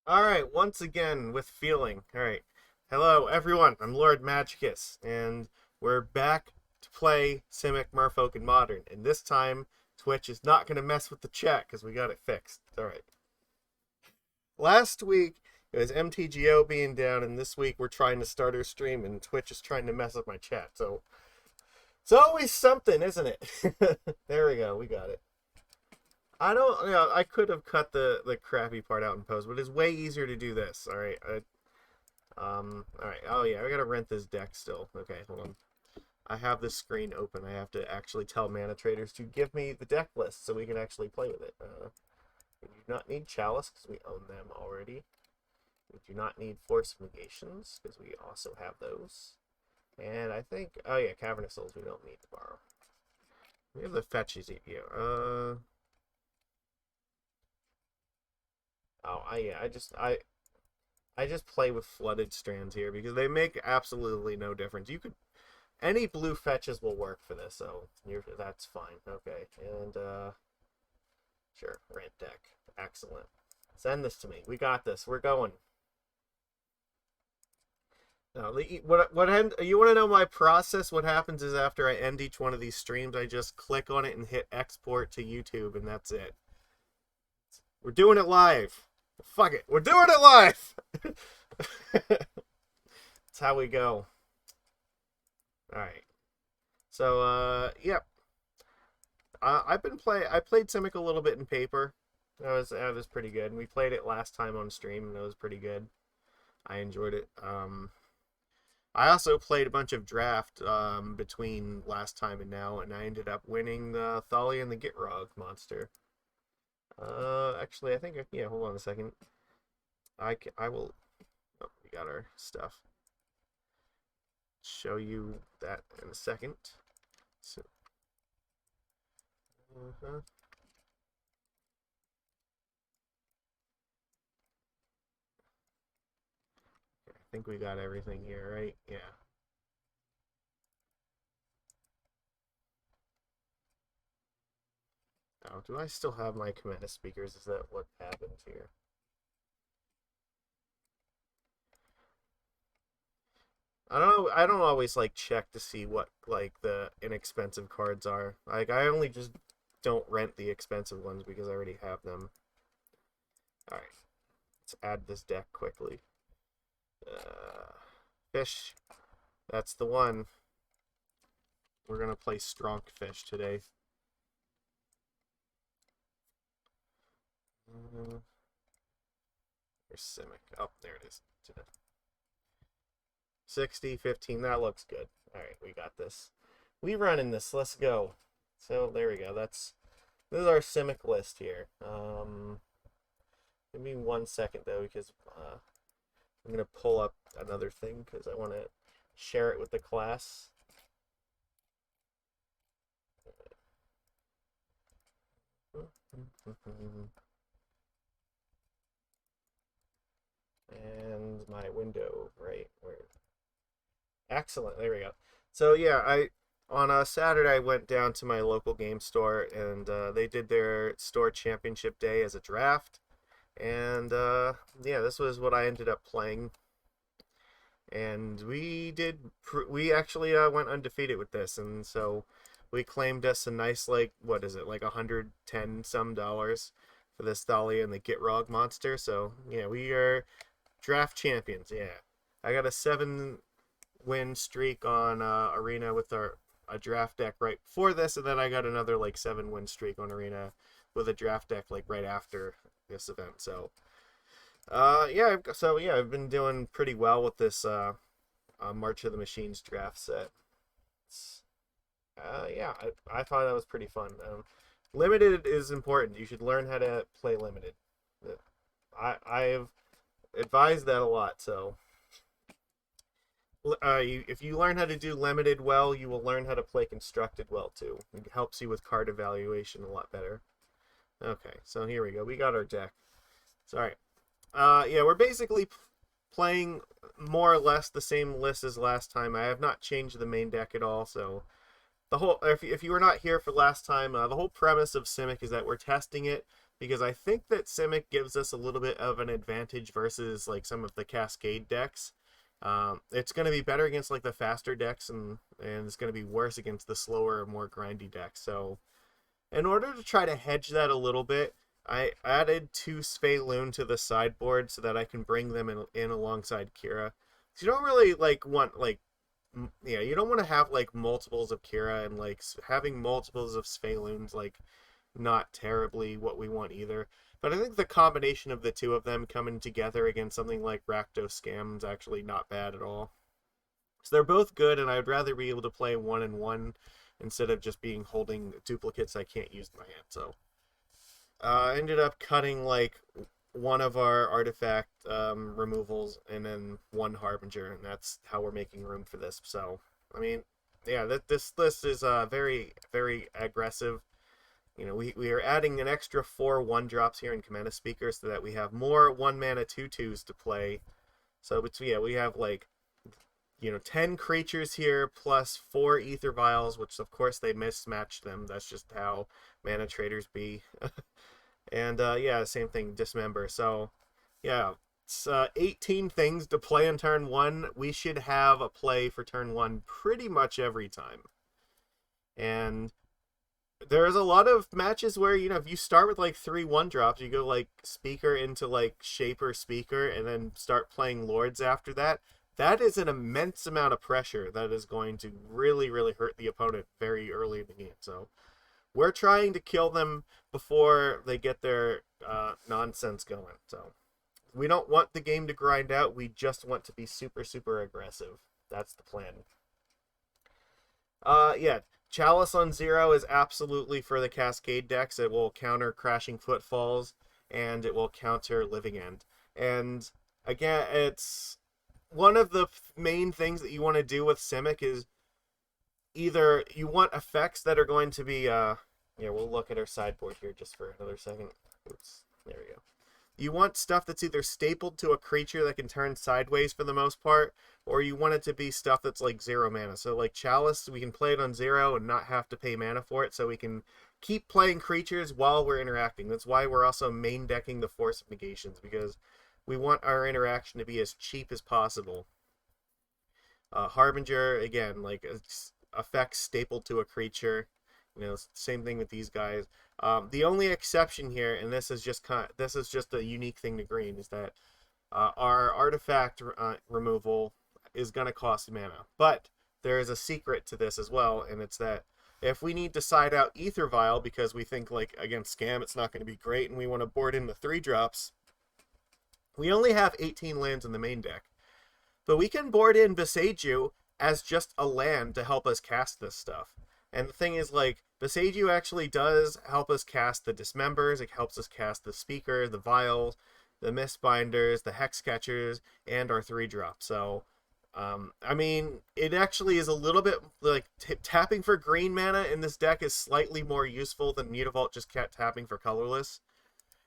All right, once again with feeling. All right. Hello, everyone. I'm Lord Magicus, and we're back to play Simic Merfolk in Modern. And this time, Twitch is not going to mess with the chat because we got it fixed. All right. Last week, it was MTGO being down, and this week we're trying to start our stream, and Twitch is trying to mess with my chat. So it's always something, isn't it? There we go. We got it. I don't, I could have cut the crappy part out in post, but it's way easier to do this. All right. All right. Oh yeah, I gotta rent this deck still. Okay, hold on. I have this screen open. I have to actually tell mana traders to give me the deck list so we can actually play with it. We do not need Chalice because we own them already. We do not need Force of Negations because we also have those. And I think, oh yeah, Cavern of Souls we don't need to borrow. We have the fetches here. Oh, I just play with Flooded Strands here because they make absolutely no difference. You could any blue fetches will work for this, so that's fine. Okay, and sure, rant deck, excellent. Send this to me. We got this. We're going. Now, you want to know my process? What happens is after I end each one of these streams, I just click on it and hit export to YouTube, and that's it. We're doing it live. Fuck it, we're doing it live. That's how we go. All right. So, yep. I played Simic a little bit in paper. That was pretty good. We played it last time on stream, and it was pretty good. I enjoyed it. I also played a bunch of draft between last time and now, and I ended up winning the Thali and the Gitrog monster. Actually, I think yeah. Hold on a second. I will. Oh, we got our stuff. Show you that in a second. So. Uh-huh. I think we got everything here, right? Yeah. Oh, do I still have my Kumena speakers? Is that what happens here? I don't know. I don't always like check to see what like the inexpensive cards are. Like I only just don't rent the expensive ones because I already have them. All right, let's add this deck quickly. Fish. That's the one. We're gonna play Strong Fish today. There's Simic. Oh, there it is. 60, 15. That looks good. All right, we got this. We running this. Let's go. So there we go. This is our Simic list here. Give me 1 second though because I'm gonna pull up another thing because I want to share it with the class. And my window, right? Where? Excellent. There we go. So yeah, I on a Saturday I went down to my local game store and they did their store championship day as a draft, and yeah, this was what I ended up playing, and we actually went undefeated with this, and so we claimed us a nice like what is it like 110 some dollars for this Thalia and the Gitrog monster. So yeah, we are draft champions. Yeah, I got a 7-win streak on Arena with our a draft deck right before this, and then I got another like 7-win streak on Arena with a draft deck like right after this event. So yeah, I've been doing pretty well with this March of the Machines draft set. Yeah, I thought that was pretty fun. Limited is important. You should learn how to play limited. I've advised that a lot. So if you learn how to do limited well, you will learn how to play constructed well too. It helps you with card evaluation a lot better. Okay, so here we go. We got our deck. Sorry. Yeah, we're basically playing more or less the same list as last time. I have not changed the main deck at all, so the whole if you were not here for last time, the whole premise of Simic is that we're testing it because I think that Simic gives us a little bit of an advantage versus like some of the Cascade decks. It's going to be better against like the faster decks, and it's going to be worse against the slower, more grindy decks. So in order to try to hedge that a little bit, I added 2 Svyelun to the sideboard so that I can bring them in alongside Kira. So you don't really like want like yeah, you don't want to have like multiples of Kira, and like having multiples of Svyelun's like not terribly what we want either. But I think the combination of the two of them coming together against something like Rakdos Scam is actually not bad at all. So they're both good, and I would rather be able to play 1-1 instead of just being holding duplicates I can't use in my hand. So I ended up cutting like one of our artifact removals and then 1 Harbinger, and that's how we're making room for this. So, I mean, yeah, this list is very, very aggressive. You know, we are adding an extra 4 1-drops here in Kumena Speaker so that we have more 1-mana 2/2s to play. So, yeah, we have like, 10 creatures here plus 4 Aether Vials, which of course they mismatched them. That's just how mana traders be. And yeah, same thing, Dismember. So yeah, it's 18 things to play on turn 1. We should have a play for turn 1 pretty much every time. And there's a lot of matches where, if you start with like 3 1-drops, you go like Speaker into like Shaper Speaker and then start playing Lords after that. That is an immense amount of pressure that is going to really, really hurt the opponent very early in the game. So we're trying to kill them before they get their nonsense going. So we don't want the game to grind out. We just want to be super, super aggressive. That's the plan. Yeah, Chalice on 0 is absolutely for the Cascade decks. It will counter Crashing Footfalls, and it will counter Living End. And again, it's one of the main things that you want to do with Simic is either you want effects that are going to be we'll look at our sideboard here just for another second. Oops, there we go. You want stuff that's either stapled to a creature that can turn sideways for the most part, or you want it to be stuff that's like 0 mana. So like Chalice, we can play it on 0 and not have to pay mana for it, so we can keep playing creatures while we're interacting. That's why we're also main decking the Force of Negations, because we want our interaction to be as cheap as possible. Harbinger, again, like effects stapled to a creature. Same thing with these guys. The only exception here, and this is just a unique thing to green, is that our artifact removal is going to cost mana. But there is a secret to this as well, and it's that if we need to side out Aether Vial because we think like against Scam it's not going to be great, and we want to board in the 3-drops, we only have 18 lands in the main deck. But we can board in Boseiju as just a land to help us cast this stuff. And the thing is, like, Boseiju actually does help us cast the Dismembers. It helps us cast the Speaker, the Vials, the Mistbinders, the Hexcatchers, and our 3-drop. So, I mean, it actually is a little bit, like, tapping for green mana in this deck is slightly more useful than Mutavault just tapping for colorless.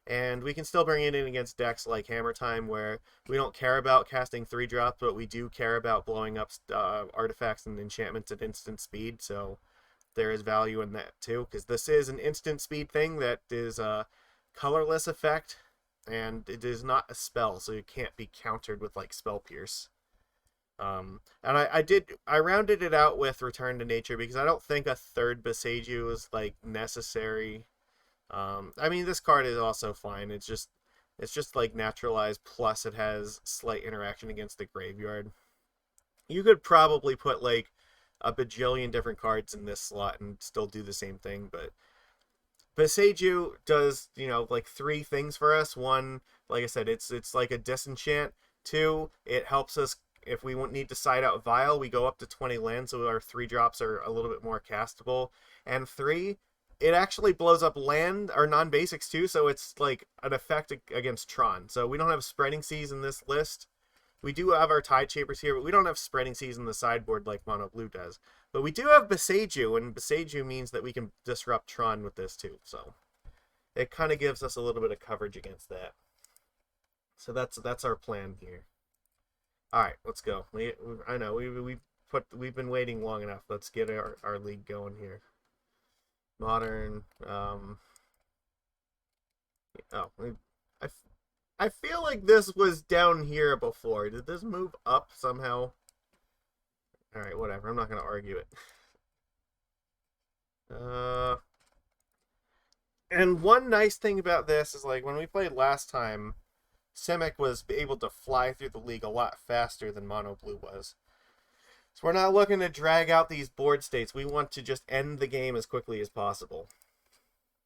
And we can still bring it in against decks like Hammer Time, where we don't care about casting 3-drops, but we do care about blowing up artifacts and enchantments at instant speed. So there is value in that too, because this is an instant speed thing that is a colorless effect, and it is not a spell, so it can't be countered with like Spell Pierce. And I rounded it out with Return to Nature because I don't think a 3rd Boseiju is like necessary. I mean, this card is also fine. It's just like Naturalized, plus it has slight interaction against the graveyard. You could probably put like a bajillion different cards in this slot and still do the same thing, but Boseiju does, like 3 things for us. 1, like I said, it's like a disenchant. 2, it helps us if we need to side out Vial, we go up to 20 lands, so our 3-drops are a little bit more castable. And 3, it actually blows up land or non-basics too, so it's like an effect against Tron. So we don't have Spreading Seas in this list. We do have our Tide Shapers here, but we don't have Spreading Seas in the sideboard like Mono Blue does. But we do have Boseiju, and Boseiju means that we can disrupt Tron with this too. So it kind of gives us a little bit of coverage against that. So that's our plan here. All right, let's go. I know we've been waiting long enough. Let's get our league going here. Modern. Oh, I, I feel like this was down here before. Did this move up somehow? Alright, whatever. I'm not going to argue it. And one nice thing about this is, like, when we played last time, Simic was able to fly through the league a lot faster than Mono Blue was. So we're not looking to drag out these board states. We want to just end the game as quickly as possible.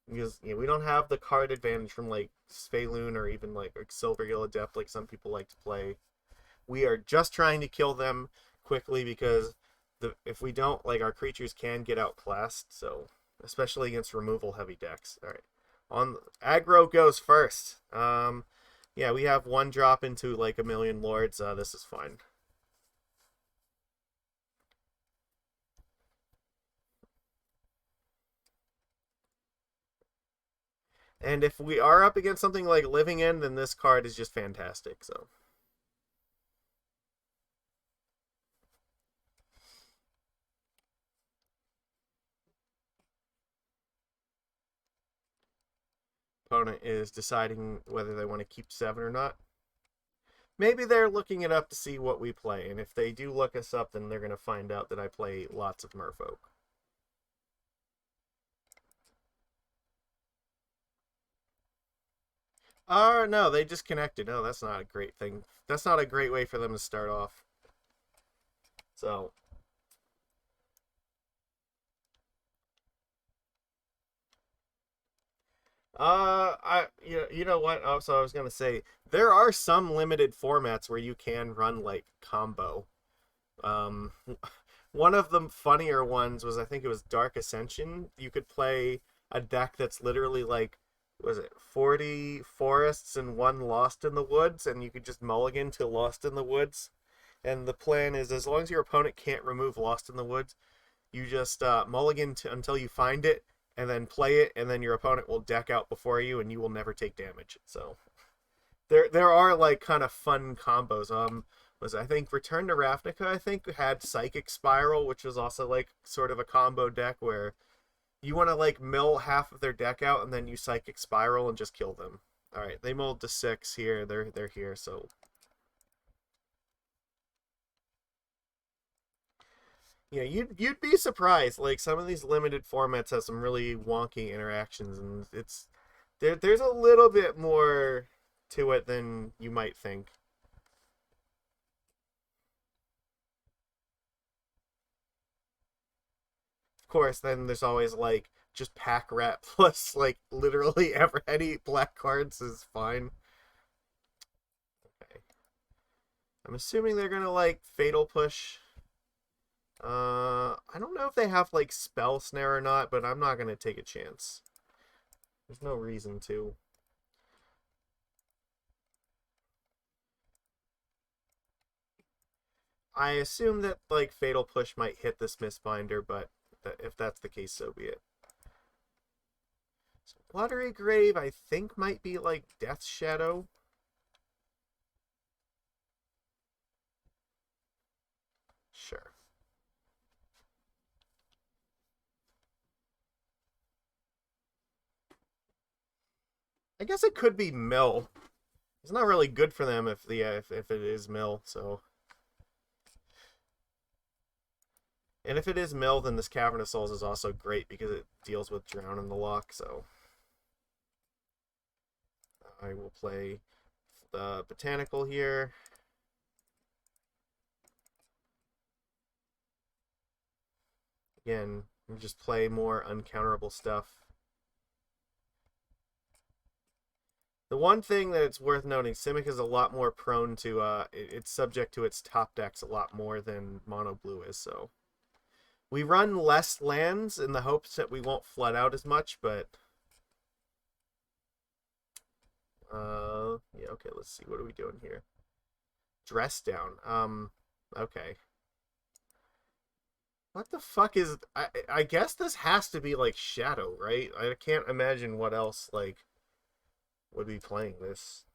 Because we don't have the card advantage from like Svyelun or even like Silvergill Adept like some people like to play. We are just trying to kill them quickly because if we don't, like, our creatures can get outclassed, so especially against removal heavy decks. Alright. On aggro goes first. Yeah, we have one drop into like a million lords. This is fine. And if we are up against something like Living End, then this card is just fantastic. So opponent is deciding whether they want to keep 7 or not. Maybe they're looking it up to see what we play, and if they do look us up, then they're going to find out that I play lots of Merfolk. No, they disconnected. No, that's not a great thing. That's not a great way for them to start off. So, you know what? Oh, so I was gonna say there are some limited formats where you can run like combo. Um, one of the funnier ones was, I think it was Dark Ascension. You could play a deck that's literally like, was it 40 forests and one Lost in the Woods, and you could just mulligan to Lost in the Woods. And the plan is, as long as your opponent can't remove Lost in the Woods, you just mulligan until you find it, and then play it, and then your opponent will deck out before you, and you will never take damage. So there are like kind of fun combos. Was, I think, Return to Ravnica, I think, had Psychic Spiral, which was also like sort of a combo deck where you want to like mill half of their deck out and then you Psychic Spiral and just kill them. All right, they mulled to 6 here. They're here, so yeah, you'd be surprised. Like, some of these limited formats have some really wonky interactions, and there's a little bit more to it than you might think. Of course, then there's always like just pack rat plus like literally ever any black cards is fine. Okay. I'm assuming they're gonna like fatal push. I don't know if they have like spell snare or not, but I'm not gonna take a chance. There's no reason to. I assume that like fatal push might hit this Mistbinder, but if that's the case, so be it. So, Watery Grave, I think, might be like Death Shadow. Sure. I guess it could be Mill. It's not really good for them if it is Mill. So, and if it is Mill, then this Cavern of Souls is also great because it deals with Drown in the Loch. So I will play the Botanical here. Again, just play more uncounterable stuff. The one thing that it's worth noting, Simic is a lot more prone to, it's subject to its top decks a lot more than Mono Blue is, so. We run less lands in the hopes that we won't flood out as much, but... yeah, okay, let's see, what are we doing here? Dress down, okay. What the fuck is... I guess this has to be, like, Shadow, right? I can't imagine what else, like, would be playing this.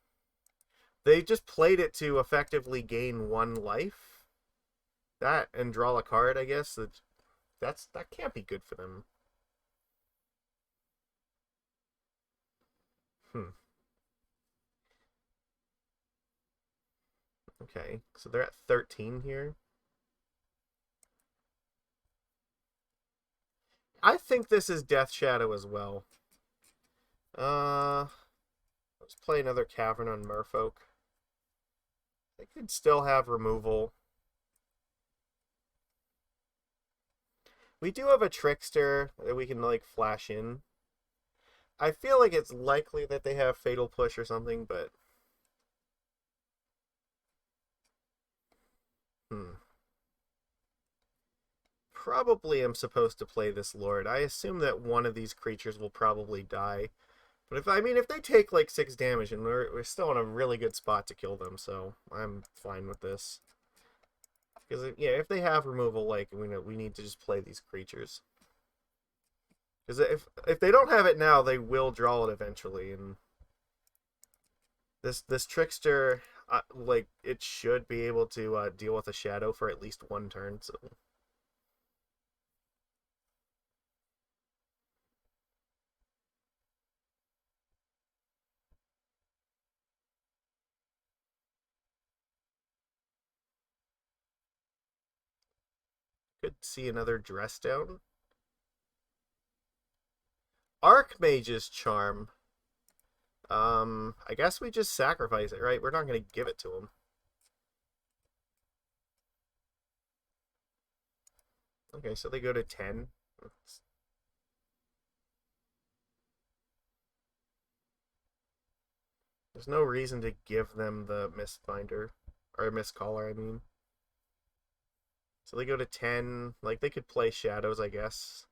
They just played it to effectively gain 1 life. That and draw a card, I guess. That can't be good for them. Okay, so they're at 13 here. I think this is Death Shadow as well. Let's play another Cavern on Merfolk. They could still have removal. We do have a Trickster that we can, like, flash in. I feel like it's likely that they have Fatal Push or something, but... Probably am supposed to play this Lord. I assume that one of these creatures will probably die. But if they take like 6 damage, and we're still in a really good spot to kill them, so I'm fine with this. Because yeah, if they have removal, like we need to just play these creatures. Because if they don't have it now, they will draw it eventually, and this Trickster, like it should be able to deal with a shadow for at least 1 turn. So. Could see another dress down. Archmage's Charm. I guess we just sacrifice it, right? We're not going to give it to him. Okay, so they go to 10. There's no reason to give them the Mistbinder. Or Mistcaller, I mean. So they go to 10. Like, they could play Shadows, I guess.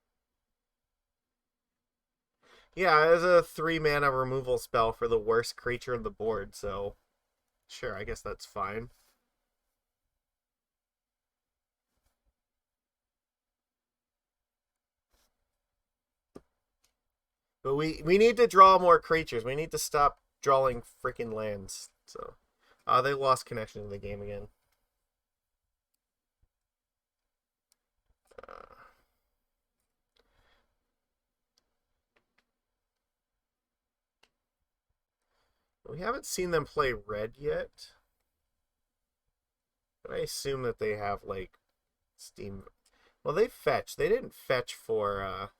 Yeah, it's a 3-mana removal spell for the worst creature on the board, so... Sure, I guess that's fine. But we need to draw more creatures. We need to stop drawing freaking lands. So, they lost connection to the game again. We haven't seen them play red yet. But I assume that they have, like, Steam... Well, they fetch. They didn't fetch for a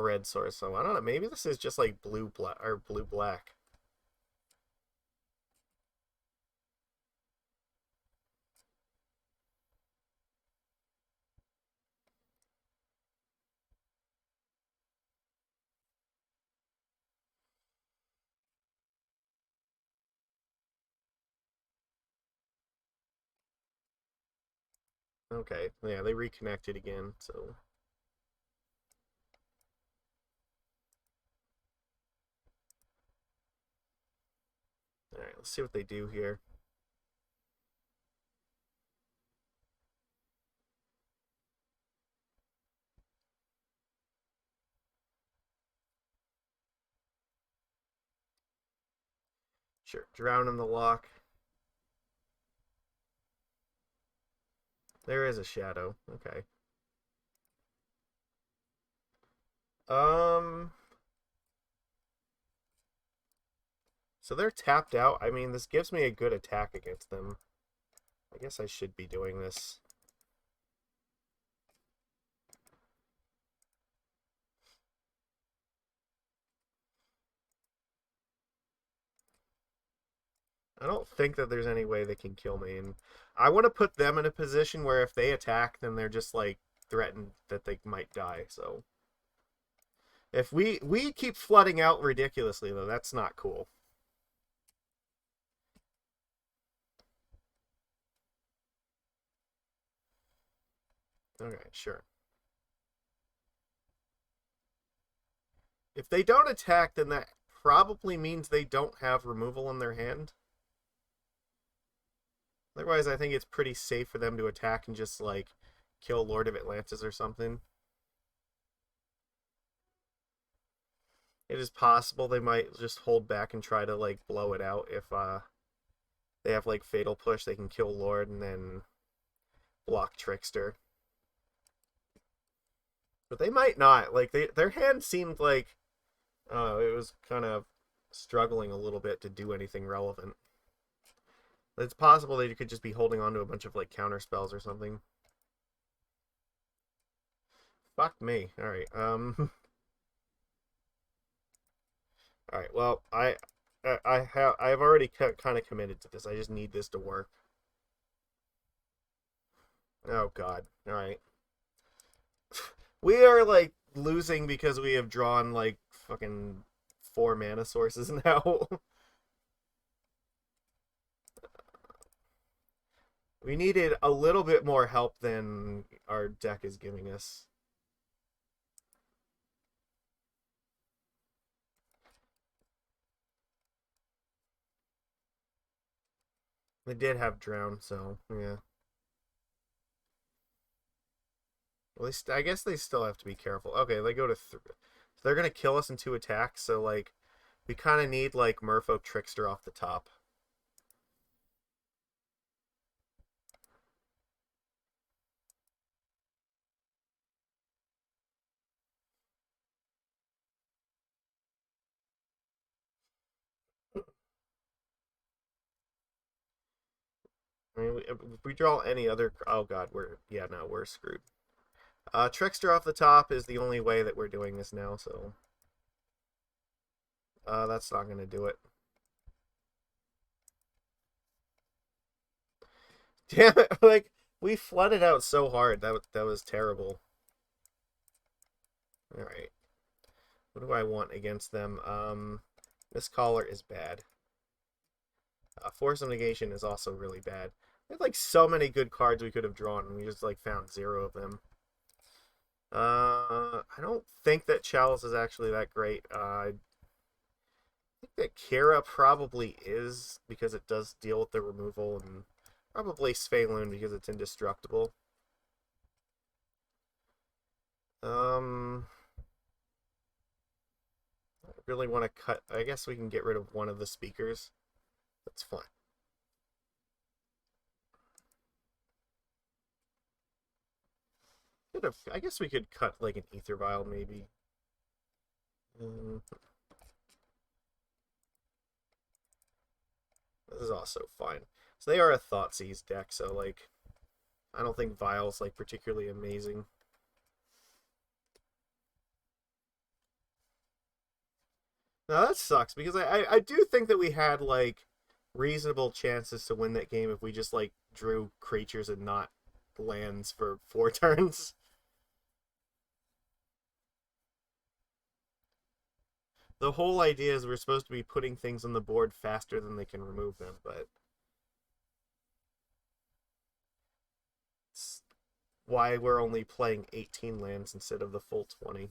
red source, so I don't know. Maybe this is just, like, blue-black, or blue-black. Okay, yeah, they reconnected again, so... Alright, let's see what they do here. Sure, drown in the lock. There is a shadow. Okay. So they're tapped out. I mean, this gives me a good attack against them. I guess I should be doing this. I don't think that there's any way they can kill me, and I want to put them in a position where if they attack, then they're just like threatened that they might die. So if we keep flooding out ridiculously, though, that's not cool. Okay, sure. If they don't attack, then that probably means they don't have removal in their hand. Otherwise, I think it's pretty safe for them to attack and just, like, kill Lord of Atlantis or something. It is possible they might just hold back and try to, like, blow it out if they have, like, Fatal Push. They can kill Lord and then block Trickster. But they might not. Like, their hand seemed like, it was kind of struggling a little bit to do anything relevant. It's possible that you could just be holding on to a bunch of like counter spells or something. Fuck me. All right. All right. Well, I've already kind of committed to this. I just need this to work. Oh God. All right. We are like losing because we have drawn like fucking 4 mana sources now. We needed a little bit more help than our deck is giving us. They did have drown, so yeah. At least I guess they still have to be careful. Okay, they go to so they're gonna kill us in 2 attacks. So like, we kind of need like Merfolk Trickster off the top. I mean, if we draw any other, oh god, we're screwed. Trickster off the top is the only way that we're doing this now. So that's not gonna do it. Damn it! Like we flooded out so hard that was terrible. All right. What do I want against them? Mistcaller is bad. Force of Negation is also really bad. We had like so many good cards we could have drawn, and we just like found 0 of them. I don't think that Chalice is actually that great. I think that Kira probably is because it does deal with the removal, and probably Svyelun because it's indestructible. I really want to cut. I guess we can get rid of one of the speakers. That's fine. I guess we could cut like an Aether Vial maybe. This is also fine. So they are a Thoughtseize deck, so like I don't think Vial's like particularly amazing. Now that sucks because I do think that we had like reasonable chances to win that game if we just like drew creatures and not lands for 4 turns. The whole idea is we're supposed to be putting things on the board faster than they can remove them, but it's why we're only playing 18 lands instead of the full 20.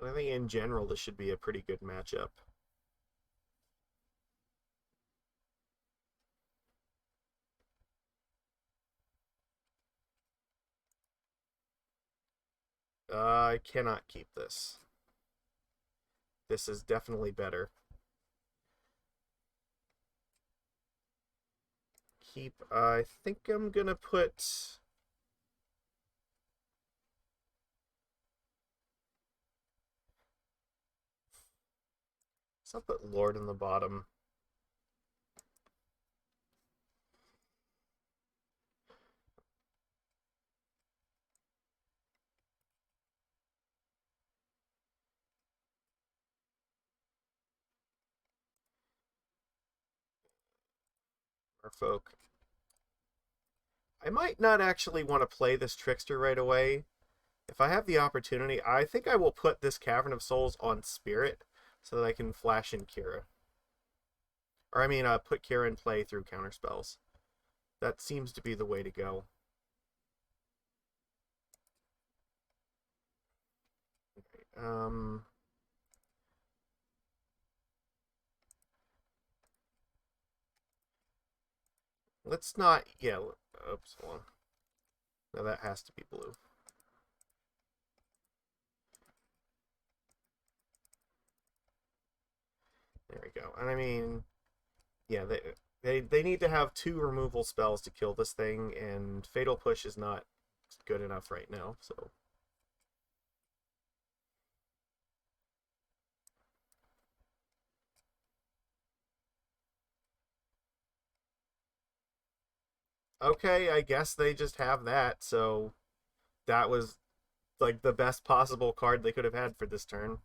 I think in general this should be a pretty good matchup. I cannot keep this. This is definitely better. Keep. I think I'm gonna put. I'll put Lord in the bottom. Merfolk. I might not actually want to play this Trickster right away. If I have the opportunity, I think I will put this Cavern of Souls on Spirit so that I can flash in Kira. Or I mean, put Kira in play through counterspells. That seems to be the way to go. Um, let's not. Yeah. Oops. Hold on. Now that has to be blue. There we go. And I mean, yeah, They need to have 2 removal spells to kill this thing, and Fatal Push is not good enough right now, so. Okay, I guess they just have that, so that was like the best possible card they could have had for this turn.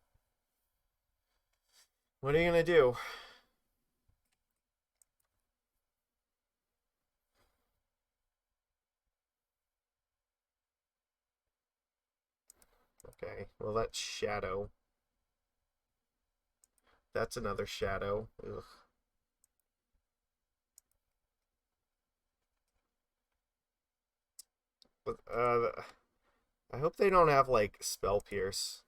What are you gonna do? Okay, well that's Shadow. That's another Shadow. Ugh. But, I hope they don't have like Spell Pierce.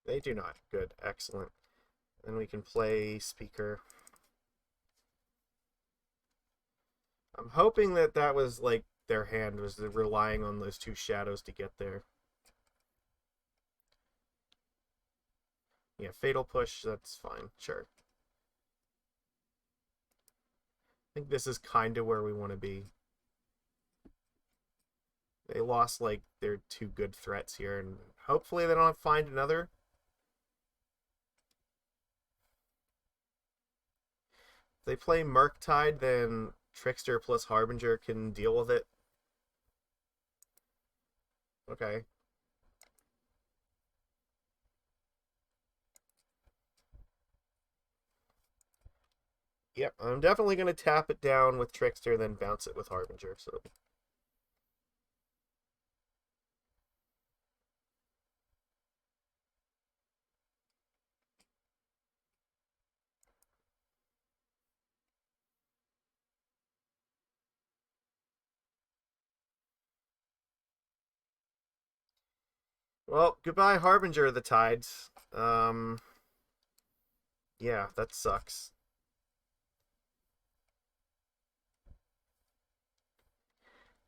They do not. Good, excellent. Then we can play Speaker. I'm hoping that that was like their hand was relying on those 2 shadows to get there. Yeah, Fatal Push, that's fine, sure. I think this is kind of where we want to be. They lost like their 2 good threats here, and hopefully they don't find another. If they play Murktide, then Trickster plus Harbinger can deal with it. Okay. Yep, I'm definitely going to tap it down with Trickster, then bounce it with Harbinger, so. Well, goodbye, Harbinger of the Tides. Yeah, that sucks.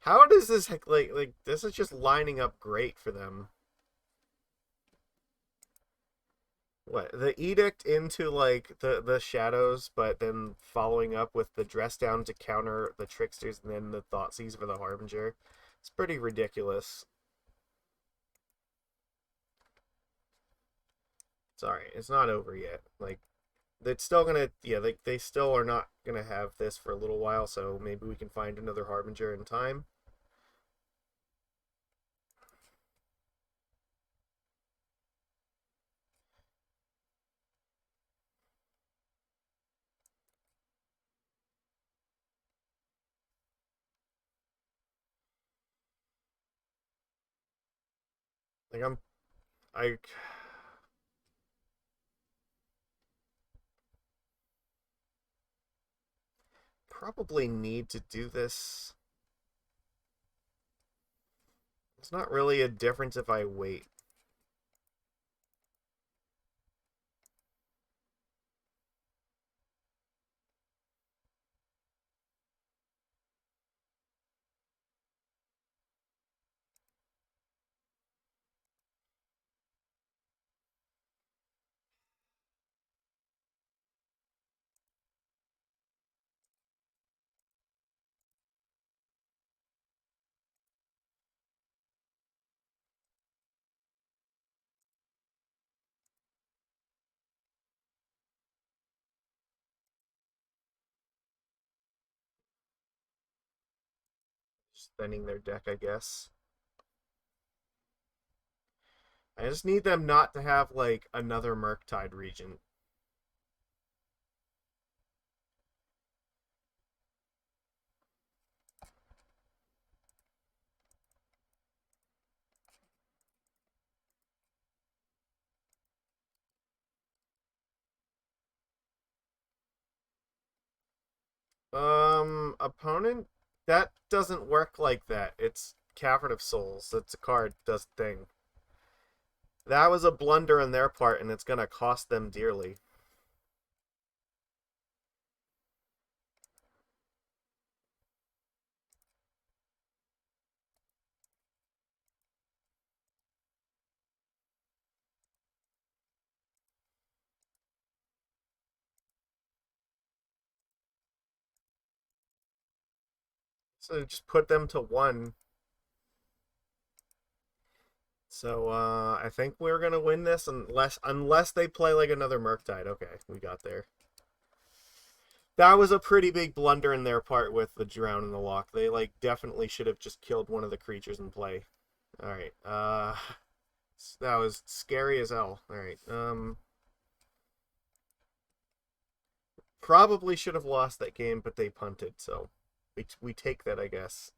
How does this like this is just lining up great for them? What, the Edict into like the shadows, but then following up with the Dress Down to counter the Tricksters, and then the Thoughtseize for the Harbinger. It's pretty ridiculous. Sorry, it's not over yet. Like, it's still gonna, yeah, they still are not gonna have this for a little while, so maybe we can find another Harbinger in time. Like, I probably need to do this. It's not really a difference if I wait. Just thinning their deck, I guess. I just need them not to have like another Murktide Regent. Opponent? That doesn't work like that. It's Cavern of Souls. That's a card, does thing. That was a blunder on their part, and it's going to cost them dearly. So just put them to 1. So I think we're gonna win this unless they play like another Murktide. Okay, we got there. That was a pretty big blunder in their part with the Drown in the Loch. They like definitely should have just killed one of the creatures in play. All right. That was scary as hell. All right. Probably should have lost that game, but they punted, so we take that, I guess.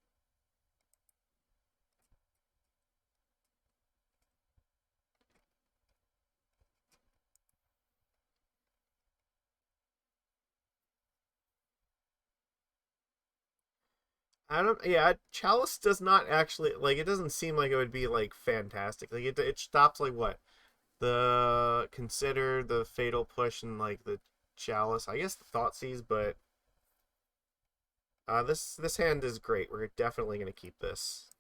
I don't. Yeah, Chalice does not actually like. It doesn't seem like it would be like fantastic. Like it stops like what the consider the fatal push and like the Chalice. I guess the Thoughtseize, but this hand is great. We're definitely gonna keep this.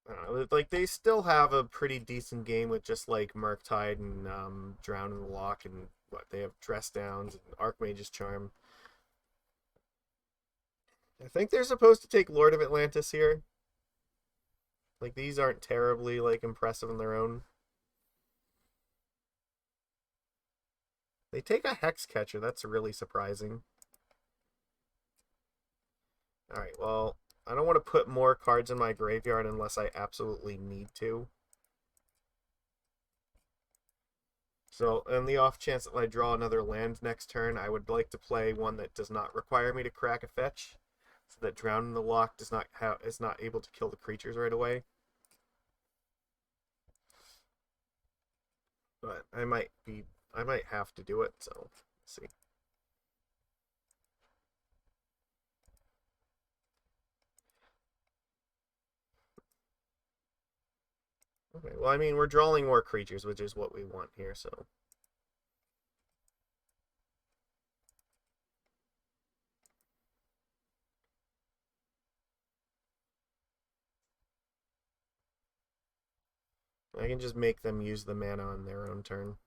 I don't know, like they still have a pretty decent game with just like Murktide and Drown in the Loch and what they have Dress Downs and Archmage's Charm. I think they're supposed to take Lord of Atlantis here. Like these aren't terribly like impressive on their own. They take a Hexcatcher. That's really surprising. All right, well, I don't want to put more cards in my graveyard unless I absolutely need to. So, in the off chance that I draw another land next turn, I would like to play one that does not require me to crack a fetch, so that Drown in the Loch is not able to kill the creatures right away. But I might have to do it. So, let's see. Okay, well, I mean, we're drawing more creatures, which is what we want here, so. I can just make them use the mana on their own turn.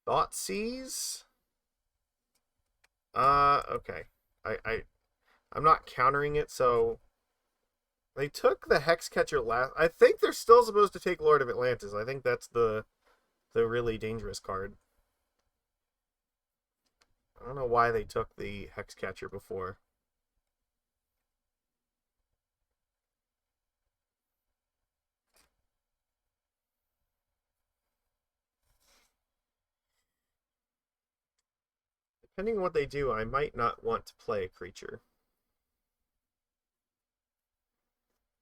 Thoughtseize? Okay. I'm not countering it, so they took the Hexcatcher last. I think they're still supposed to take Lord of Atlantis. I think that's the really dangerous card. I don't know why they took the Hexcatcher before. Depending on what they do, I might not want to play a creature.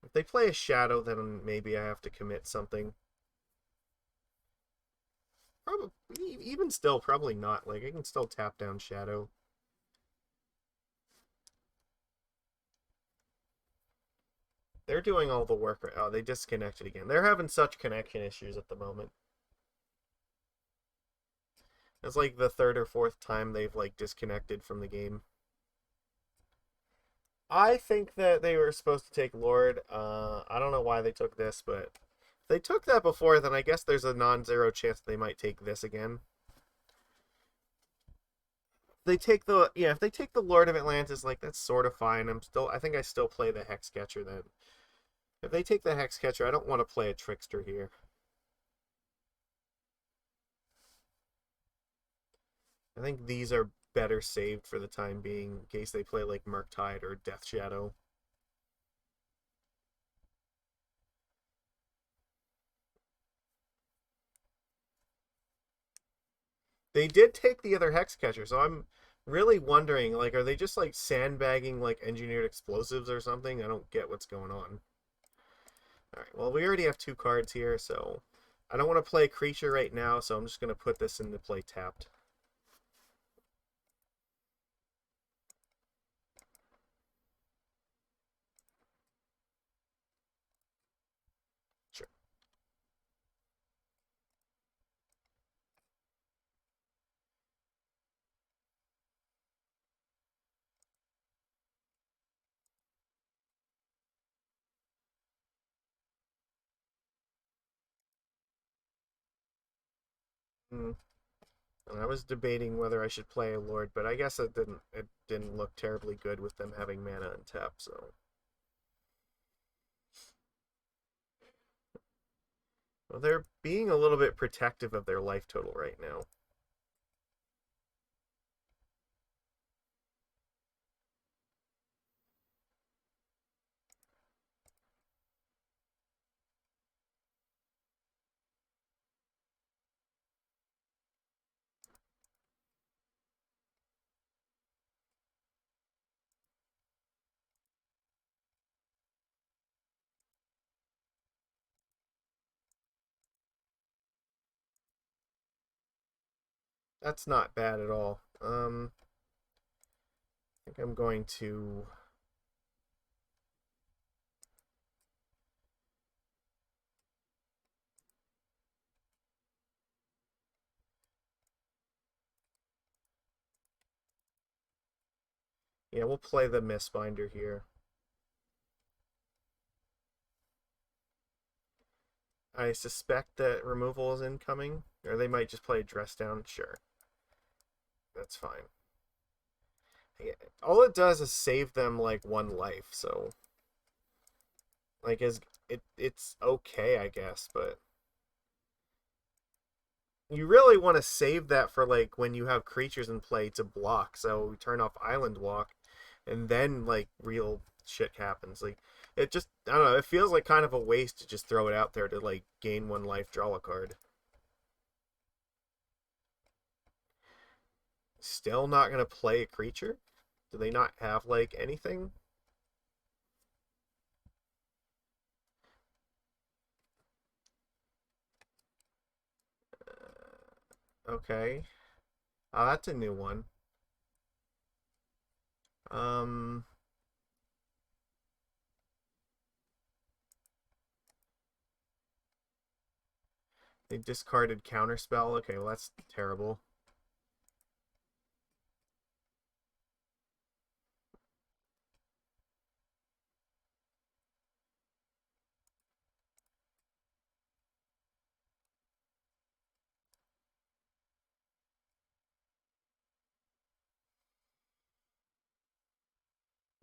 If they play a Shadow, then maybe I have to commit something. Probably, even still, probably not. Like, I can still tap down Shadow. They're doing all the work. Oh, they disconnected again. They're having such connection issues at the moment. It's like the third or fourth time they've like disconnected from the game. I think that they were supposed to take Lord. I don't know why they took this, but if they took that before, then I guess there's a non-zero chance they might take this again. If they take the Lord of Atlantis, like that's sort of fine. I think I still play the Hexcatcher then. If they take the Hexcatcher, I don't want to play a Trickster here. I think these are better saved for the time being in case they play like Murktide or Death Shadow. They did take the other Hexcatcher, so I'm really wondering, like, are they just like sandbagging like engineered explosives or something? I don't get what's going on. Alright, well, we already have two cards here, so I don't want to play a creature right now, so I'm just going to put this into play tapped. Sure. Hmm. I was debating whether I should play a Lord, but I guess it didn't look terribly good with them having mana untapped, so. Well, they're being a little bit protective of their life total right now. That's not bad at all. I think I'm going to. Yeah, we'll play the Mistbinder here. I suspect that removal is incoming, or they might just play dress down. Sure, that's fine. Yeah, all it does is save them like one life, so like it's okay, I guess, but you really want to save that for like when you have creatures in play to block. So we turn off Island Walk, and then like real shit happens. Like it just I don't know. It feels like kind of a waste to just throw it out there to like gain one life, draw a card. Still not gonna play a creature? Do they not have like anything? Okay. That's a new one. Um, they discarded Counterspell. Okay, well that's terrible.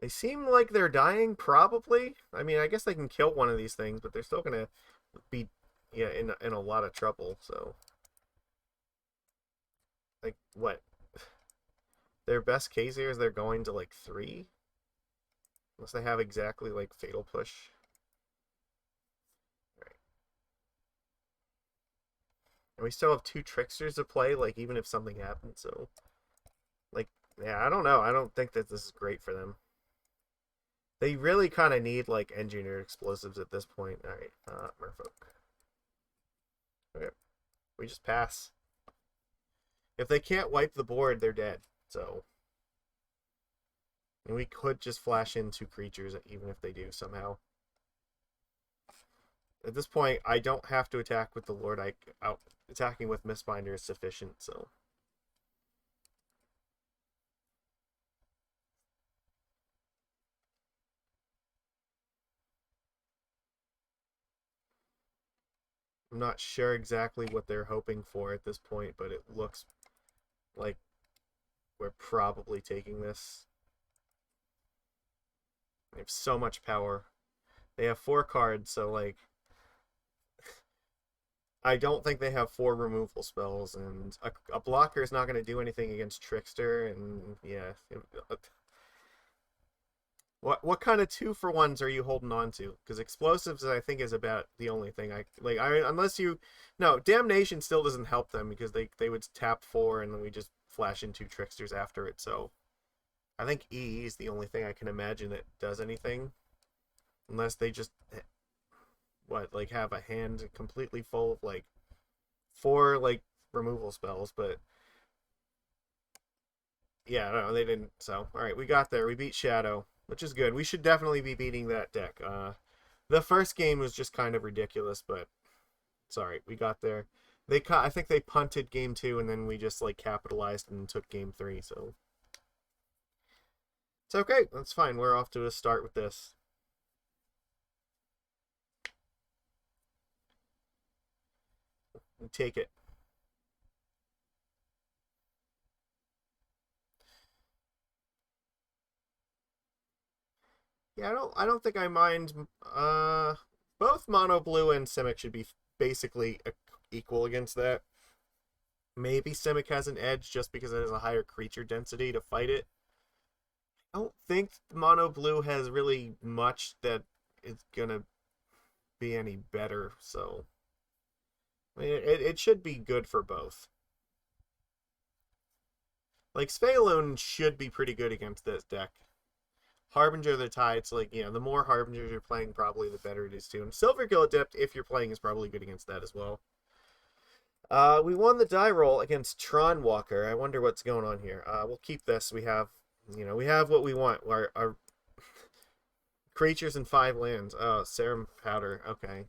They seem like they're dying, probably. I mean, I guess they can kill one of these things, but they're still gonna be, yeah, in a lot of trouble. So, like, what? Their best case here is they're going to like three, unless they have exactly like Fatal Push. Right. And we still have two Tricksters to play, like even if something happens. So, like, yeah, I don't know. I don't think that this is great for them. They really kind of need like engineered explosives at this point. All right, Merfolk. Okay, we just pass. If they can't wipe the board, they're dead. So, and we could just flash in two creatures even if they do somehow. At this point, I don't have to attack with the Lord. Attacking with Mistbinder is sufficient. So. I'm not sure exactly what they're hoping for at this point, but it looks like we're probably taking this. They have so much power. They have four cards, so like I don't think they have four removal spells, and a blocker is not going to do anything against Trickster, and yeah. What kind of 2-for-1s are you holding on to? Because explosives, I think, is about the only thing I like. I mean, unless you, no, damnation still doesn't help them because they would tap four and then we just flash into Tricksters after it, so I think EE is the only thing I can imagine that does anything. Unless they just, like have a hand completely full of, like, 4, like, removal spells, but yeah, no, they didn't, so, alright, we got there. We beat Shadow, which is good. We should definitely be beating that deck. The first game was just kind of ridiculous, but it's alright. We got there. I think they punted game 2, and then we just, like, capitalized and took game 3, so it's okay. That's fine. We're off to a start with this. We take it. Yeah, I don't think I mind. Both Mono Blue and Simic should be basically equal against that. Maybe Simic has an edge just because it has a higher creature density to fight it. I don't think Mono Blue has really much that is gonna be any better, so I mean, it should be good for both. Like, Svyelun should be pretty good against this deck. Harbinger of the Tides, like, the more Harbingers you're playing, probably the better it is too. And Silvergill Adept, if you're playing, is probably good against that as well. We won the die roll against Tron Walker. I wonder what's going on here. We'll keep this. We have what we want. Our creatures in 5 lands. Oh, Serum Powder. Okay.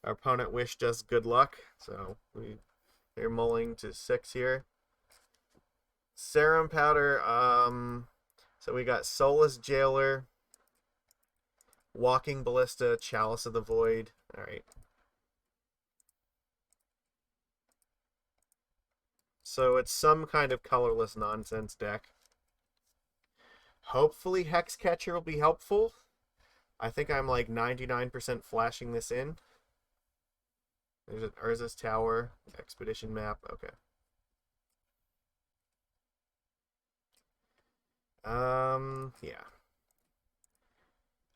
Our opponent wished us good luck, so they're mulling to 6 here. Serum Powder. So we got Soulless Jailer, Walking Ballista, Chalice of the Void. All right. So it's some kind of colorless nonsense deck. Hopefully Hexcatcher will be helpful. I think I'm like 99% flashing this in. There's an Urza's Tower, Expedition map. Okay. Yeah.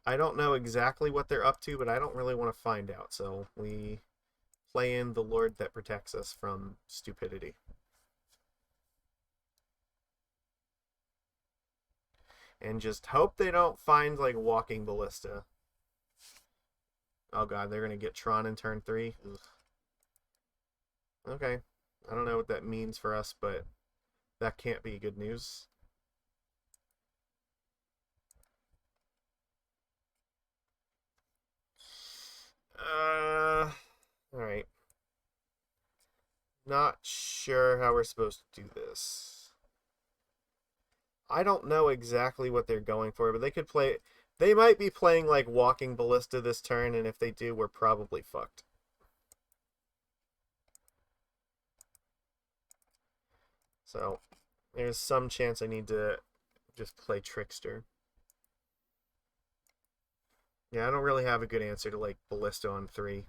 I don't know exactly what they're up to, but I don't really want to find out. So we play in the Lord that protects us from stupidity. And just hope they don't find, like, Walking Ballista. Oh god, they're gonna get Tron in turn 3. Ugh. Okay. I don't know what that means for us, but that can't be good news. Alright. Not sure how we're supposed to do this. I don't know exactly what they're going for, but they could play... They might be playing, like, Walking Ballista this turn, and if they do, we're probably fucked. So, there's some chance I need to just play Trickster. Yeah, I don't really have a good answer to, like, Ballista on 3.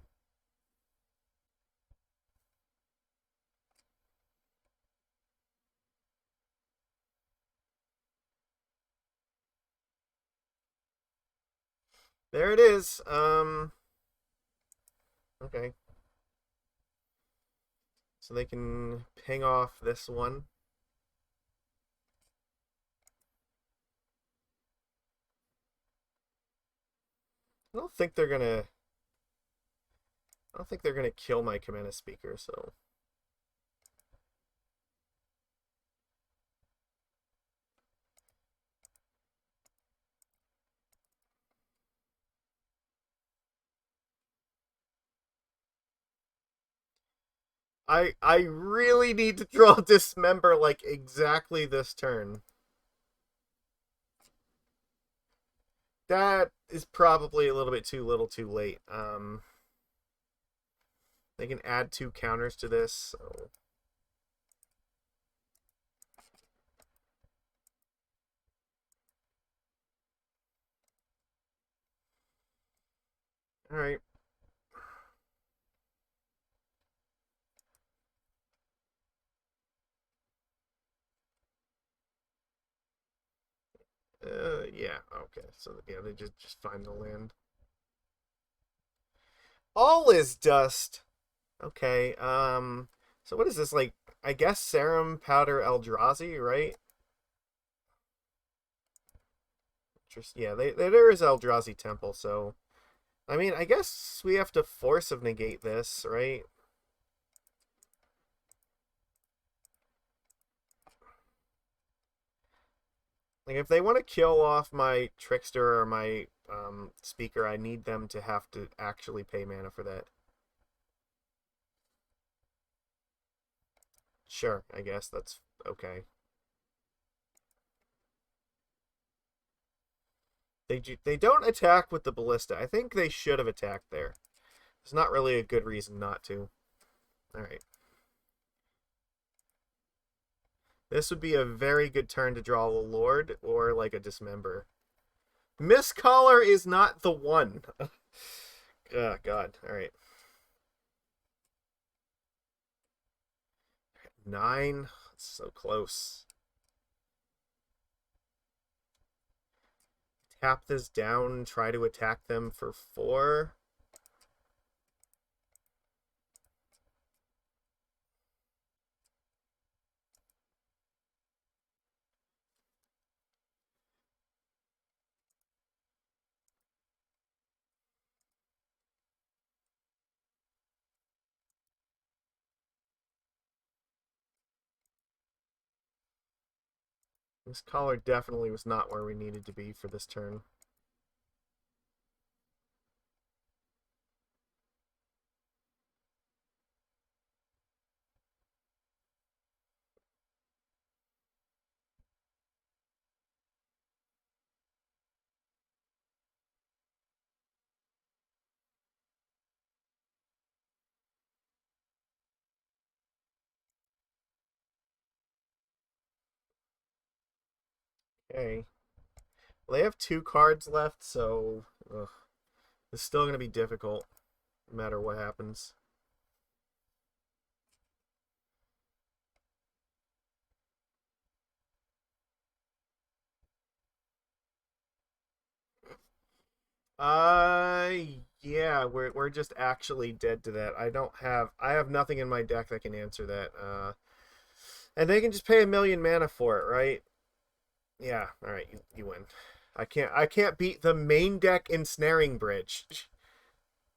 There it is. Okay. So they can ping off this one. I don't think they're gonna kill my Kumena speaker, so I really need to draw Dismember, like, exactly this turn. That is probably a little bit too little too late. They can add 2 counters to this, so... Alright. Yeah, okay. So, yeah, they just find the land. All is dust. Okay, so what is this, like, I guess Serum Powder Eldrazi, right? Just yeah, there is Eldrazi Temple, so I mean, I guess we have to Force of Negate this, right? Like, if they want to kill off my Trickster or my Speaker, I need them to have to actually pay mana for that. Sure, I guess that's okay. They don't attack with the Ballista. I think they should have attacked there. There's not really a good reason not to. Alright. This would be a very good turn to draw a Lord or like a Dismember. Mistcaller is not the one. Oh, God. Alright. 9. That's so close. Tap this down, try to attack them for 4. This collar definitely was not where we needed to be for this turn. Okay. Well, they have 2 cards left, so it's still going to be difficult no matter what happens. Uh, yeah, we're just actually dead to that. I have nothing in my deck that can answer that. And they can just pay 1,000,000 mana for it, right? Yeah, all right, you win. I can't beat the main deck Ensnaring Bridge.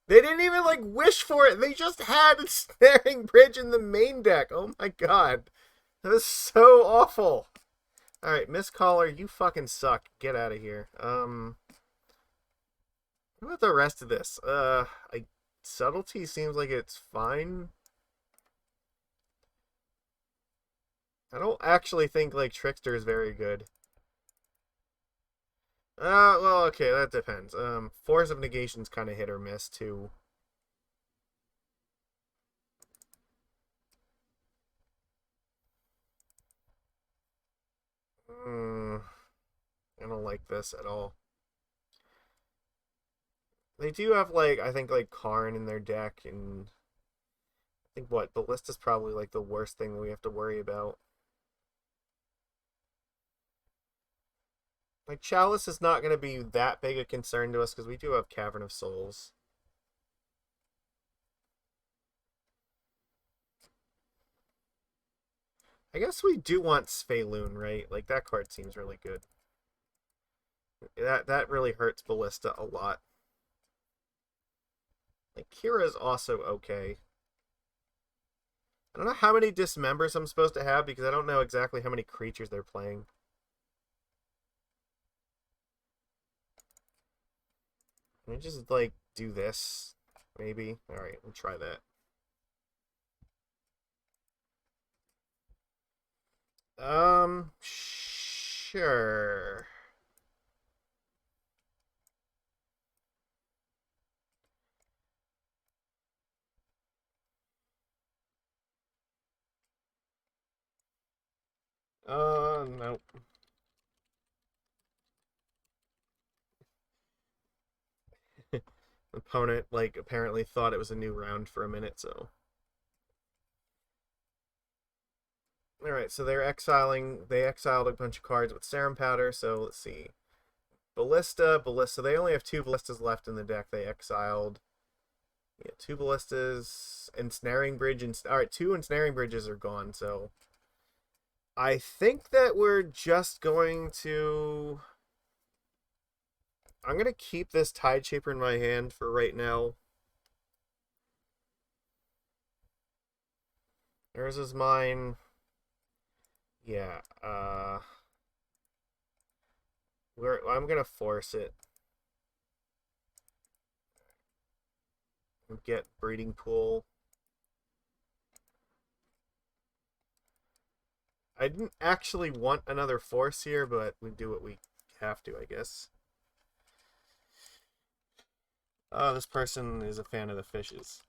They didn't even like wish for it. They just had Ensnaring Bridge in the main deck. Oh my god. That is so awful. All right, Mistcaller, you fucking suck. Get out of here. What about the rest of this? Subtlety seems like it's fine. I don't actually think like Trickster is very good. Well, okay, that depends. Force of Negation's kind of hit or miss too. I don't like this at all. They do have like I think like Karn in their deck, and I think what the list is probably like the worst thing we have to worry about. Like Chalice is not going to be that big a concern to us because we do have Cavern of Souls. I guess we do want Svyelun, right? Like that card seems really good. That really hurts Ballista a lot. Like Kira's also okay. I don't know how many Dismembers I'm supposed to have because I don't know exactly how many creatures they're playing. Can we just like do this? Maybe? Alright, we'll try that. Sure. Nope. Opponent, like, apparently thought it was a new round for a minute, so. Alright, so they exiled a bunch of cards with Serum Powder, so let's see. Ballista. They only have 2 Ballistas left in the deck they exiled. Yeah, 2 ballistas, ensnaring bridge, and all right, 2 ensnaring bridges are gone. So I think that we're just going to. I'm gonna keep this Tide Shaper in my hand for right now. Yours is mine. Yeah. I'm gonna force it. Get breeding pool. I didn't actually want another force here, but we do what we have to, I guess. Oh, this person is a fan of the fishes.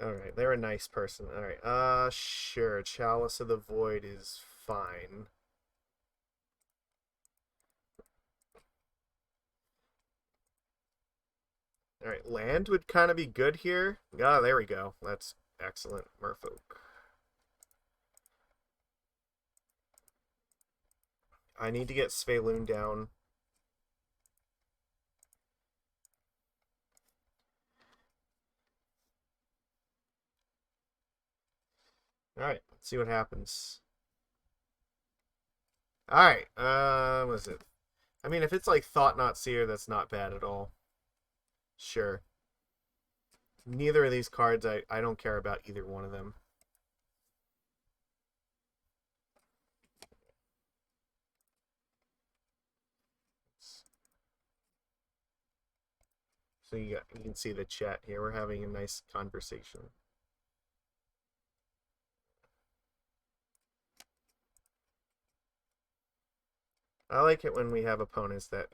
Alright, they're a nice person. Alright, sure. Chalice of the Void is fine. Alright, land would kind of be good here. Ah, there we go. That's excellent, Merfolk. I need to get Svyelun down. Alright, let's see what happens. Alright, what is it? I mean, if it's like Thought Not Seer, that's not bad at all. Sure. Neither of these cards, I don't care about either one of them. So you can see the chat here. We're having a nice conversation. I like it when we have opponents that,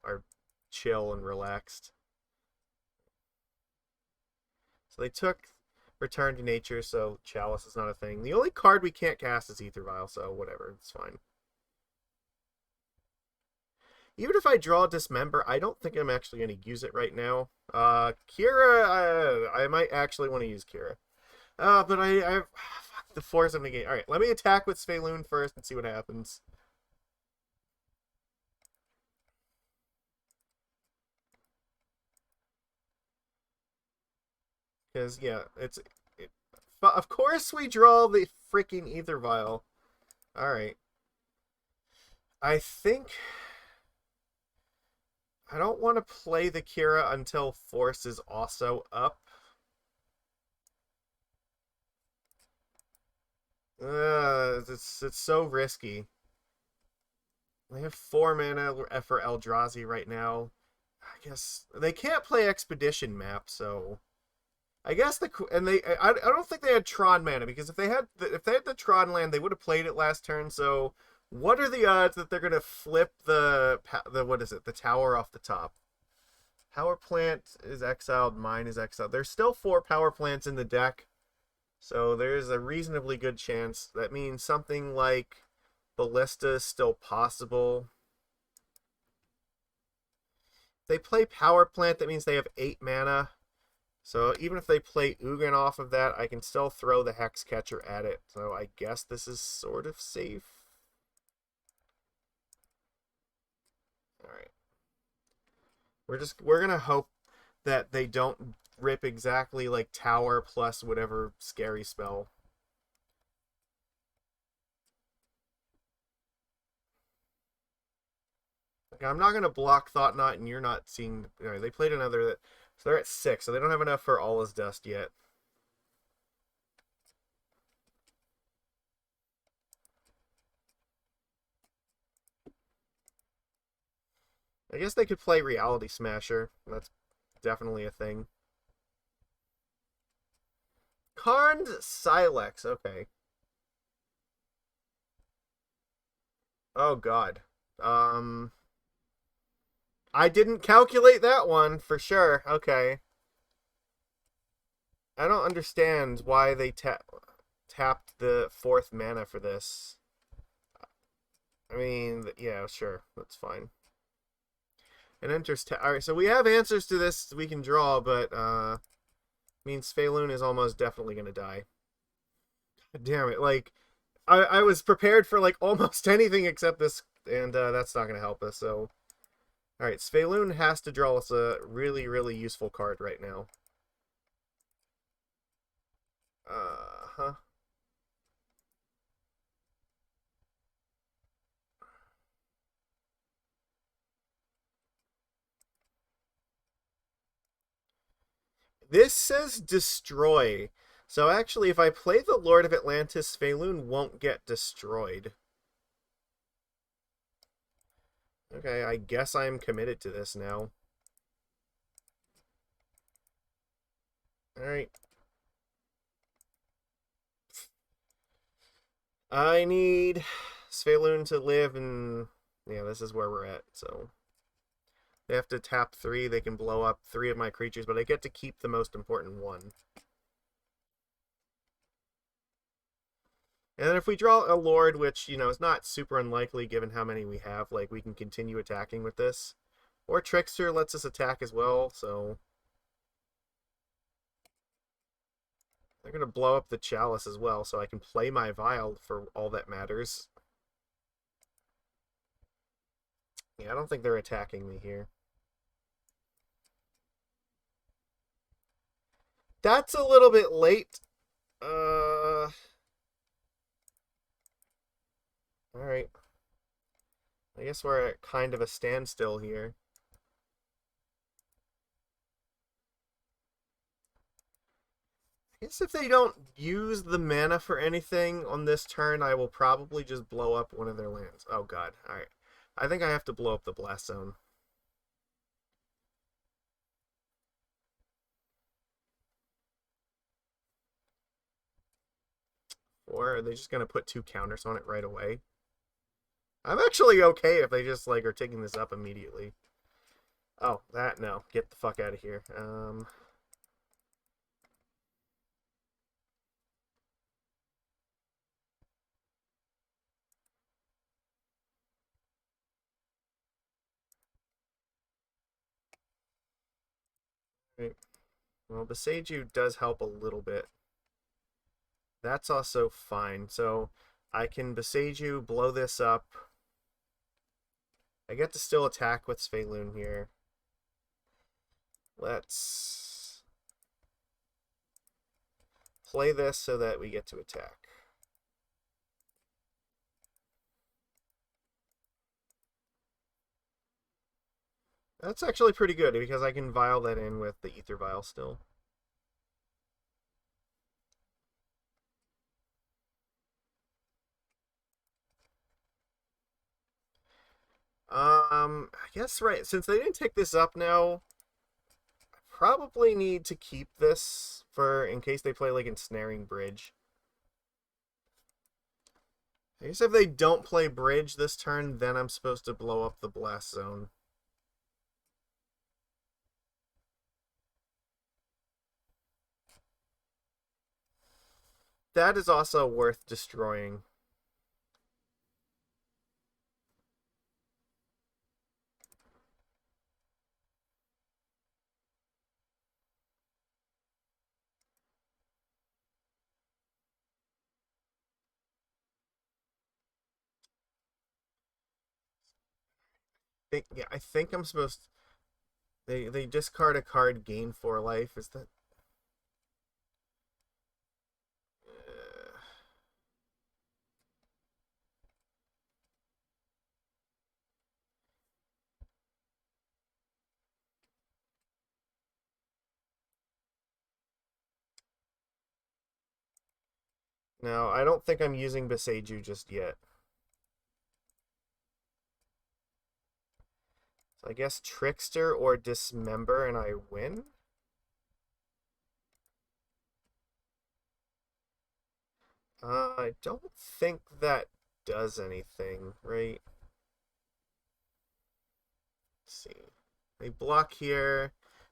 are chill and relaxed. So they took Return to Nature, so Chalice is not a thing. The only card we can't cast is Aether Vial, so whatever, it's fine. Even if I draw Dismember, I don't think I'm actually going to use it right now. Kira, I might actually want to use Kira. But fuck the Force of Negation. Alright, let me attack with Svyelun first and see what happens. Because, yeah, but of course we draw the freaking Aether Vial. Alright. I think I don't want to play the Kira until Force is also up. It's so risky. They have 4 mana for Eldrazi right now. I guess they can't play Expedition map, so I guess I don't think they had Tron mana, because if they had the Tron land, they would have played it last turn. So what are the odds that they're gonna flip the what is it, the tower off the top? Power plant is exiled. Mine is exiled. There's still 4 power plants in the deck, so there's a reasonably good chance. That means something like Ballista is still possible. If they play power plant, that means they have 8 mana. So even if they play Ugin off of that, I can still throw the Hexcatcher at it. So I guess this is sort of safe. Alright. We're gonna hope that they don't rip exactly like Tower plus whatever scary spell. Like, I'm not gonna block Thought Knot, and you're not seeing. They played another. So they're at 6, so they don't have enough for All Is Dust yet. I guess they could play Reality Smasher. That's definitely a thing. Karn's Silex, okay. Oh god. I didn't calculate that one for sure. Okay. I don't understand why they tapped the 4th mana for this. I mean, yeah, sure. That's fine. And enters. Alright, so we have answers to this we can draw, but means Svyelun is almost definitely gonna die. God damn it! Like, I was prepared for like almost anything except this, and that's not gonna help us. So, all right, Svyelun has to draw us a really, really useful card right now. Huh. This says destroy. So actually, if I play the Lord of Atlantis, Svyelun won't get destroyed. Okay, I guess I'm committed to this now. Alright. I need Svyelun to live, and yeah, this is where we're at, so... They have to tap 3, they can blow up 3 of my creatures, but I get to keep the most important one. And then if we draw a Lord, which, you know, is not super unlikely given how many we have, like, we can continue attacking with this. Or Trickster lets us attack as well, so... They're going to blow up the Chalice as well, so I can play my Vial for all that matters. Yeah, I don't think they're attacking me here. That's a little bit late. Alright. I guess we're at kind of a standstill here. I guess if they don't use the mana for anything on this turn, I will probably just blow up one of their lands. Oh god, alright. I think I have to blow up the Blast Zone. Or are they just going to put 2 counters on it right away? I'm actually okay if they just, like, are taking this up immediately. Oh, that, no. Get the fuck out of here. Right. Well, Boseiju does help a little bit. That's also fine. So I can Boseiju, blow this up. I get to still attack with Svyelun here. Let's play this so that we get to attack. That's actually pretty good because I can vial that in with the Aether Vial still. I guess, right, since they didn't take this up now, I probably need to keep this for in case they play like Ensnaring Bridge. I guess if they don't play Bridge this turn, then I'm supposed to blow up the Blast Zone. That is also worth destroying. I think I'm supposed to, they discard a card, gain 4 life. Is that No, I don't think I'm using Boseiju just yet. So I guess Trickster or Dismember and I win? I don't think that does anything, right? Let's see. They block here,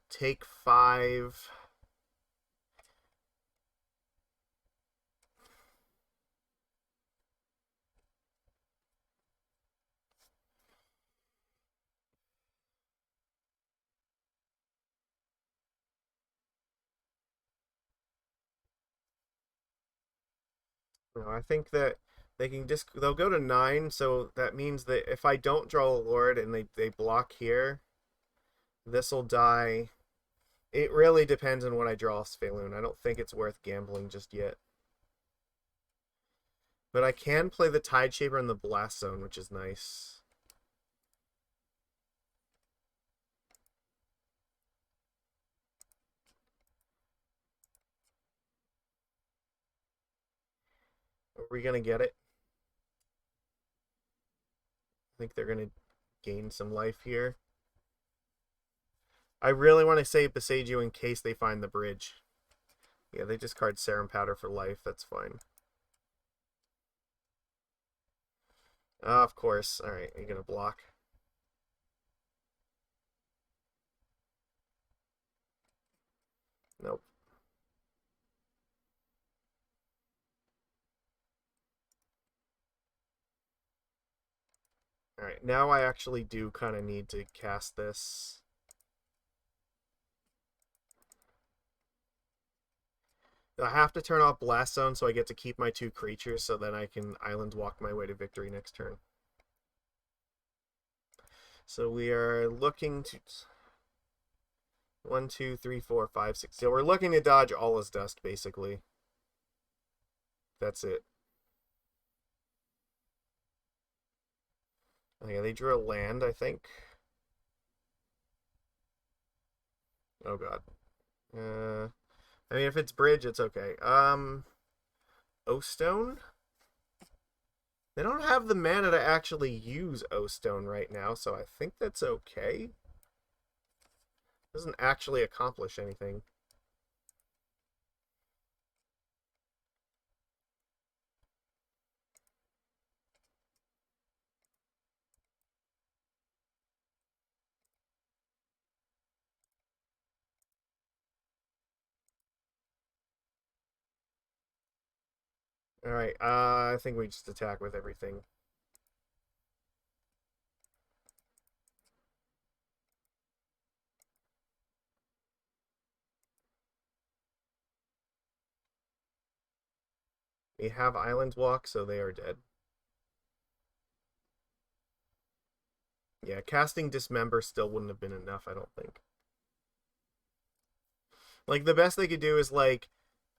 take 5. No, I think that they'll go to 9, so that means that if I don't draw a Lord and they block here, this'll die. It really depends on what I draw Svyelun. I don't think it's worth gambling just yet. But I can play the Tide Shaper in the Blast Zone, which is nice. Are we going to get it? I think they're going to gain some life here. I really want to save Boseiju in case they find the bridge. Yeah, they discard Serum Powder for life. That's fine. Of course. Alright, you're going to block. Nope. Alright, now I actually do kind of need to cast this. I have to turn off Blast Zone so I get to keep my 2 creatures so then I can Island Walk my way to victory next turn. So we are looking to 1, 2, 3, 4, 5, 6. So we're looking to dodge all his dust, basically. That's it. Okay, they drew a land, I think. Oh god. I mean, if it's bridge, it's okay. O-Stone? They don't have the mana to actually use O-Stone right now, so I think that's okay. Doesn't actually accomplish anything. Alright, I think we just attack with everything. We have Island Walk, so they are dead. Yeah, casting Dismember still wouldn't have been enough, I don't think. Like, the best they could do is, like,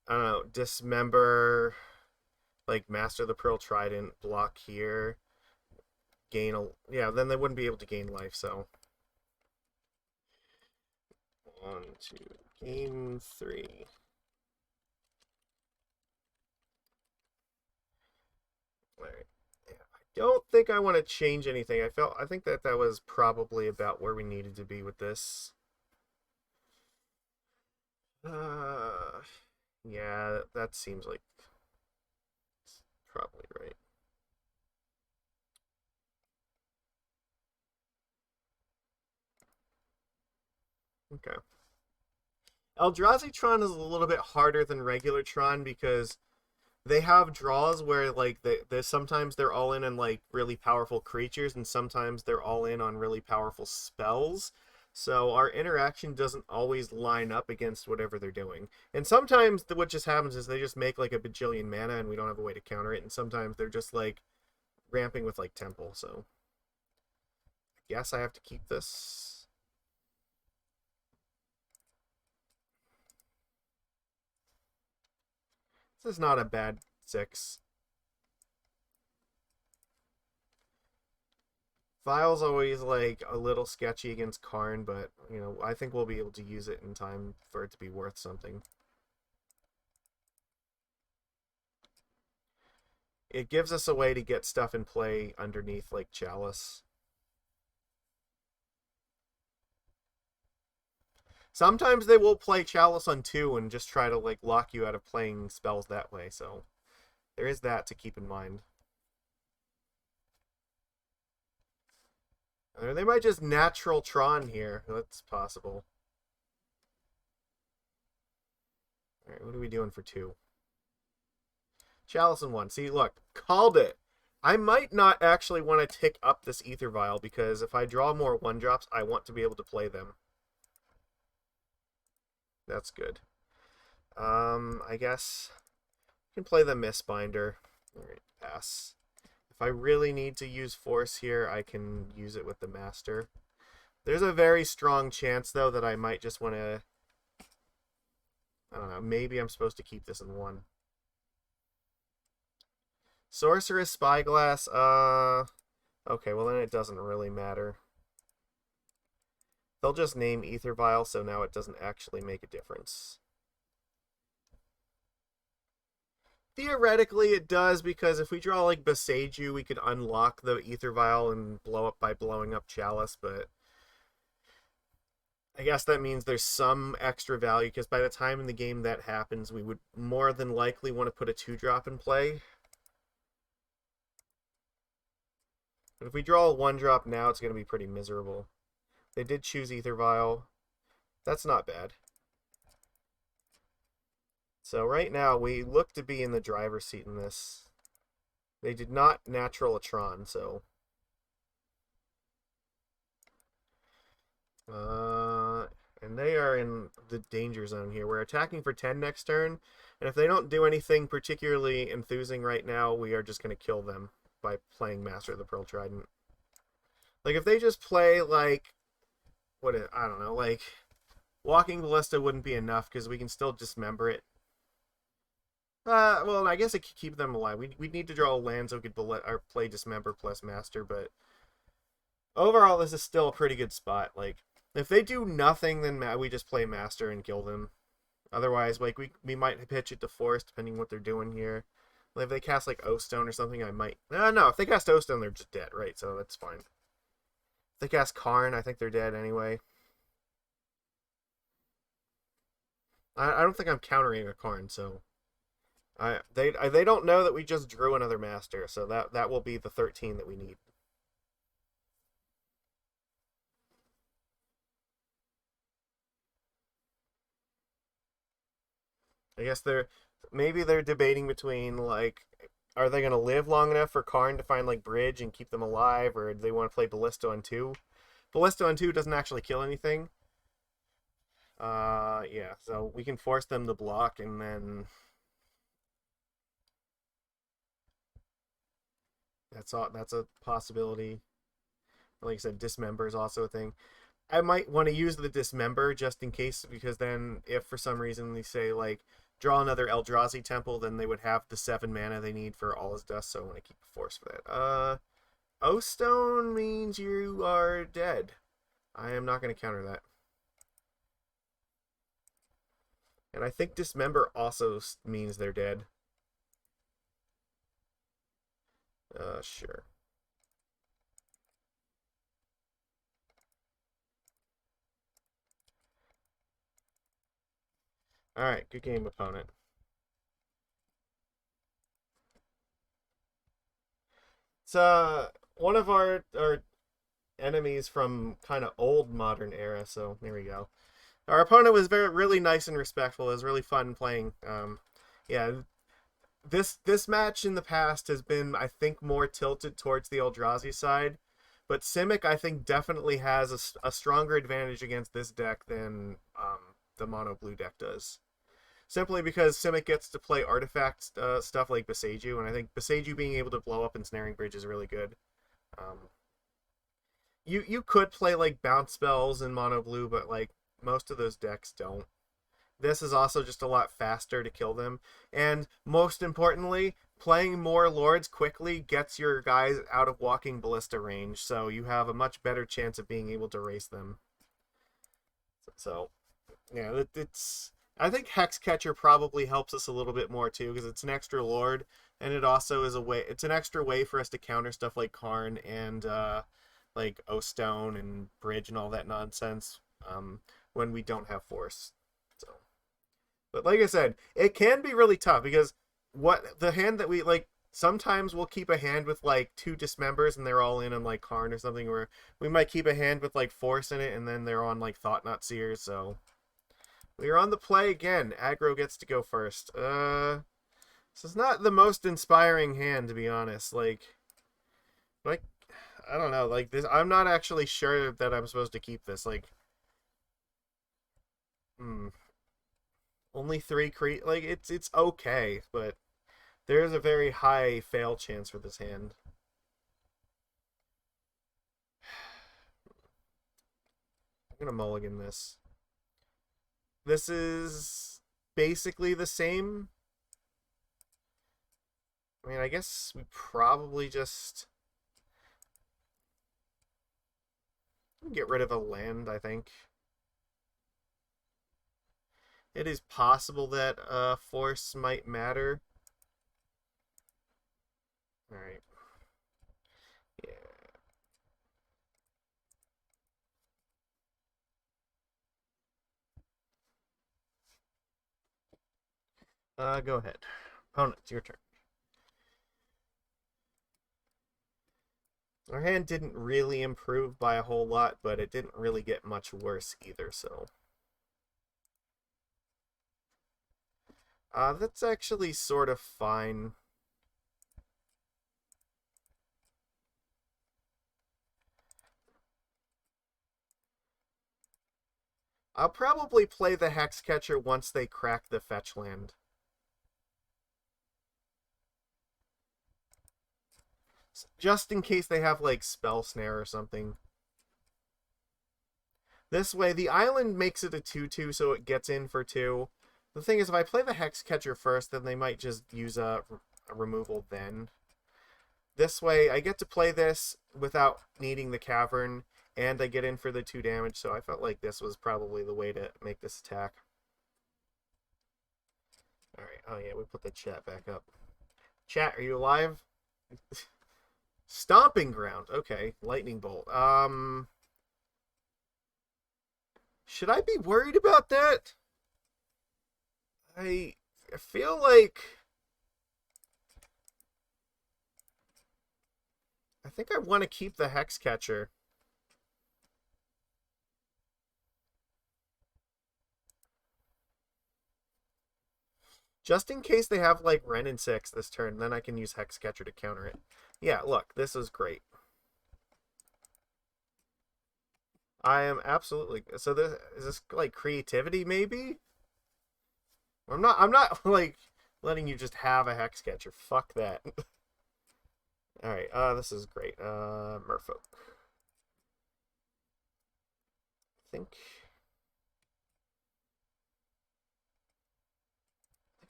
I don't know, Dismember, like, Master the Pearl Trident, block here, gain a... Yeah, then they wouldn't be able to gain life, so... 1, 2, game 3. Alright. Yeah, I don't think I want to change anything. I think that was probably about where we needed to be with this. Yeah, that seems like it's probably right. Okay. Eldrazi Tron is a little bit harder than regular Tron because they have draws where like sometimes they're all in on like really powerful creatures and sometimes they're all in on really powerful spells. So our interaction doesn't always line up against whatever they're doing. And sometimes what just happens is they just make like a bajillion mana and we don't have a way to counter it. And sometimes they're just like ramping with like Temple. So I guess I have to keep this. This is not a bad 6. Vial's always like a little sketchy against Karn, but you know, I think we'll be able to use it in time for it to be worth something. It gives us a way to get stuff in play underneath like Chalice. Sometimes they will play Chalice on 2 and just try to like lock you out of playing spells that way, so there is that to keep in mind. Or they might just natural Tron here. That's possible. Alright, what are we doing for 2? Chalice and 1. See, look, called it. I might not actually want to tick up this Aether Vial because if I draw more 1-drops, I want to be able to play them. That's good. I guess Can play the Mistbinder. Alright, pass. If I really need to use Force here, I can use it with the Master. There's a very strong chance, though, that I might just want to... I don't know, maybe I'm supposed to keep this in 1. Sorceress Spyglass, okay, well then it doesn't really matter. They'll just name Aether Vial, so now it doesn't actually make a difference. Theoretically, it does, because if we draw, like, Boseiju, we could unlock the Aether Vial and blow up by blowing up Chalice, but... I guess that means there's some extra value, because by the time in the game that happens, we would more than likely want to put a 2-drop in play. But if we draw a 1-drop now, it's going to be pretty miserable. They did choose Aether Vial. That's not bad. So right now, we look to be in the driver's seat in this. They did not natural a Tron, so... and they are in the danger zone here. We're attacking for 10 next turn, and if they don't do anything particularly enthusing right now, we are just going to kill them by playing Master of the Pearl Trident. Like, if they just play, like, I don't know, like, Walking Ballista wouldn't be enough, because we can still dismember it. Well, I guess it could keep them alive. We'd need to draw a land so we could play Dismember plus Master, but overall, this is still a pretty good spot. Like, if they do nothing, then we just play Master and kill them. Otherwise, like, we might pitch it to Force, depending on what they're doing here. Like, if they cast, like, O-Stone or something, I might... No, if they cast O-Stone, they're just dead, right? So that's fine. If they cast Karn, I think they're dead anyway. I don't think I'm countering a Karn, so... They don't know that we just drew another Master, so that will be the 13 that we need. I guess maybe they're debating between, like, are they going to live long enough for Karn to find, like, Bridge and keep them alive, or do they want to play Ballista on 2? Ballista on 2 doesn't actually kill anything. Yeah, so we can force them to block, and then... That's a possibility. Like I said, Dismember is also a thing. I might want to use the Dismember just in case, because then if for some reason they say, like, draw another Eldrazi Temple, then they would have the 7 mana they need for all his dust, so I want to keep a Force for that. O-Stone means you are dead. I am not going to counter that. And I think Dismember also means they're dead. Sure. Alright, good game, opponent. It's one of our enemies from kind of old modern era, so there we go. Our opponent was really nice and respectful. It was really fun playing. Yeah, this match in the past has been, I think, more tilted towards the Eldrazi side, but Simic, I think, definitely has a stronger advantage against this deck than the mono blue deck does. Simply because Simic gets to play artifact stuff like Boseiju, and I think Boseiju being able to blow up Ensnaring Bridge is really good. You could play, like, bounce spells in mono blue, but, like, most of those decks don't. This is also just a lot faster to kill them, and most importantly, playing more Lords quickly gets your guys out of Walking Ballista range, so you have a much better chance of being able to race them. So, yeah, it's... I think Hexcatcher probably helps us a little bit more too, because it's an extra Lord, and it also is it's an extra way for us to counter stuff like Karn and like O-Stone and Bridge and all that nonsense when we don't have Force. So, but like I said, it can be really tough, because the hand that we like, sometimes we'll keep a hand with like 2 Dismembers and they're all in on like Karn or something, where we might keep a hand with like Force in it and then they're on like Thought-Knot Seers. So we are on the play again. Aggro gets to go first. This is not the most inspiring hand, to be honest. Like, I don't know. Like, this, I'm not actually sure that I'm supposed to keep this. Like, only 3 like, it's okay, but There is a very high fail chance for this hand. I'm gonna mulligan this. This is basically the same. I mean, I guess we probably just get rid of a land, I think. It is possible that force might matter. Alright. Yeah. Go ahead. Opponent, it's your turn. Our hand didn't really improve by a whole lot, but it didn't really get much worse either, so. That's actually sort of fine. I'll probably play the Hexcatcher once they crack the fetch land. Just in case they have, like, Spell Snare or something. This way, the island makes it a 2-2, so it gets in for 2. The thing is, if I play the Hexcatcher first, then they might just use a removal then. This way, I get to play this without needing the Cavern, and I get in for the 2 damage, so I felt like this was probably the way to make this attack. Alright, oh yeah, we put the chat back up. Chat, are you alive? Stomping Ground, okay. Lightning Bolt. Should I be worried about that? I feel like... I think I want to keep the Hexcatcher. Just in case they have, like, Wrenn and 6 this turn, then I can use Hexcatcher to counter it. Yeah, look, this is great. I am absolutely... So this is this, like, creativity, maybe? I'm not, like, letting you just have a Hexcatcher. Fuck that. Alright, this is great. Merfolk. I think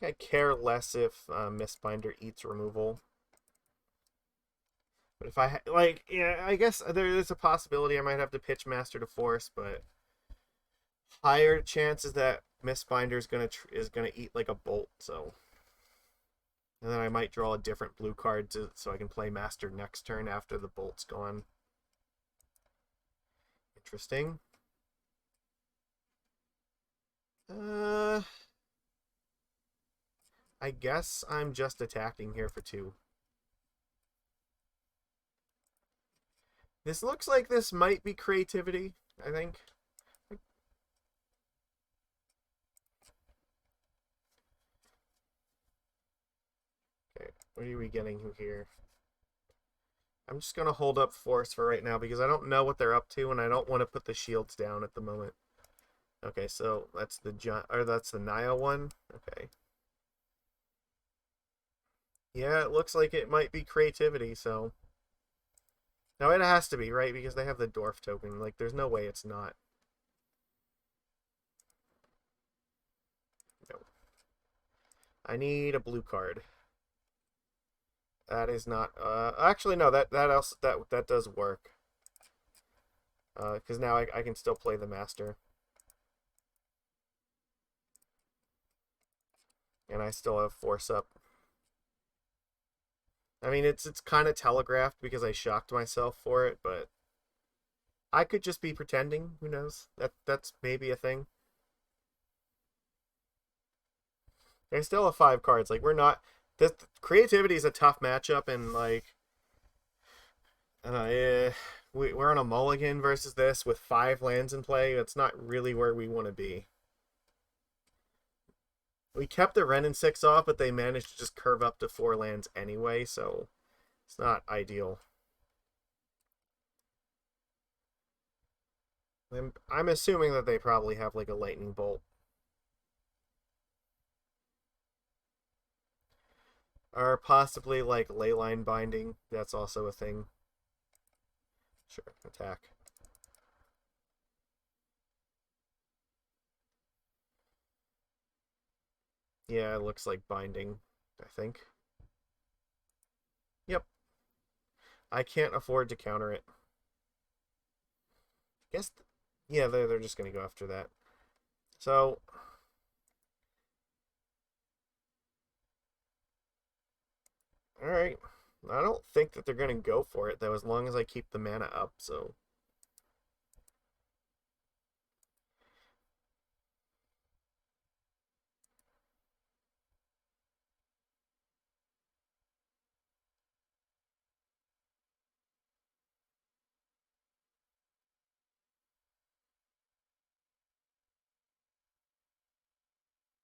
I care less if Mistbinder eats removal. But if I like, yeah, I guess there is a possibility I might have to pitch Master to Force, but higher chances that Mistbinder is gonna eat like a bolt. So, and then I might draw a different blue card so I can play Master next turn after the bolt's gone. Interesting. I guess I'm just attacking here for 2. This looks like this might be creativity, I think. Okay, what are we getting here? I'm just going to hold up Force for right now because I don't know what they're up to and I don't want to put the shields down at the moment. Okay, so that's the Naya one. Okay. Yeah, it looks like it might be creativity, so... Now it has to be, right? Because they have the Dwarf token. Like, there's no way it's not. No. I need a blue card. That is not... actually, no, that does work. Because now I can still play the Master. And I still have Force up. I mean, it's kind of telegraphed because I shocked myself for it, but I could just be pretending. Who knows? That's maybe a thing. I still have 5 cards. Like, we're not... This creativity is a tough matchup, and, like... we're on a mulligan versus this with 5 lands in play. It's not really where we want to be. We kept the Wrenn and 6 off, but they managed to just curve up to 4 lands anyway, so it's not ideal. I'm assuming that they probably have like a lightning bolt. Or possibly like Leyline Binding. That's also a thing. Sure, attack. Yeah, it looks like Binding, I think. Yep. I can't afford to counter it. Guess, yeah, they're just going to go after that. So, alright. I don't think that they're going to go for it, though, as long as I keep the mana up, so...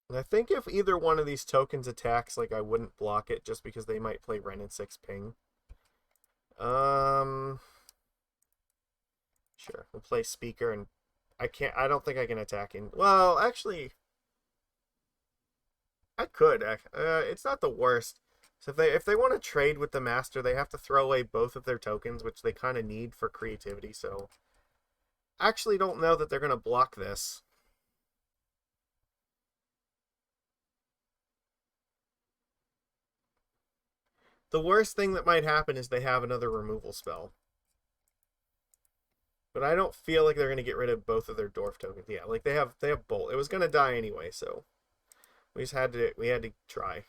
And I think if either one of these tokens attacks, like, I wouldn't block it just because they might play Wrenn and 6 ping. Sure. We'll play Speaker, and I don't think I can attack in. Well, actually, I could. It's not the worst. So if they want to trade with the Master, they have to throw away both of their tokens, which they kind of need for creativity, so... I actually don't know that they're going to block this. The worst thing that might happen is they have another removal spell. But I don't feel like they're going to get rid of both of their dwarf tokens. Yeah, like they have Bolt. It was going to die anyway, so we had to try.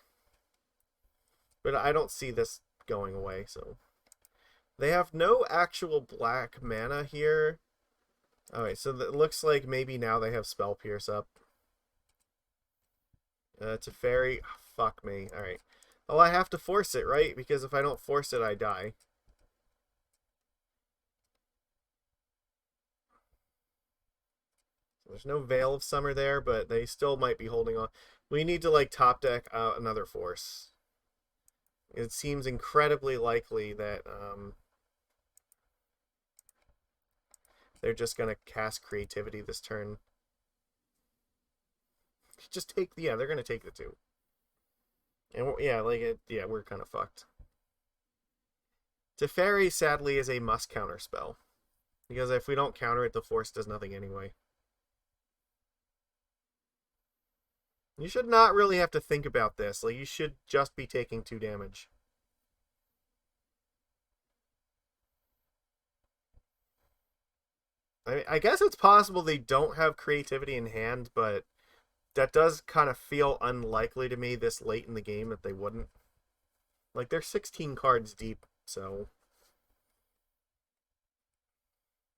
But I don't see this going away, so they have no actual black mana here. Alright, so it looks like maybe now they have Spell Pierce up. Teferi, oh, fuck me. Alright. Oh, I have to force it, right? Because if I don't force it, I die. So there's no Veil of Summer there, but they still might be holding on. We need to, like, top deck another force. It seems incredibly likely that they're just going to cast Creativity this turn. Just take... Yeah, they're going to take the 2. And yeah, yeah, we're kind of fucked. Teferi, sadly, is a must counter spell. Because if we don't counter it, the force does nothing anyway. You should not really have to think about this. Like, you should just be taking 2 damage. I guess it's possible they don't have creativity in hand, but that does kind of feel unlikely to me this late in the game that they wouldn't. Like, they're 16 cards deep, so...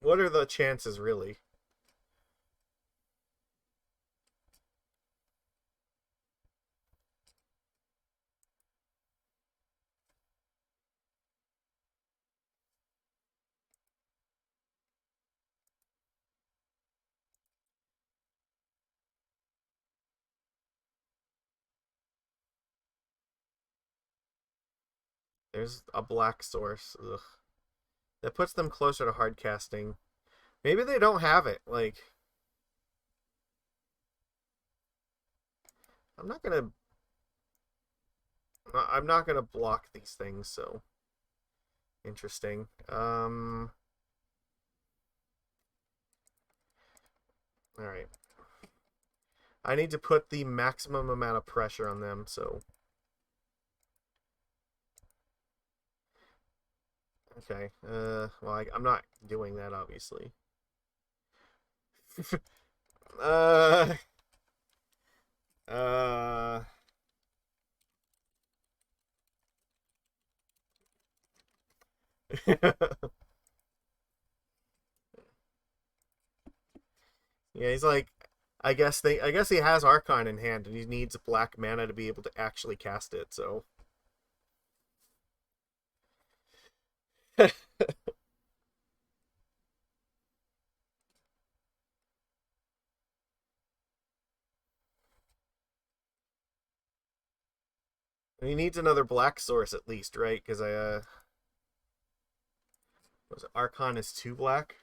What are the chances, really? There's a black source. Ugh. That puts them closer to hard casting. Maybe they don't have it. Like, I'm not gonna block these things, so interesting. Alright. I need to put the maximum amount of pressure on them, so... Okay, well, I'm not doing that, obviously. uh... Uh... Yeah, he's like... I guess he has Archon in hand, and he needs black mana to be able to actually cast it, so... He needs another black source at least, right? Because was it Archon is 2 black?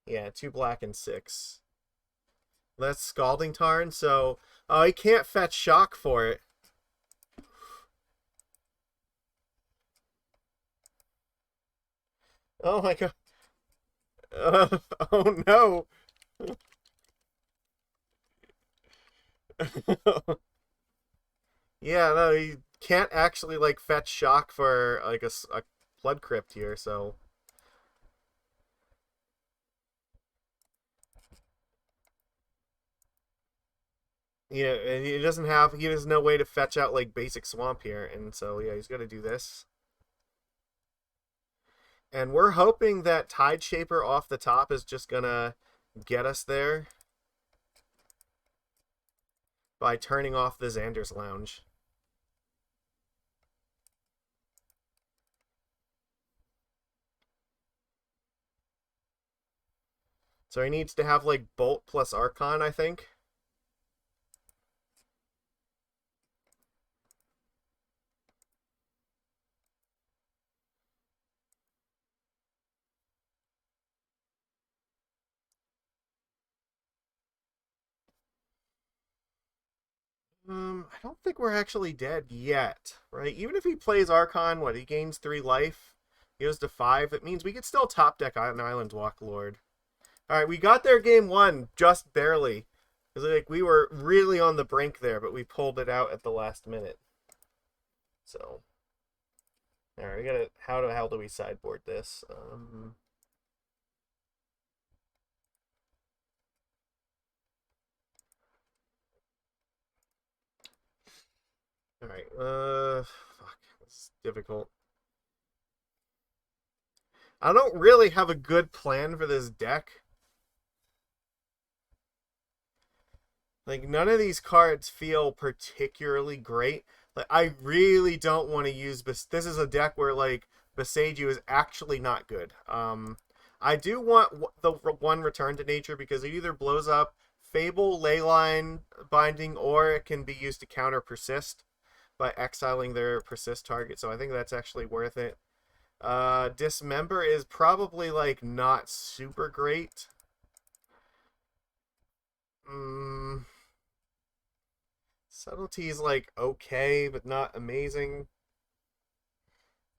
Yeah, 2 black and 6. That's Scalding Tarn, so I can't fetch Shock for it. Oh my god. Oh no. Yeah, no, you can't actually like fetch Shock for like a Blood Crypt here, so yeah, and he has no way to fetch out like basic Swamp here, and so yeah, he's got to do this. And we're hoping that Tide Shaper off the top is just gonna get us there by turning off the Xander's Lounge. So he needs to have like Bolt plus Archon, I think. I don't think we're actually dead yet, right? Even if he plays Archon, what, he gains 3 life, he goes to 5, it means we could still top deck an Island Walk Lord. Alright, we got there game 1, just barely. Because like, we were really on the brink there, but we pulled it out at the last minute. So, alright, we gotta, how the hell do we sideboard this? Alright, fuck, this is difficult. I don't really have a good plan for this deck. Like, none of these cards feel particularly great. Like, I really don't want to use this. This is a deck where, like, Boseiju is actually not good. I do want the one Return to Nature because it either blows up Fable, Leyline Binding, or it can be used to counter Persist by exiling their Persist target. So I think that's actually worth it. Dismember is probably, like, not super great. Subtlety is like okay, but not amazing.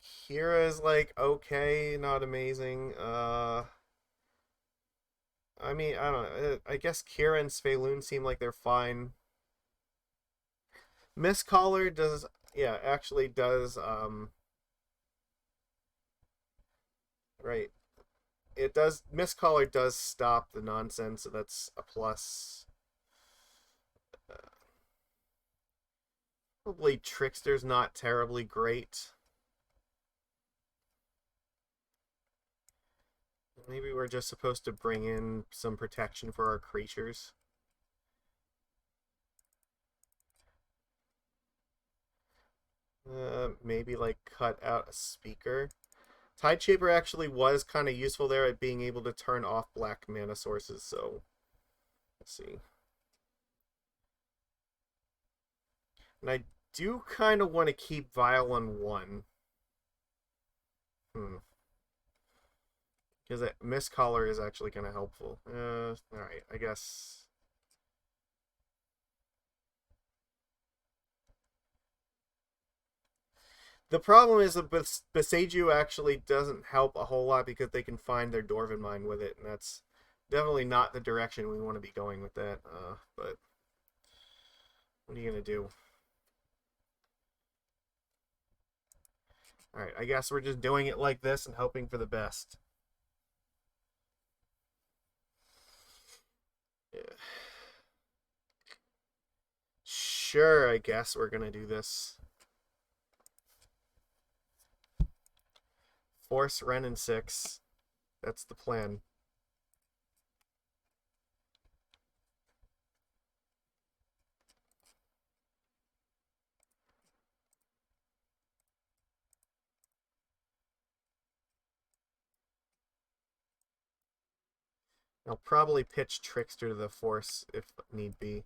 Kira is like okay, not amazing. I mean, I don't know. I guess Kira and Svyelun seem like they're fine. Mistcaller does, yeah, actually does. Right. It does. Mistcaller does stop the nonsense, so that's a plus. Probably Trickster's not terribly great. Maybe we're just supposed to bring in some protection for our creatures. Maybe like cut out a speaker. Tide Shaper actually was kind of useful there at being able to turn off black mana sources, so let's see. And I do kind of want to keep Vial on 1. Because Mistcaller is actually kind of helpful. Alright, I guess. The problem is that Boseiju actually doesn't help a whole lot because they can find their Dwarven Mine with it, and that's definitely not the direction we want to be going with that. But what are you going to do? Alright, I guess we're just doing it like this and hoping for the best. Yeah. Sure, I guess we're gonna do this. Force Ren and 6. That's the plan. I'll probably pitch Trickster to the Force if need be.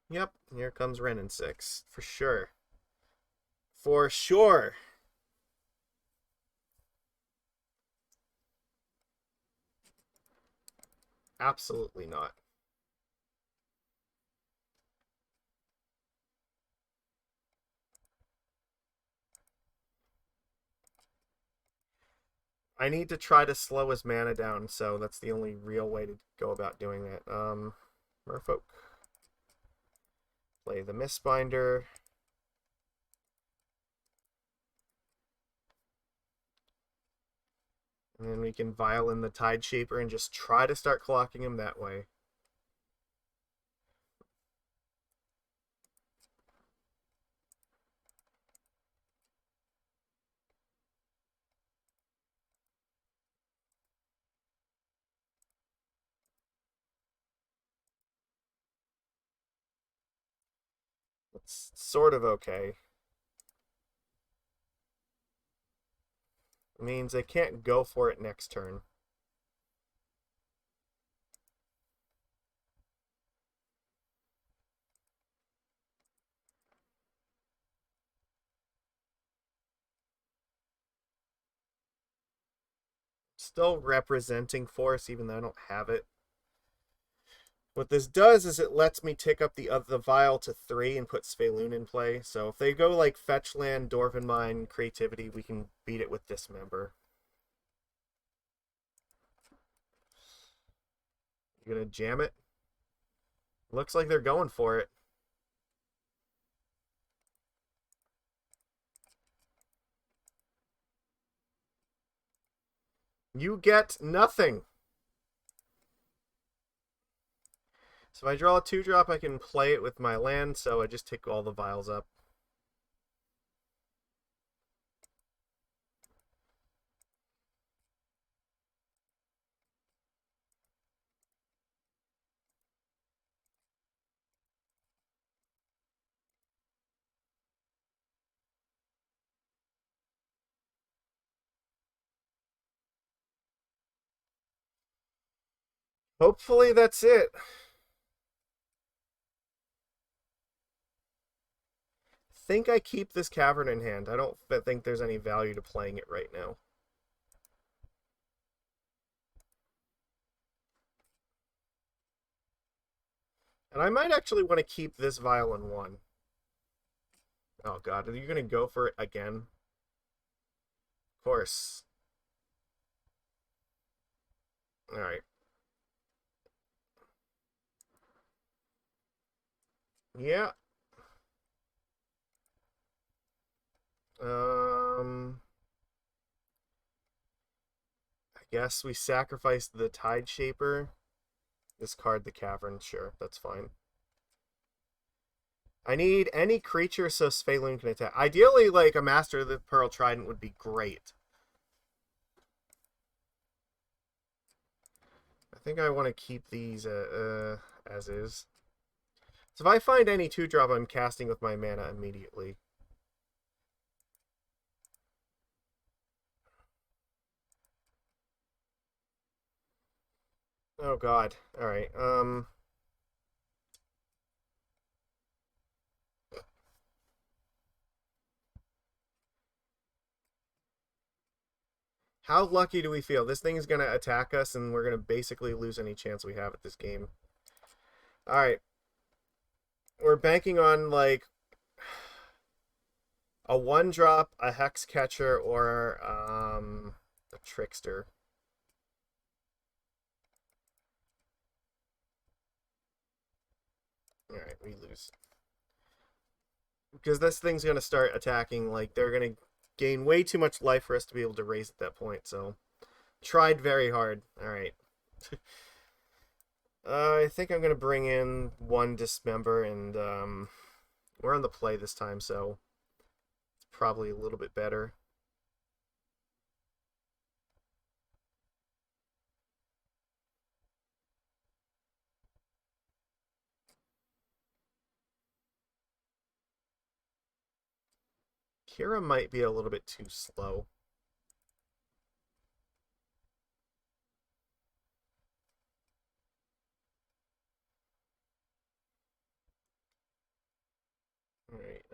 Yep, here comes Ren and 6. For sure. For sure. Absolutely not. I need to try to slow his mana down, so that's the only real way to go about doing that. Merfolk. Play the Mistbinder. And then we can Vial in the Tide Shaper and just try to start clocking him that way. It's sort of okay. It means I can't go for it next turn. Still representing Force, even though I don't have it. What this does is it lets me tick up the Vial to 3 and put Svyelun in play. So if they go like Fetch Land, Dwarven Mine, Creativity, we can beat it with Dismember. You gonna jam it? Looks like they're going for it. You get nothing. So if I draw a 2-drop, I can play it with my land, so I just take all the Vials up. Hopefully that's it. I think I keep this Cavern in hand. I don't think there's any value to playing it right now. And I might actually want to keep this Vial in 1. Oh god, are you going to go for it again? Of course. Alright. Yeah. I guess we sacrificed the Tide Shaper. Discard the Cavern. Sure, that's fine. I need any creature so Svyelun can attack. Ideally, like a Master of the Pearl Trident would be great. I think I want to keep these as is. So if I find any 2-drop, I'm casting with my mana immediately. Oh god. Alright. How lucky do we feel? This thing is going to attack us, and we're going to basically lose any chance we have at this game. Alright. We're banking on, like, a 1-drop, a Hexcatcher, or a Trickster. Alright, we lose. Because this thing's going to start attacking, like, they're going to gain way too much life for us to be able to raise at that point, so... Tried very hard. Alright. I think I'm going to bring in 1 Dismember, and we're on the play this time, so it's probably a little bit better. Kira might be a little bit too slow. Alright,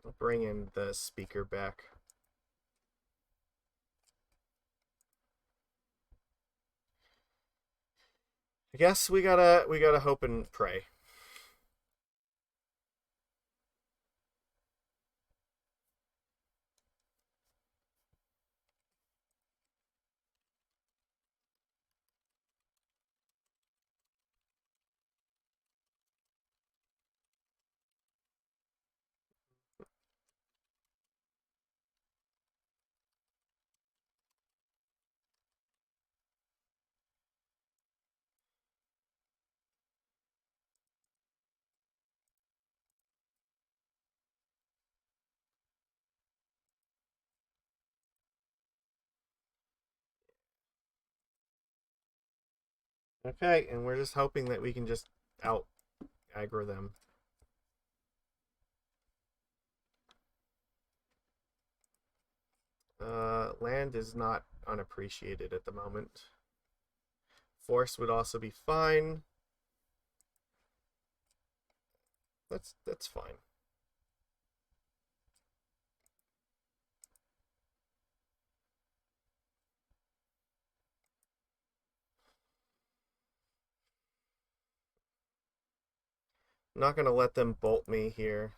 I'll bring in the speaker back. I guess we gotta hope and pray. Okay, and we're just hoping that we can just out aggro them. Land is not unappreciated at the moment. Force would also be fine. That's fine. I'm not gonna let them bolt me here.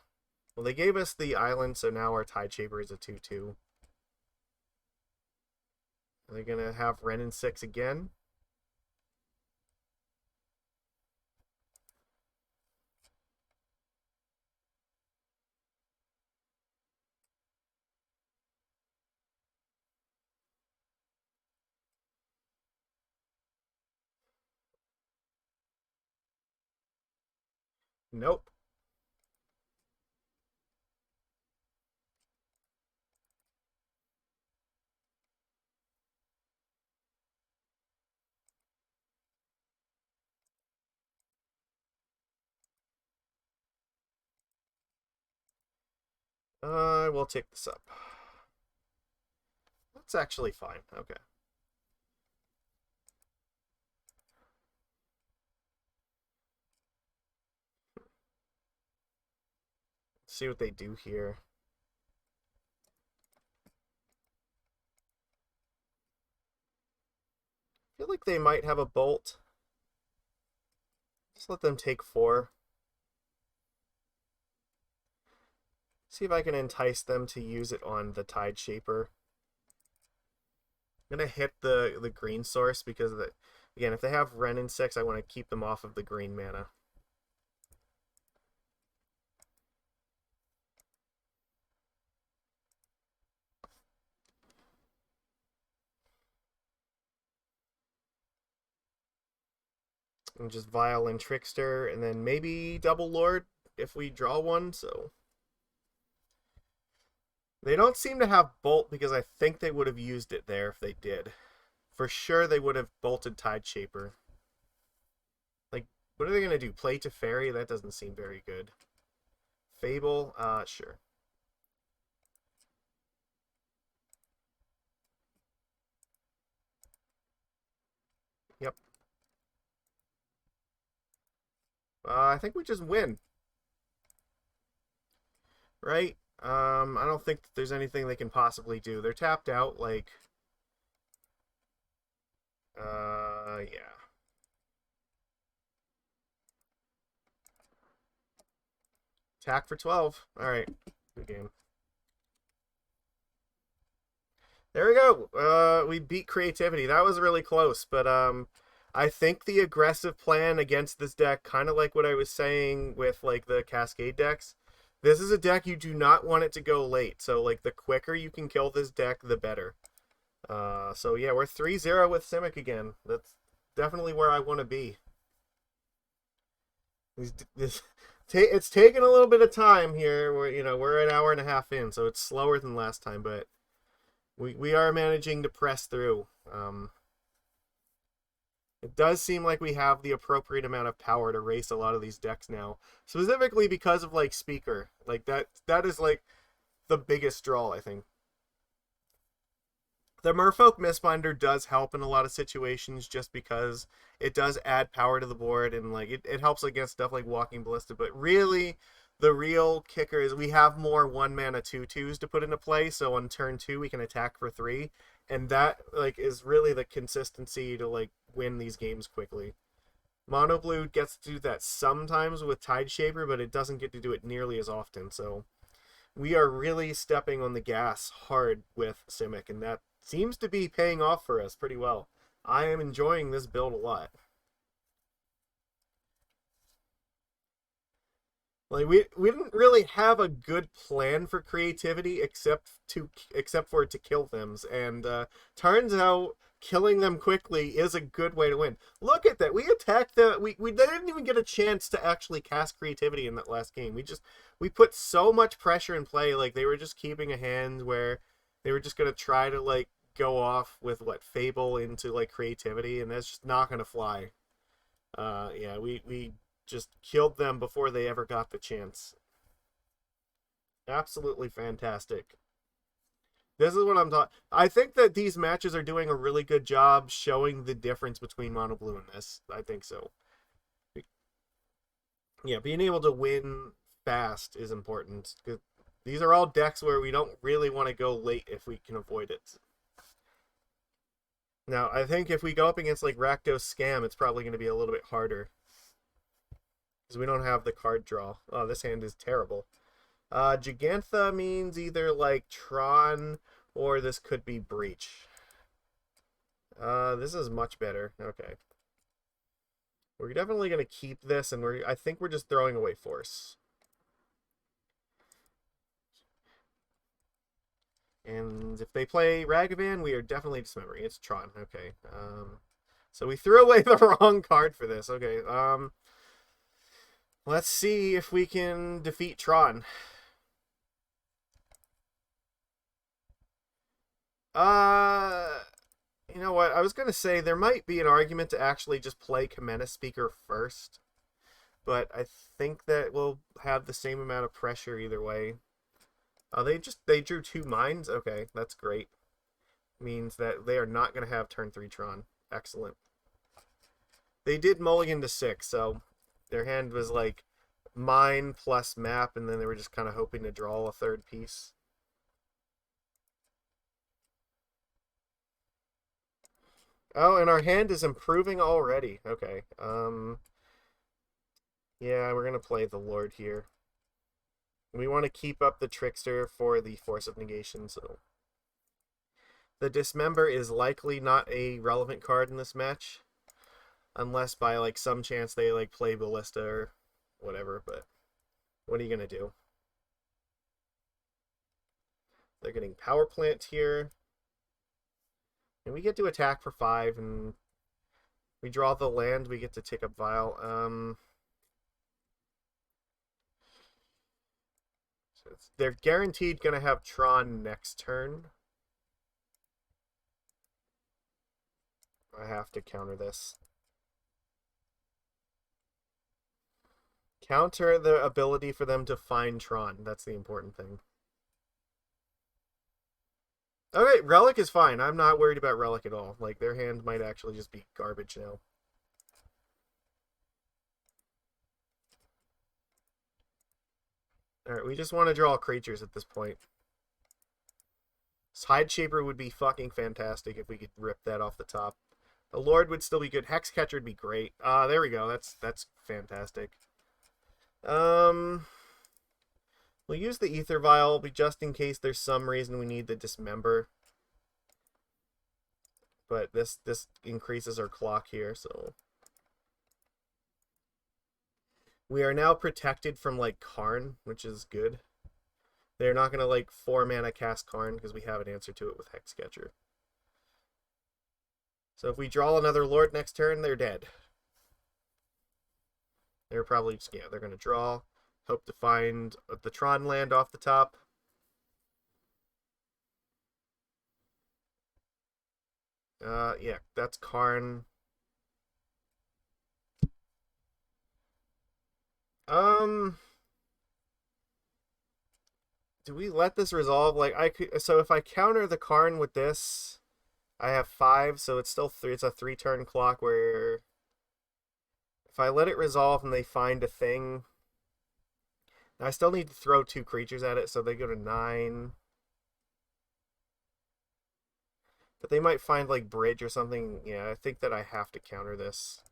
Well, they gave us the island, so now our Tide Shaper is a 2/2. Are they gonna have Wrenn and 6 again? Nope. I will take this up. That's actually fine. Okay. Let's see what they do here. I feel like they might have a bolt. Just let them take 4. See if I can entice them to use it on the Tide Shaper. I'm gonna hit the green source because again, if they have Wrenn and 6, I want to keep them off of the green mana. And just Vial and Trickster, and then maybe Double Lord if we draw one, so... They don't seem to have Bolt because I think they would have used it there if they did. For sure they would have bolted Tide Shaper. Like, what are they going to do? Play to Fairy? That doesn't seem very good. Fable? Sure. Yep. I think we just win. Right? I don't think that there's anything they can possibly do. They're tapped out, like... yeah. Attack for 12. Alright. Good game. There we go. We beat creativity. That was really close, but I think the aggressive plan against this deck, kind of like what I was saying with like the Cascade decks, this is a deck you do not want it to go late. So like the quicker you can kill this deck, the better. So yeah, we're 3-0 with Simic again. That's definitely where I want to be. It's taken a little bit of time here. We're an hour and a half in, so it's slower than last time, but we are managing to press through. It does seem like we have the appropriate amount of power to race a lot of these decks now, specifically because of like Speaker. Like that is like the biggest draw, I think. The Merfolk Mistbinder does help in a lot of situations just because it does add power to the board and like it helps against stuff like Walking Ballista, but really the real kicker is we have more 1-mana 2/2s to put into play, so on turn 2 we can attack for 3, and that like is really the consistency to like win these games quickly. Mono Blue gets to do that sometimes with Tide Shaper, but it doesn't get to do it nearly as often. So we are really stepping on the gas hard with Simic, and that seems to be paying off for us pretty well. I am enjoying this build a lot. Like we didn't really have a good plan for creativity except for it to kill them, and turns out killing them quickly is a good way to win. Look at that. We attacked we didn't even get a chance to actually cast creativity in that last game. We put so much pressure in play, like they were just keeping a hand where they were just gonna try to like go off with what Fable into like creativity, and that's just not gonna fly. Yeah, we just killed them before they ever got the chance. Absolutely fantastic. This is what I'm talking. I think that these matches are doing a really good job showing the difference between Mono Blue and this. I think so. Yeah, being able to win fast is important. These are all decks where we don't really want to go late if we can avoid it. Now, I think if we go up against like Rakdos Scam, it's probably going to be a little bit harder. Because we don't have the card draw. Oh, this hand is terrible. Gigantha means either like Tron or this could be Breach. This is much better. Okay. We're definitely going to keep this, and I think we're just throwing away Force. And if they play Ragavan, we are definitely dismembering. It's Tron. Okay. So we threw away the wrong card for this. Okay. Let's see if we can defeat Tron. You know what? I was going to say there might be an argument to actually just play Kumena Speaker first. But I think that we'll have the same amount of pressure either way. They drew 2 mines? Okay, that's great. Means that they are not going to have turn 3 Tron. Excellent. They did mulligan to 6, so their hand was like mine plus map, and then they were just kind of hoping to draw a third piece. Oh, and our hand is improving already. Okay. Yeah, we're going to play the Lord here. We want to keep up the Trickster for the Force of Negation, so... The Dismember is likely not a relevant card in this match. Unless by, like, some chance they, like, play Ballista or whatever, but... What are you going to do? They're getting Power Plant here. And we get to attack for 5, and... We draw the land, we get to take up Vial. So they're guaranteed going to have Tron next turn. I have to counter this. Counter the ability for them to find Tron. That's the important thing. Okay, Relic is fine. I'm not worried about Relic at all. Like, their hand might actually just be garbage now. Alright, we just want to draw creatures at this point. Side Shaper would be fucking fantastic if we could rip that off the top. The Lord would still be good. Hexcatcher would be great. There we go. That's fantastic. We'll use the Aether Vial just in case there's some reason we need the Dismember. But this increases our clock here, so... We are now protected from, like, Karn, which is good. They're not going to, like, 4-mana cast Karn because we have an answer to it with Hexcatcher. So if we draw another Lord next turn, they're dead. They're probably just, yeah, they're going to draw. Hope to find the Tron land off the top. Yeah, that's Karn. Do we let this resolve? Like, so if I counter the Karn with this, I have 5, so it's still 3. It's a 3-turn clock where if I let it resolve and they find a thing, I still need to throw 2 creatures at it, so they go to 9. But they might find, like, Bridge or something. Yeah, I think that I have to counter this.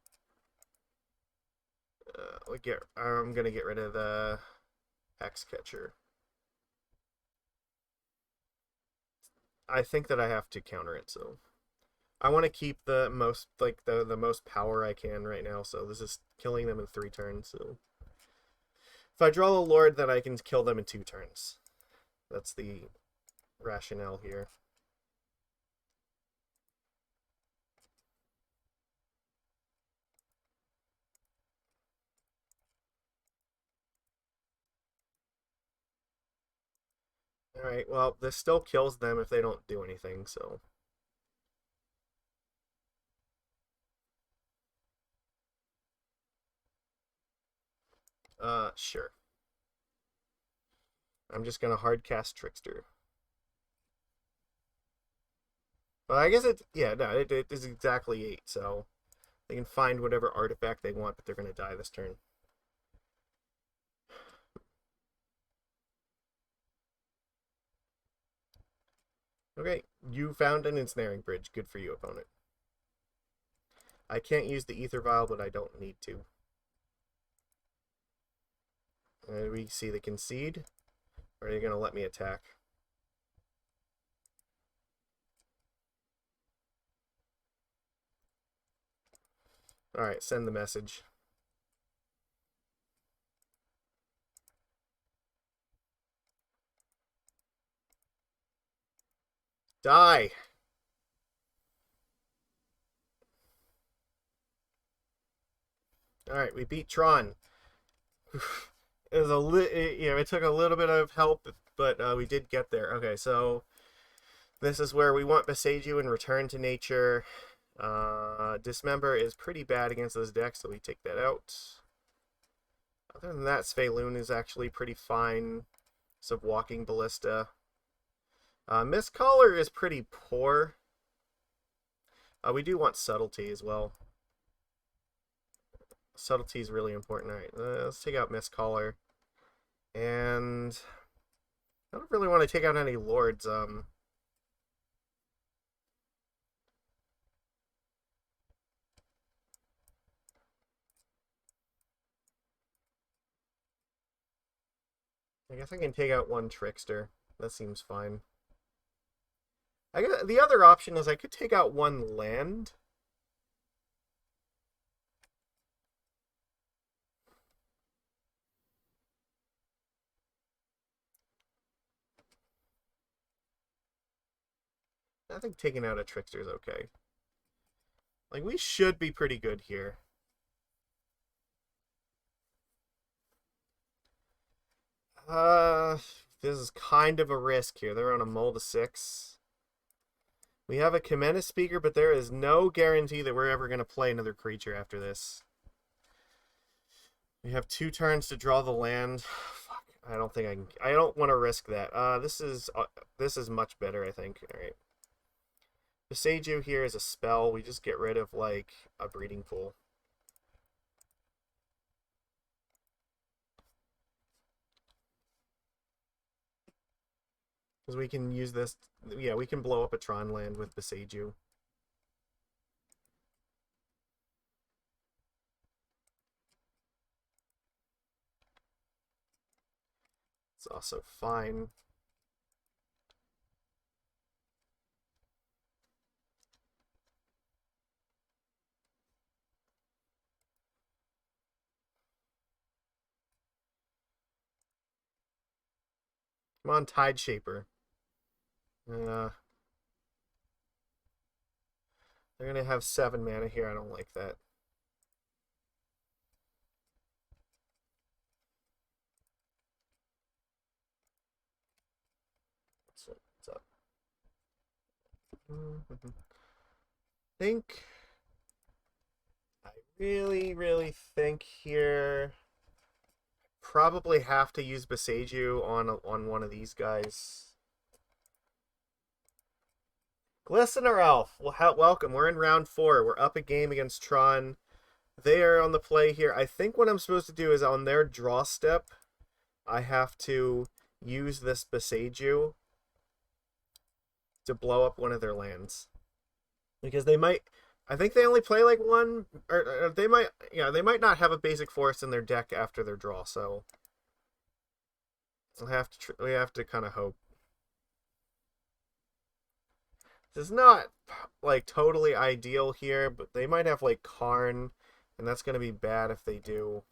I'm gonna get rid of the Hexcatcher. I think that I have to counter it, so I want to keep the most the most power I can right now. So this is killing them in 3 turns. So if I draw the Lord, then I can kill them in 2 turns. That's the rationale here. Alright, well, this still kills them if they don't do anything, so... Sure. I'm just gonna hardcast Trickster. Well, I guess it is exactly 8, so... They can find whatever artifact they want, but they're gonna die this turn. Okay, you found an ensnaring bridge. Good for you, opponent. I can't use the Aether Vial, but I don't need to. We see the concede. Or are you going to let me attack? Alright, send the message. Die! Alright, we beat Tron. It was it took a little bit of help, but we did get there. Okay, so this is where we want Boseiju and Return to Nature. Dismember is pretty bad against this deck, so we take that out. Other than that, Svyelun is actually pretty fine. So Walking Ballista. Mistcaller is pretty poor. We do want Subtlety as well. Subtlety is really important. Alright, let's take out Mistcaller. And I don't really want to take out any Lords. I guess I can take out 1 Trickster. That seems fine. I guess the other option is I could take out 1 land. I think taking out a Trickster is okay. Like, we should be pretty good here. This is kind of a risk here. They're on a mull to 6. We have a Kumena speaker, but there is no guarantee that we're ever going to play another creature after this. We have 2 turns to draw the land. Fuck, I don't think I can. I don't want to risk that. This is much better, I think. All right. Boseiju here is a spell. We just get rid of like a breeding pool. Because we can use this. Yeah, we can blow up a Tron land with Boseiju. It's also fine. Come on, Tide Shaper. They're gonna have 7 mana here. I don't like that. What's up? I really think here. Probably have to use Boseiju on one of these guys. Glistener Elf, well, welcome. We're in round 4. We're up a game against Tron. They are on the play here. I think what I'm supposed to do is on their draw step, I have to use this Boseiju to blow up one of their lands. Because they might... I think they only play like one, or they might, yeah, they might not have a basic forest in their deck after their draw, so we have to kind of hope. This is not like totally ideal here, but they might have like Karn, and that's going to be bad if they do.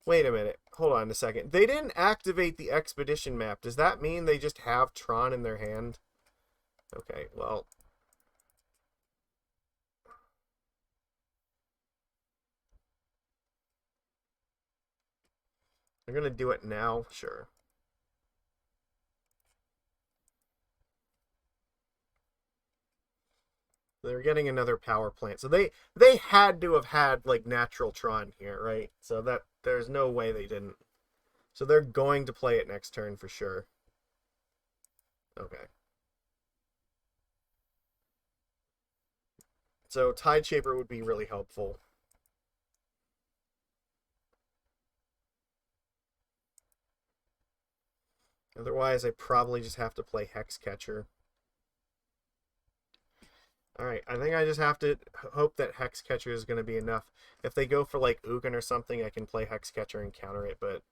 Wait a minute. Hold on a second. They didn't activate the expedition map. Does that mean they just have Tron in their hand? Okay, well. They're going to do it now? Sure. They're getting another power plant. So they had to have had like natural Tron here, right? So that there's no way they didn't. So they're going to play it next turn for sure. Okay. So Tide Shaper would be really helpful. Otherwise, I probably just have to play Hexcatcher. Alright, I think I just have to hope that Hexcatcher is going to be enough. If they go for like Ugin or something, I can play Hexcatcher and counter it, but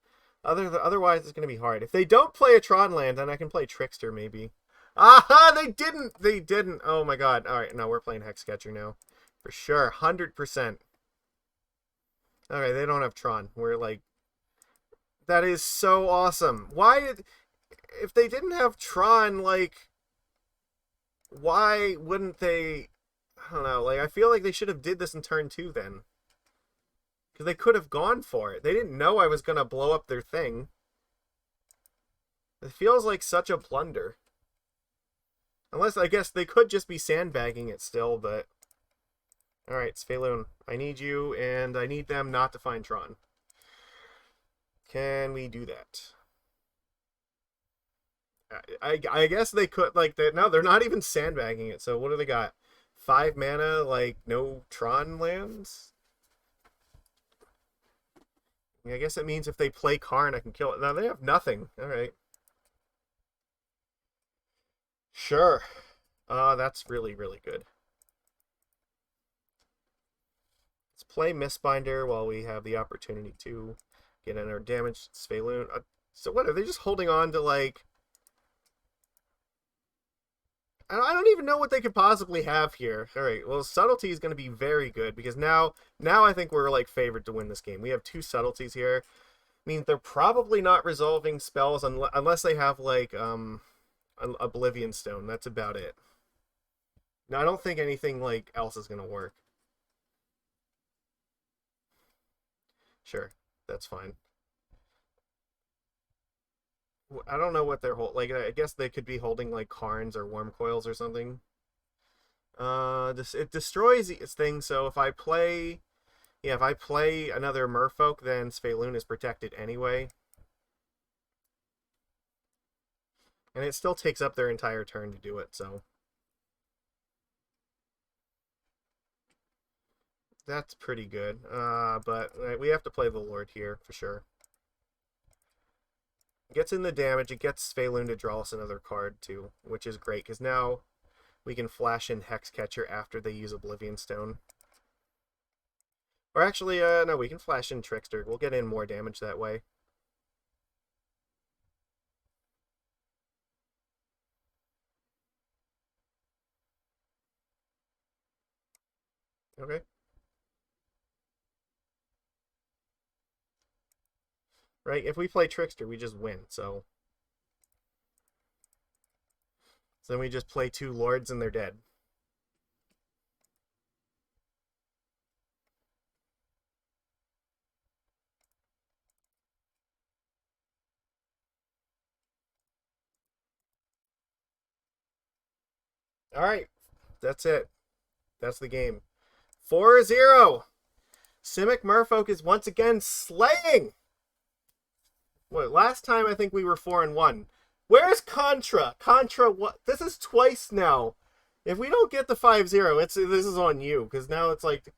otherwise it's going to be hard. If they don't play a Tron land, then I can play Trickster maybe. Aha! They didn't! They didn't! Oh my god. Alright, no, we're playing Hexcatcher now. For sure. 100%. Okay, they don't have Tron. We're like... That is so awesome. Why... If they didn't have Tron, like... Why wouldn't they... I don't know. Like, I feel like they should have did this in turn 2 then. Because they could have gone for it. They didn't know I was going to blow up their thing. It feels like such a blunder. Unless, I guess, they could just be sandbagging it still, but... Alright, Svyelun, I need you, and I need them not to find Tron. Can we do that? I guess they could, like, no, they're not even sandbagging it, so what do they got? 5 mana, like, no Tron lands? I guess it means if they play Karn, I can kill it. No, they have nothing. Alright. Sure. That's really, really good. Let's play Mistbinder while we have the opportunity to get in our damage. Svyelun. So what, are they just holding on to, like... I don't even know what they could possibly have here. Alright, well, Subtlety is going to be very good, because now I think we're, like, favored to win this game. We have 2 Subtleties here. I mean, they're probably not resolving spells unless they have, like, an Oblivion Stone. That's about it. Now, I don't think anything, like, else is going to work. Sure, that's fine. I don't know what they're holding. Like, I guess they could be holding, like, Karns or Worm Coils or something. It destroys its thing, so if I play... Yeah, if I play another Merfolk, then Svyelun is protected anyway. And it still takes up their entire turn to do it, so... That's pretty good. But we have to play the Lord here, for sure. Gets in the damage, it gets Svyelun to draw us another card, too, which is great, because now we can flash in Hexcatcher after they use Oblivion Stone. Or actually, no, we can flash in Trickster. We'll get in more damage that way. Okay. Right, if we play Trickster, we just win, so... So then we just play 2 Lords and they're dead. Alright, that's it. That's the game. 4-0! Simic Merfolk is once again slaying! What, last time I think we were 4-1. Where's Contra? Contra, what? This is twice now. If we don't get the 5-0, this is on you, because now it's like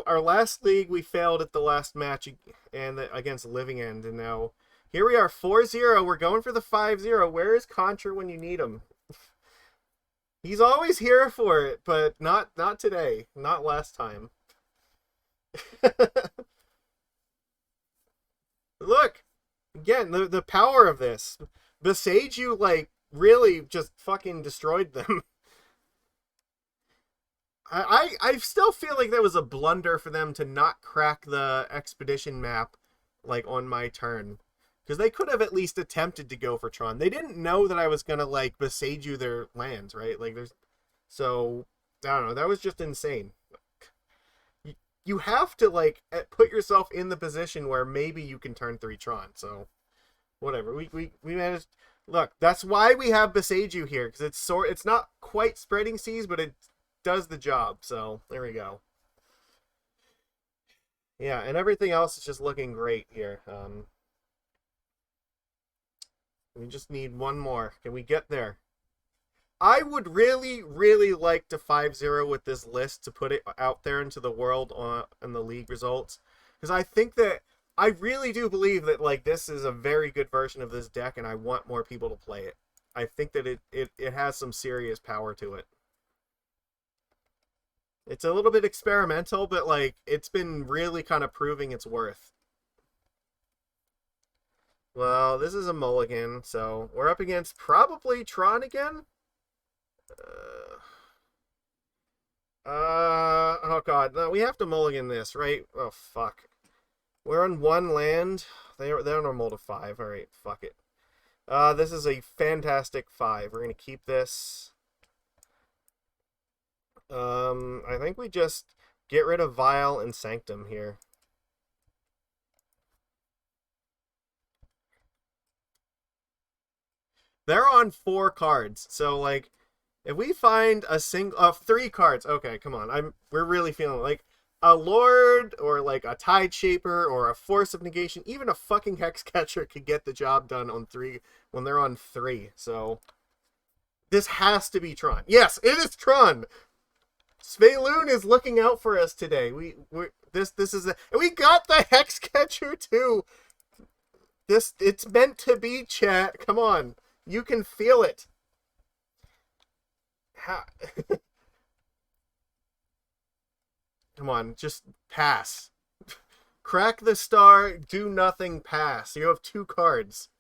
our last league we failed at the last match and against Living End, and now here we are 4-0. We're going for the 5-0. Where is Contra when you need him? He's always here for it, but not today. Not last time. Look, again, the power of this. Boseiju, like, really just fucking destroyed them. I still feel like that was a blunder for them to not crack the expedition map, like, on my turn. Because they could have at least attempted to go for Tron. They didn't know that I was gonna, like, Boseiju their lands, right? Like, there's... So, I don't know. That was just insane. You have to, like, put yourself in the position where maybe you can turn 3 Tron. So, whatever. We managed... Look, that's why we have Boseiju here. Because it's not quite spreading seas, but it does the job. So, there we go. Yeah, and everything else is just looking great here. We just need one more. Can we get there? I would really, really like to 5-0 with this list to put it out there into the world on the league results. Because I think that I really do believe that, like, this is a very good version of this deck, and I want more people to play it. I think that it has some serious power to it. It's a little bit experimental, but, like, it's been really kind of proving its worth. Well, this is a mulligan, so we're up against probably Tron again. Oh god, no, we have to mulligan this, right? Oh, fuck. We're on 1 land. They're normal to 5. Alright, fuck it. This is a fantastic 5. We're gonna keep this. I think we just get rid of Vial and Sanctum here. They're on 4 cards, so, like, if we find a single 3 cards, okay, come on. We're really feeling like a Lord or like a Tide Shaper or a Force of Negation, even a fucking Hexcatcher could get the job done on 3 when they're on 3. So this has to be Tron. Yes, it is Tron. Svyelun is looking out for us today. This is we got the Hexcatcher too. It's meant to be, chat. Come on. You can feel it. Come on, just pass. Crack the star, do nothing, pass. You have 2 cards.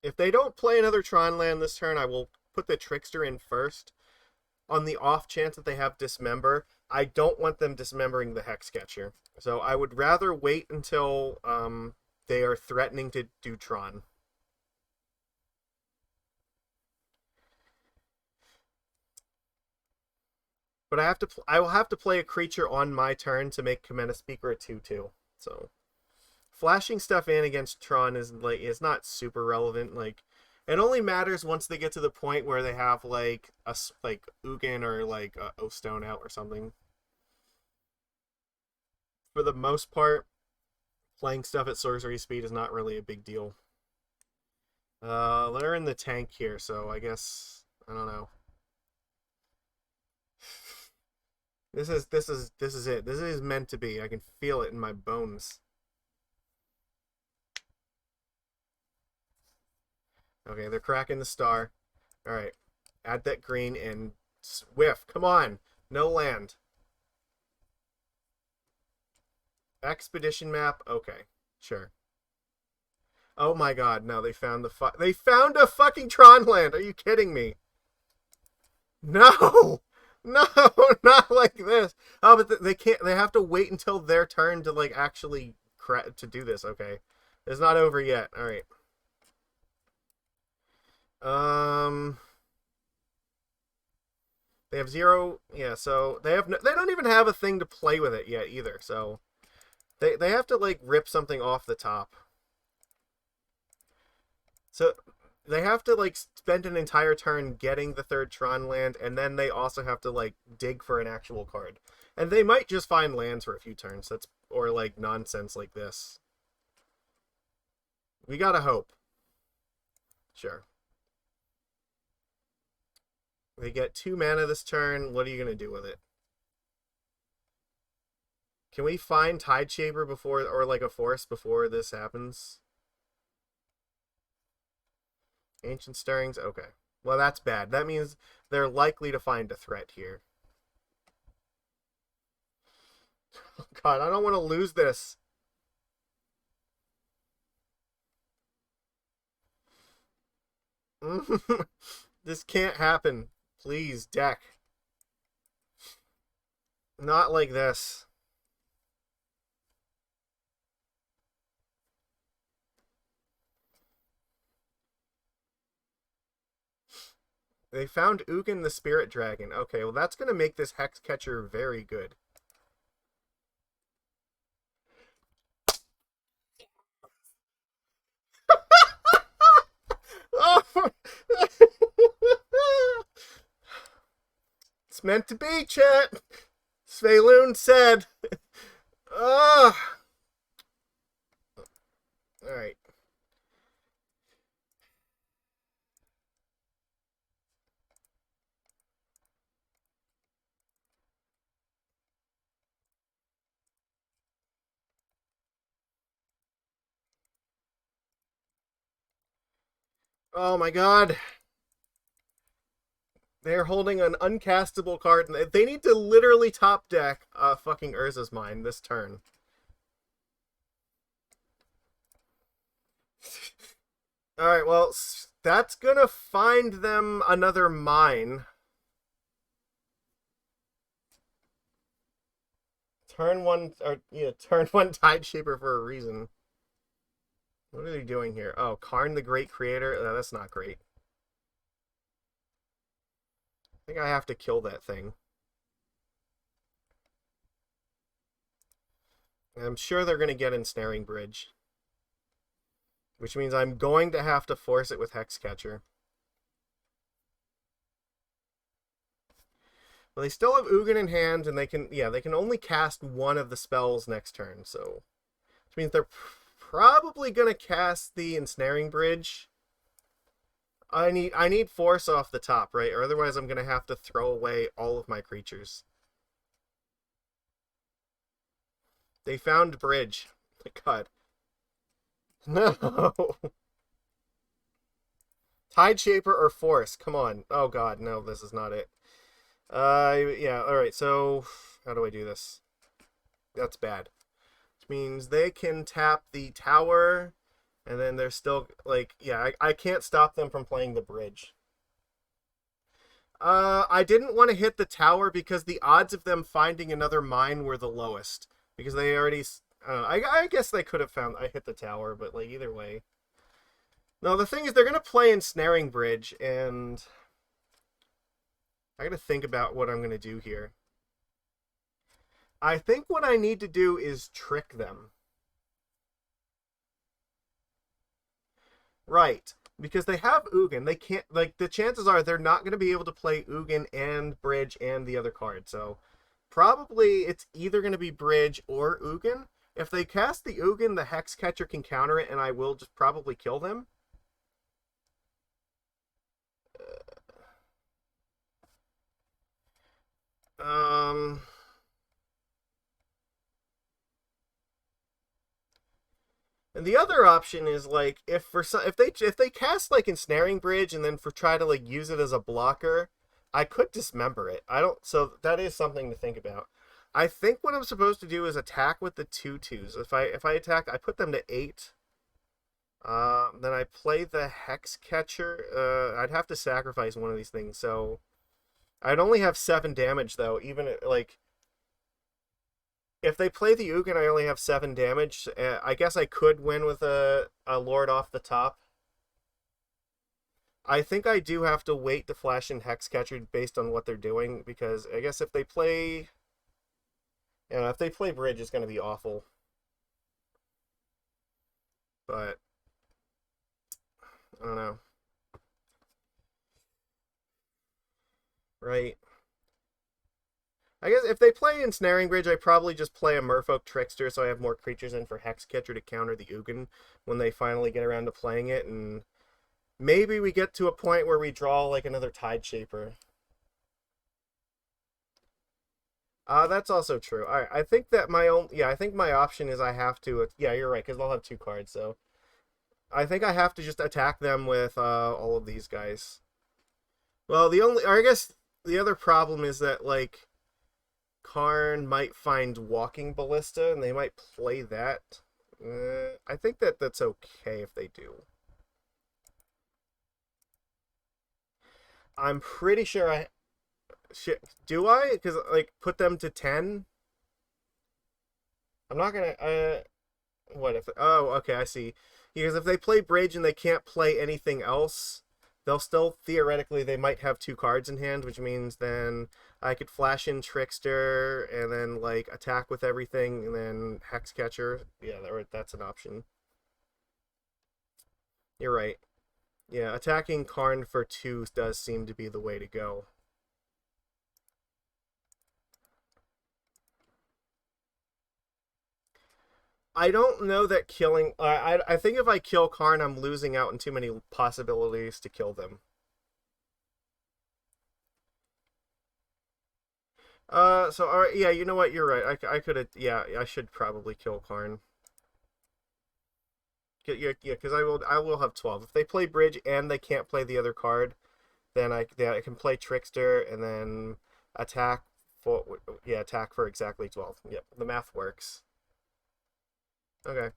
If they don't play another Tron land this turn, I will put the Trickster in first. On the off chance that they have Dismember, I don't want them dismembering the Hexcatcher. So I would rather wait until they are threatening to do Tron. But I will have to play a creature on my turn to make Kumena Speaker a 2/2. So flashing stuff in against Tron is not super relevant. Like, it only matters once they get to the point where they have like Ugin or like a O-Stone out or something. For the most part, playing stuff at sorcery speed is not really a big deal. They're in the tank here, so I guess I don't know. This is it. This is meant to be. I can feel it in my bones. Okay, they're cracking the star. All right, add that green and whiff. Come on, no land. Expedition map. Okay, sure. Oh my god, no, they found they found a fucking Tron land. Are you kidding me? No. No, not like this. Oh, but they can't. They have to wait until their turn to like actually to do this. Okay, it's not over yet. All right. They have 0. Yeah, so they don't even have a thing to play with it yet either. So they have to like rip something off the top. So they have to like spend an entire turn getting the 3rd Tron land, and then they also have to like dig for an actual card. And they might just find lands for a few turns. Or like nonsense like this. We gotta hope. Sure. They get 2 mana this turn. What are you gonna do with it? Can we find Tide Shaper before, or like a force before this happens? Ancient Stirrings? Okay. Well, that's bad. That means they're likely to find a threat here. God, I don't want to lose this. This can't happen. Please, deck. Not like this. They found Ugin the Spirit Dragon. Okay, well that's going to make this Hexcatcher very good. Oh! It's meant to be, chat. Svyelun said. Ugh. Alright. Oh my god. They're holding an uncastable card. They need to literally top deck fucking Urza's Mine this turn. Alright, well, that's gonna find them another mine. Turn one Tide Shaper for a reason. What are they doing here? Oh, Karn the Great Creator? No, that's not great. I think I have to kill that thing. I'm sure they're going to get Ensnaring Bridge. Which means I'm going to have to force it with Hexcatcher. Well, they still have Ugin in hand, and they can only cast one of the spells next turn, so... Which means they're probably going to cast the Ensnaring Bridge. I need force off the top, right? Or otherwise I'm going to have to throw away all of my creatures. They found bridge. God. No. Tide Shaper or force? Come on. Oh god, no, this is not it. Yeah, alright, so how do I do this? That's bad. Which means they can tap the tower, and then they're still, like, yeah, I can't stop them from playing the bridge. I didn't want to hit the tower because the odds of them finding another mine were the lowest. Because they already... I guess they could have found... I hit the tower, but, like, either way. No, the thing is, they're going to play Ensnaring Bridge, and... I gotta think about what I'm going to do here. I think what I need to do is trick them. Right. Because they have Ugin. They can't... Like, the chances are they're not going to be able to play Ugin and Bridge and the other card, so... Probably it's either going to be Bridge or Ugin. If they cast the Ugin, the Hexcatcher can counter it, and I will just probably kill them. And the other option is like if they cast like Ensnaring Bridge and then try to like use it as a blocker, I could Dismember it. I don't. So that is something to think about. I think what I'm supposed to do is attack with the 2/2s. If I attack, I put them to 8. Then I play the Hexcatcher. I'd have to sacrifice one of these things, so I'd only have 7 damage though. Even like if they play the Ugin, I only have 7 damage. I guess I could win with a Lord off the top. I think I do have to wait to flash in Hexcatcher based on what they're doing, because I guess if they play... if they play Bridge, it's going to be awful. But... I don't know. Right. I guess if they play Ensnaring Bridge, I probably just play a Merfolk Trickster so I have more creatures in for Hexcatcher to counter the Ugin when they finally get around to playing it, and maybe we get to a point where we draw like another Tide Shaper. That's also true. All right, I think that my own, yeah, I think my option is I have to, yeah, you're right, because they'll have two cards, so I think I have to just attack them with all of these guys. Well, the only, or I guess the other problem is that, like, Karn might find Walking Ballista, and they might play that. I think that that's okay if they do. I'm pretty sure I... Shit, do I? Because, like, put them to 10? I'm not gonna... what if... Oh, okay, I see. Because if they play Bridge and they can't play anything else, they'll still, theoretically, they might have two cards in hand, which means then I could flash in Trickster and then, like, attack with everything and then Hexcatcher. Yeah, that's an option. You're right. Yeah, attacking Karn for 2 does seem to be the way to go. I don't know that killing... I think if I kill Karn, I'm losing out on too many possibilities to kill them. So, alright, yeah, you know what, you're right. I could have... Yeah, I should probably kill Karn. Yeah, because I will have 12. If they play Bridge and they can't play the other card, then I can play Trickster and then attack for... Yeah, attack for exactly 12. Yep, the math works. Okay.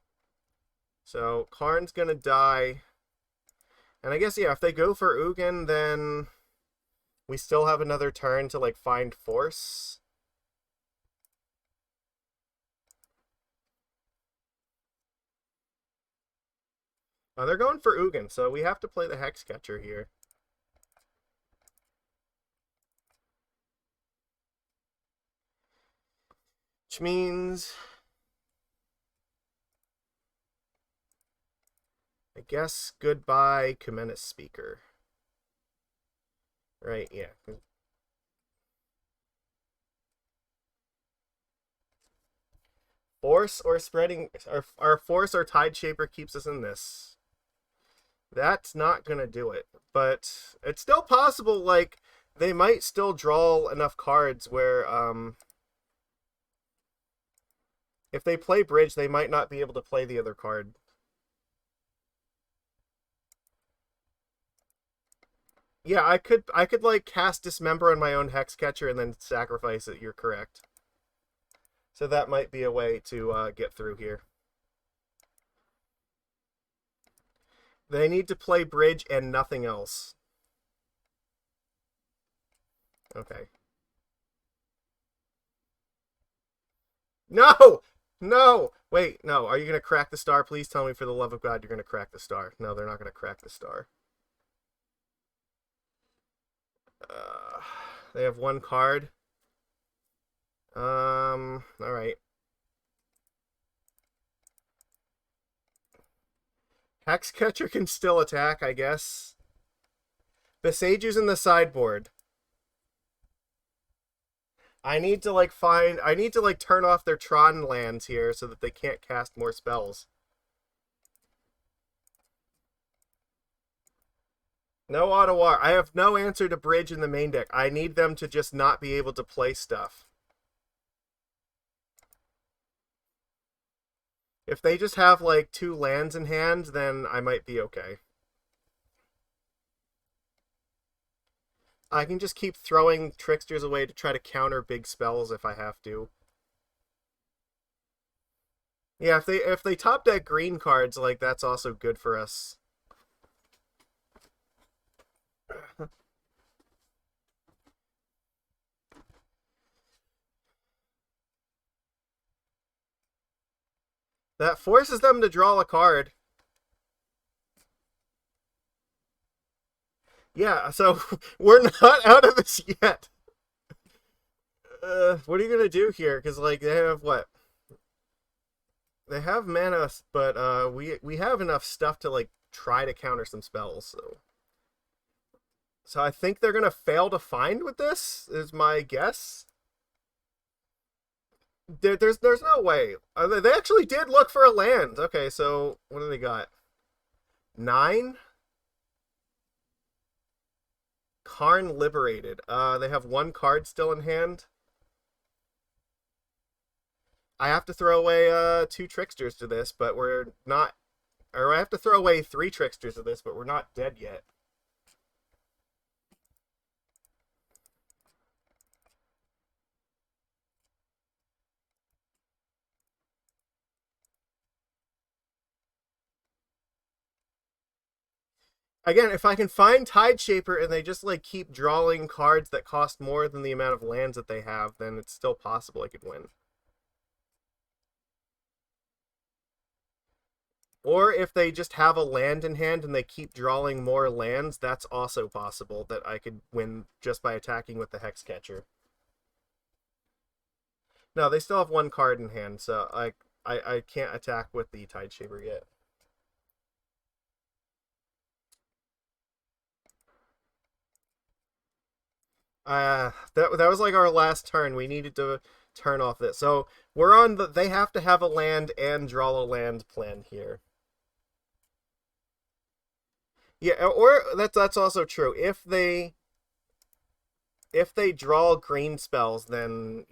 So, Karn's gonna die. And I guess, yeah, if they go for Ugin, then we still have another turn to, like, find Force. Oh, they're going for Ugin, so we have to play the Hexcatcher here. Which means... I guess goodbye, Kumena Speaker. Right, yeah. Force or spreading... Our Force or Tide Shaper keeps us in this. That's not gonna do it. But it's still possible, like, they might still draw enough cards where, if they play Bridge, they might not be able to play the other card. Yeah, I could like cast Dismember on my own Hexcatcher and then sacrifice it. You're correct. So that might be a way to get through here. They need to play Bridge and nothing else. Okay. No! No! Wait, no. Are you going to crack the star? Please tell me, for the love of God, you're going to crack the star. No, they're not going to crack the star. They have one card. Alright. Hexcatcher can still attack, I guess. Boseiju's in the sideboard. I need to, like, turn off their Tron lands here so that they can't cast more spells. No Ottawa. I have no answer to Bridge in the main deck. I need them to just not be able to play stuff. If they just have, like, 2 lands in hand, then I might be okay. I can just keep throwing Tricksters away to try to counter big spells if I have to. Yeah, if they top deck green cards, like, that's also good for us. That forces them to draw a card. Yeah, so we're not out of this yet. What are you gonna do here? Because, like, they have what? They have mana, but we have enough stuff to, like, try to counter some spells. So I think they're gonna fail to find with this. Is my guess. There's no way. They actually did look for a land. Okay, so what do they got? 9. Karn liberated. They have one card still in hand. I have to throw away 2 tricksters to this, but we're not. Or I have to throw away 3 tricksters to this, but we're not dead yet. Again, if I can find Tide Shaper and they just like keep drawing cards that cost more than the amount of lands that they have, then it's still possible I could win. Or if they just have a land in hand and they keep drawing more lands, that's also possible that I could win just by attacking with the Hexcatcher. No, they still have 1 card in hand, so I can't attack with the Tide Shaper yet. That was like our last turn. We needed to turn off this. So we're on the. They have to have a land and draw a land plan here. Yeah, or that's also true. If they draw green spells, then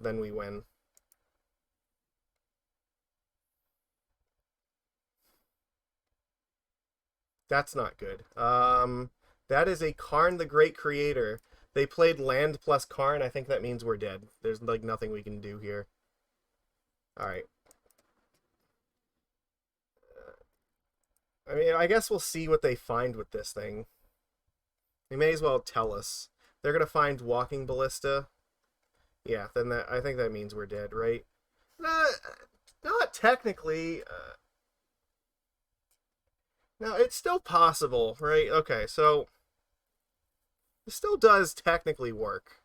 then we win. That's not good. That is a Karn the Great Creator. They played land plus Karn. I think that means we're dead. There's like nothing we can do here. All right. I mean, I guess we'll see what they find with this thing. They may as well tell us. They're gonna find Walking Ballista. Yeah, then I think that means we're dead, right? Uh, Not technically. No, it's still possible, right? Okay, so it still does technically work.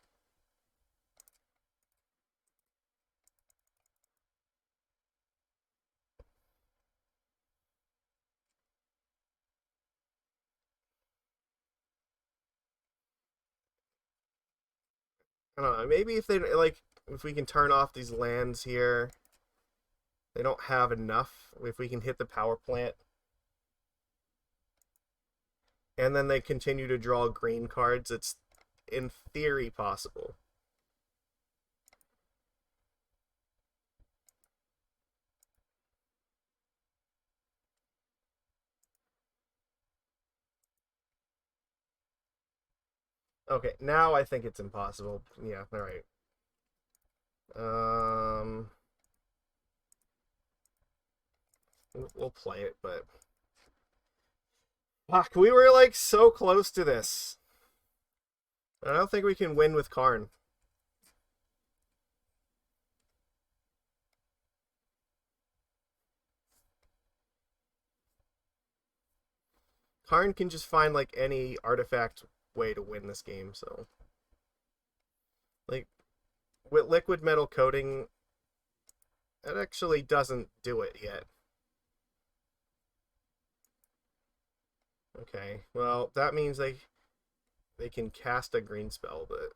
I don't know. Maybe if we can turn off these lands here, they don't have enough. If we can hit the power plant, and then they continue to draw green cards, it's in theory possible. Okay, now I think it's impossible. Yeah, all right. Um, we'll play it, but fuck, we were like so close to this. I don't think we can win with Karn. Karn can just find like any artifact way to win this game, so like with liquid metal coating, that actually doesn't do it yet. Okay, well that means they can cast a green spell, but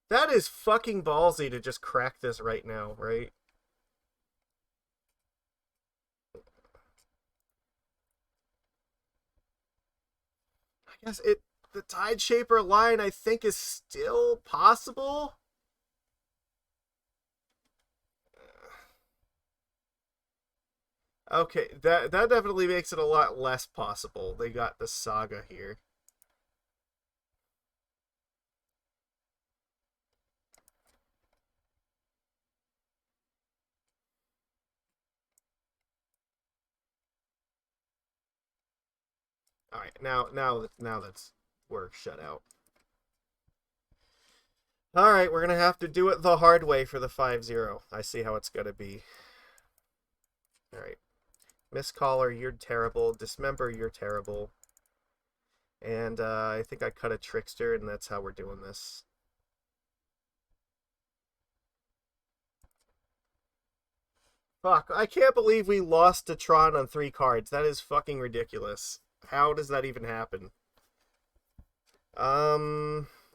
that is fucking ballsy to just crack this right now, right? I guess the Tide Shaper line I think is still possible. Okay, that definitely makes it a lot less possible. They got the Saga here. All right, now that's we're shut out. All right, we're gonna have to do it the hard way for the 5-0. I see how it's gonna be. All right, Mistcaller, you're terrible. Dismember, you're terrible. And I think I cut a Trickster, and that's how we're doing this. Fuck, I can't believe we lost to Tron on 3 cards. That is fucking ridiculous. How does that even happen?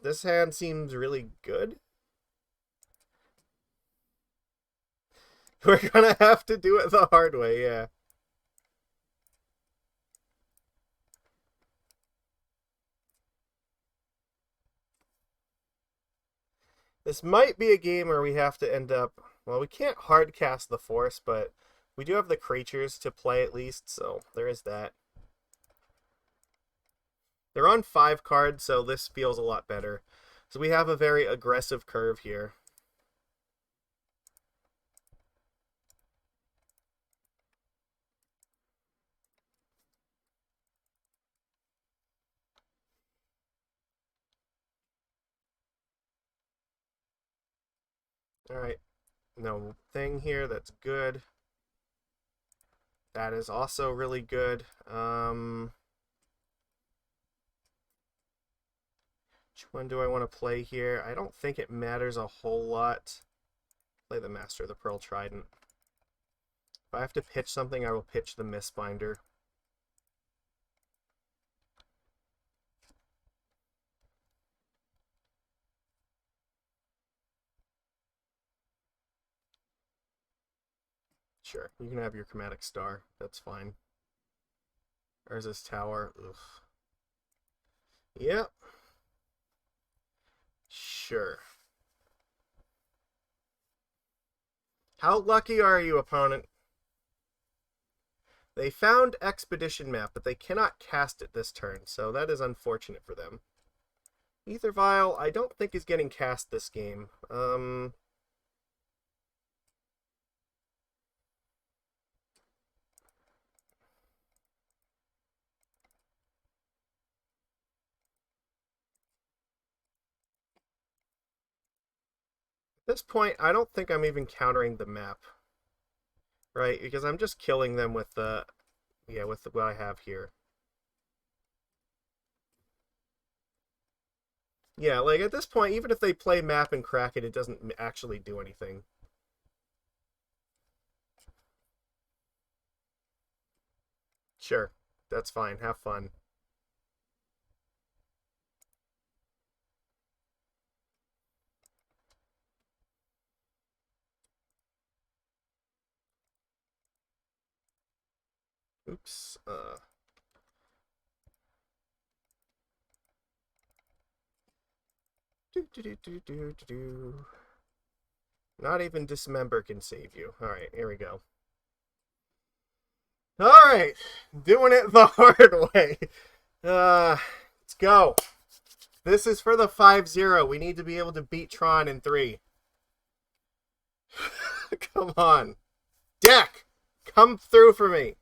This hand seems really good. We're gonna have to do it the hard way, yeah. This might be a game where we have to end up Well, we can't hard cast the Force, but we do have the creatures to play at least, so there is that. They're on 5 cards, so this feels a lot better. So we have a very aggressive curve here. Alright, no thing here, that's good. That is also really good. Which one do I want to play here? I don't think it matters a whole lot. Play the Master of the Pearl Trident. If I have to pitch something, I will pitch the Mistbinder. Sure, you can have your Chromatic Star. That's fine. Urza's Tower. Ugh. Yep. Sure. How lucky are you, opponent? They found Expedition Map, but they cannot cast it this turn, so that is unfortunate for them. Aether Vial, I don't think is getting cast this game. At this point, I don't think I'm even countering the map. Right? Because I'm just killing them with the... Yeah, with what I have here. Yeah, like at this point, even if they play map and crack it, it doesn't actually do anything. Sure, that's fine. Have fun. Oops. Not even Dismember can save you. Alright, here we go. Alright, doing it the hard way. Let's go. This is for the 5-0. We need to be able to beat Tron in 3. Come on. Deck! Come through for me.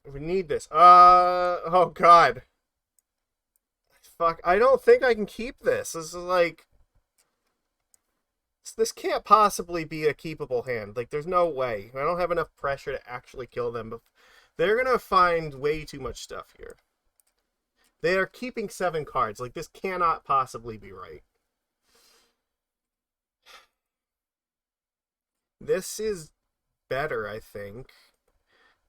We need this. Oh god. Fuck, I don't think I can keep this. This is like... This can't possibly be a keepable hand. Like, there's no way. I don't have enough pressure to actually kill them. But they're gonna find way too much stuff here. They are keeping 7 cards. Like, this cannot possibly be right. This is better, I think.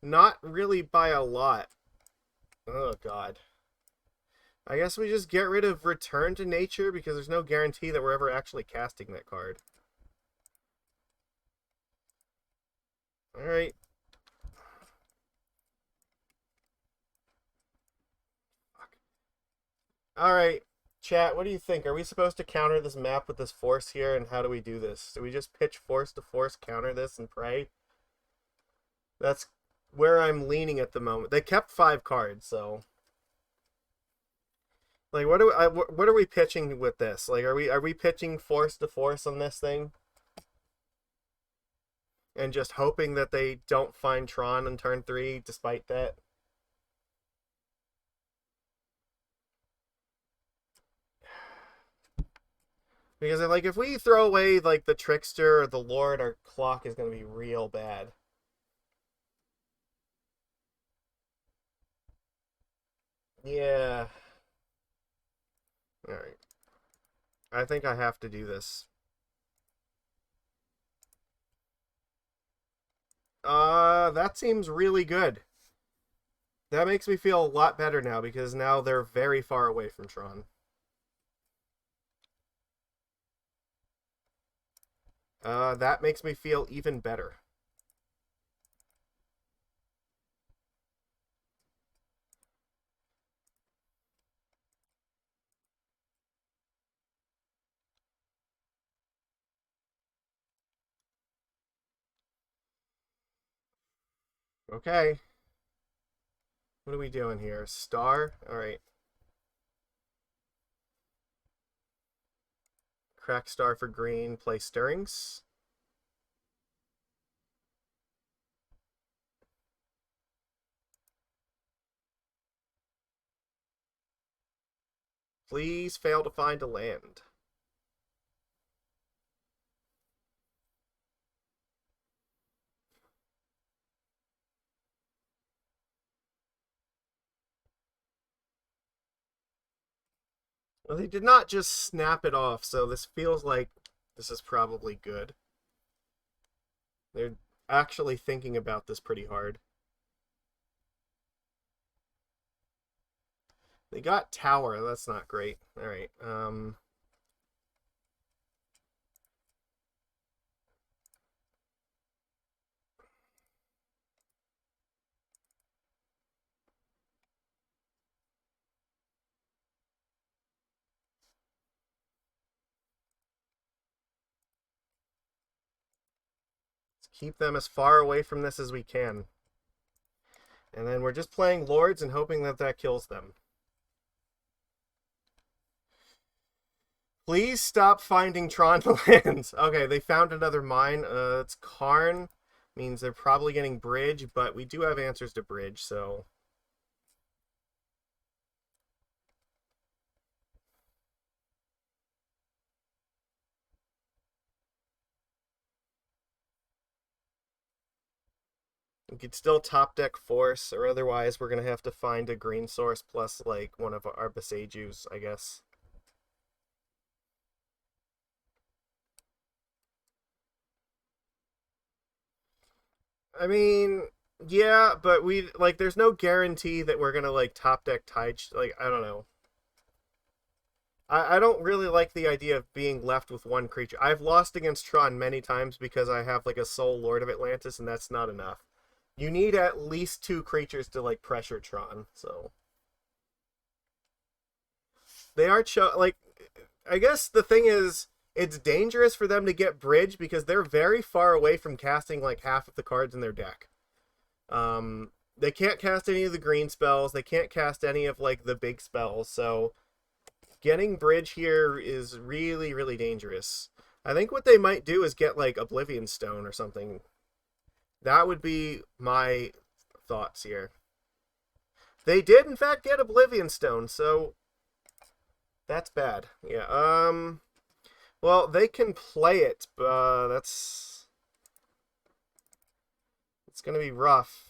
Not really by a lot. Oh, God. I guess we just get rid of Return to Nature because there's no guarantee that we're ever actually casting that card. Alright. Alright. Chat, what do you think? Are we supposed to counter this map with this Force here, and how do we do this? Do we just pitch Force to Force, counter this, and pray? That's where I'm leaning at the moment. They kept 5 cards, so... Like, what are we pitching with this? Like, are we pitching Force to Force on this thing? And just hoping that they don't find Tron in turn 3, despite that? Because, like, if we throw away, like, the Trickster or the Lord, our clock is going to be real bad. Yeah. Alright. I think I have to do this. That seems really good. That makes me feel a lot better now, because now they're very far away from Tron. That makes me feel even better. Okay. What are we doing here? Star? Alright. Crack star for green, play Stirrings. Please fail to find a land. Well, they did not just snap it off, so this feels like this is probably good. They're actually thinking about this pretty hard. They got tower. That's not great. All right. Let's keep them as far away from this as we can. And then we're just playing lords and hoping that that kills them. Please stop finding Tron lands. Okay, they found another mine. It's Karn. Means they're probably getting bridge, but we do have answers to bridge, so... We could still top deck Force, or otherwise we're going to have to find a green source plus, like, one of our Boseijus, I guess. I mean, yeah, but we, like, there's no guarantee that we're going to, like, top deck Tide, like, I don't know. I don't really like the idea of being left with one creature. I've lost against Tron many times because I have, like, a Soul Lord of Atlantis, and that's not enough. You need at least two creatures to, like, pressure Tron, so... They are, like, I guess the thing is, it's dangerous for them to get bridge because they're very far away from casting, like, half of the cards in their deck. They can't cast any of the green spells. They can't cast any of, like, the big spells, so... Getting bridge here is really, really dangerous. I think what they might do is get, like, Oblivion Stone or something. That would be my thoughts here. They did, in fact, get Oblivion Stone, so that's bad. Yeah, well, they can play it, but it's gonna be rough.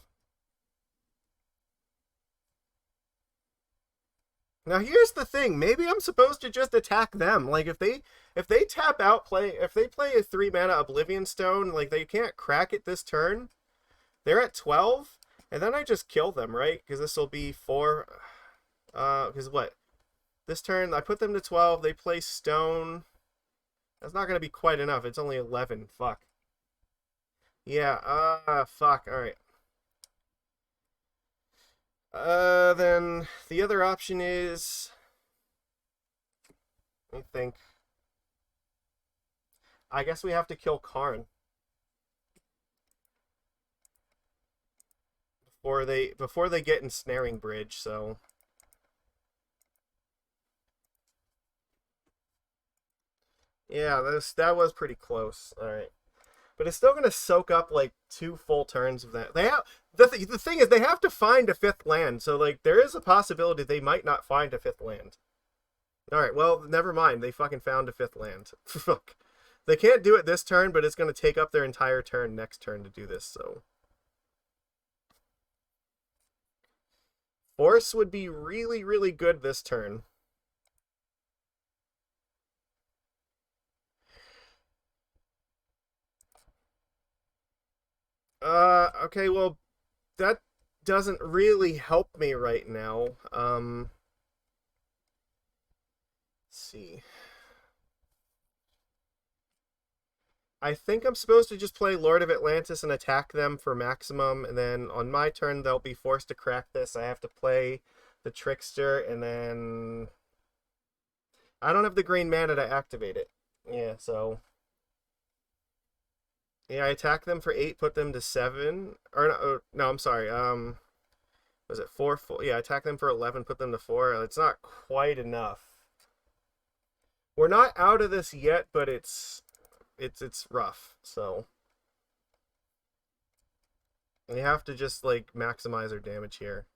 Now here's the thing. Maybe I'm supposed to just attack them. Like if they tap out if they play a 3-mana Oblivion Stone, like they can't crack it this turn. They're at 12, and then I just kill them, right? Because this will be 4. Because what? This turn I put them to 12. They play Stone. That's not gonna be quite enough. It's only 11. Fuck. Yeah. Fuck. All right. Then the other option is, I think, I guess we have to kill Karn before they get ensnaring bridge. So yeah, that was pretty close. All right, but it's still gonna soak up like 2 full turns of that. They have the thing is they have to find a 5th land. So like there is a possibility they might not find a 5th land. All right, well never mind. They fucking found a 5th land. Fuck. They can't do it this turn, but it's going to take up their entire turn next turn to do this, so... Force would be really, really good this turn. Okay, well, that doesn't really help me right now. Let's see. I think I'm supposed to just play Lord of Atlantis and attack them for maximum, and then on my turn they'll be forced to crack this. I have to play the Trickster, and then... I don't have the green mana to activate it. Yeah, so... Yeah, I attack them for 8, put them to 7. Or no, I'm sorry. Was it 4? 4? Yeah, attack them for 11, put them to 4. It's not quite enough. We're not out of this yet, but it's rough. So we have to just like maximize our damage here.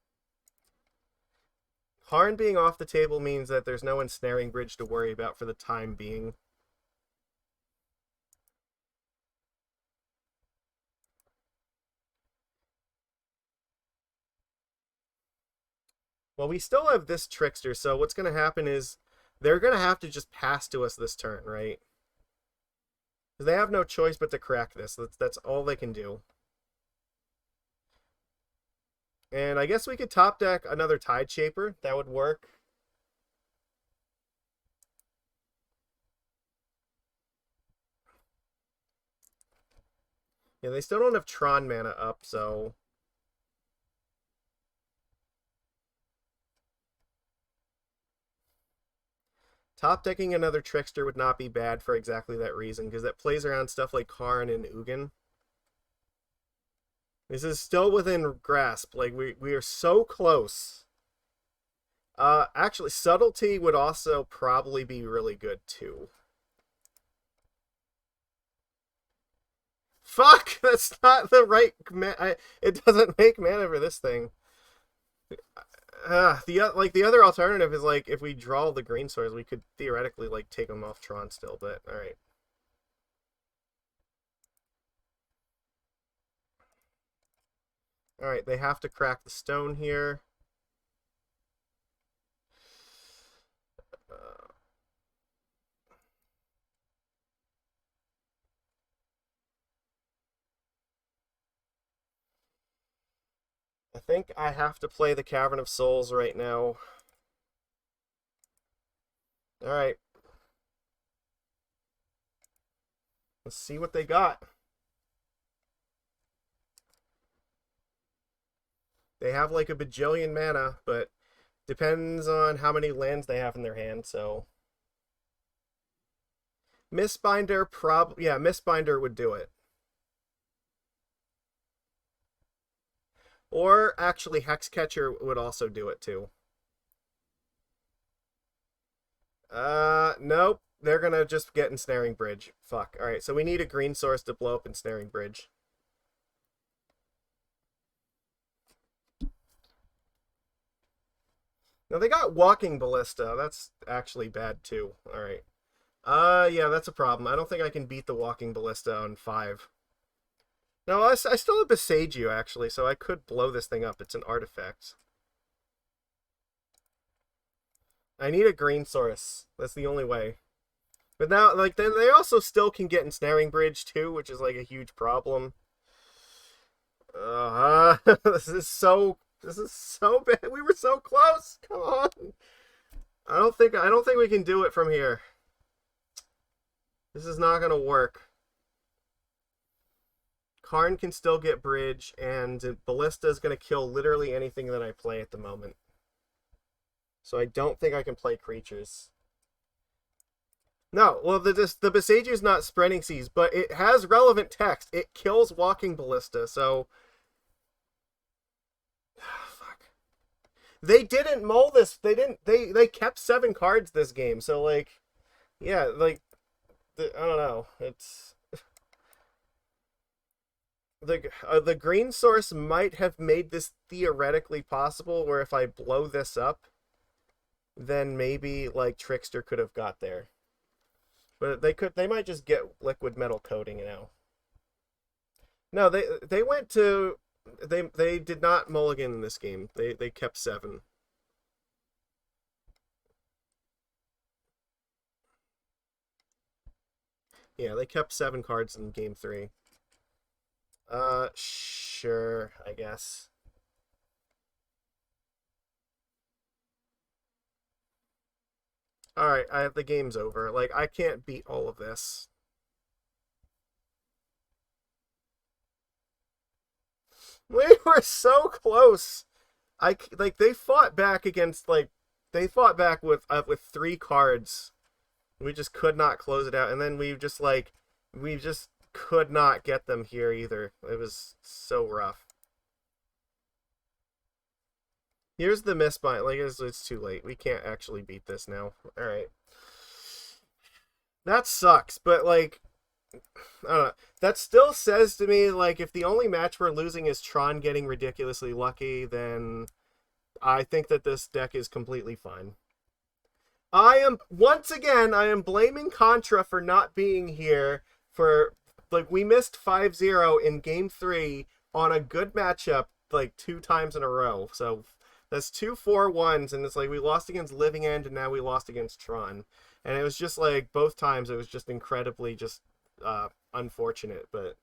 Harn being off the table means that there's no ensnaring bridge to worry about for the time being. Well, we still have this Trickster, so what's going to happen is they're going to have to just pass to us this turn, right? Because they have no choice but to crack this. That's all they can do. And I guess we could top deck another Tide Shaper. That would work. Yeah, they still don't have Tron mana up, so... Top decking another Trickster would not be bad for exactly that reason, because that plays around stuff like Karn and Ugin. This is still within grasp. Like, we are so close. Actually, Subtlety would also probably be really good, too. Fuck! That's not the right... it doesn't make mana for this thing. The other alternative is, like, if we draw the green swords, we could theoretically, like, take them off Tron still, but, alright. Alright, they have to crack the stone here. I think I have to play the Cavern of Souls right now. Alright. Let's see what they got. They have like a bajillion mana, but depends on how many lands they have in their hand, so... Mistbinder yeah, Mistbinder would do it. Or actually, Hexcatcher would also do it too. Nope. They're gonna just get Ensnaring Bridge. Fuck. Alright, so we need a green source to blow up Ensnaring Bridge. Now they got Walking Ballista. That's actually bad too. Alright. Yeah, that's a problem. I don't think I can beat the Walking Ballista on 5. No, I still have Boseiju, actually, so I could blow this thing up. It's an artifact. I need a green source. That's the only way. But now, like, then they also still can get Ensnaring Bridge, too, which is, like, a huge problem. This is so bad. We were so close. Come on. I don't think we can do it from here. This is not gonna work. Karn can still get bridge, and Ballista is going to kill literally anything that I play at the moment. So I don't think I can play creatures. No, well, the Boseiju is not Spreading Seas, but it has relevant text. It kills Walking Ballista, so... Fuck. They didn't mull this. They kept 7 cards this game, so, like... Yeah, like... I don't know. It's... The green source might have made this theoretically possible, where if I blow this up, then maybe, like, Trickster could have got there. But they might just get liquid metal coating now. No, they went to... They did not mulligan in this game. They kept 7. Yeah, they kept 7 cards in game 3. Sure, I guess. Alright, the game's over. Like, I can't beat all of this. We were so close. Like, they fought back against, like, they fought back with 3 cards. We just could not close it out, and then we just could not get them here either. It was so rough. Here's the Mistbinder. Like, it's too late. We can't actually beat this now. Alright. That sucks, but, like, I don't know. That still says to me, like, if the only match we're losing is Tron getting ridiculously lucky, then I think that this deck is completely fine. Once again, I am blaming Contra for not being here for, like, we missed 5-0 in Game 3 on a good matchup, like, 2 times in a row. So that's 2 4-1s, and it's like we lost against Living End, and now we lost against Tron. And it was just, like, both times it was just incredibly just unfortunate, but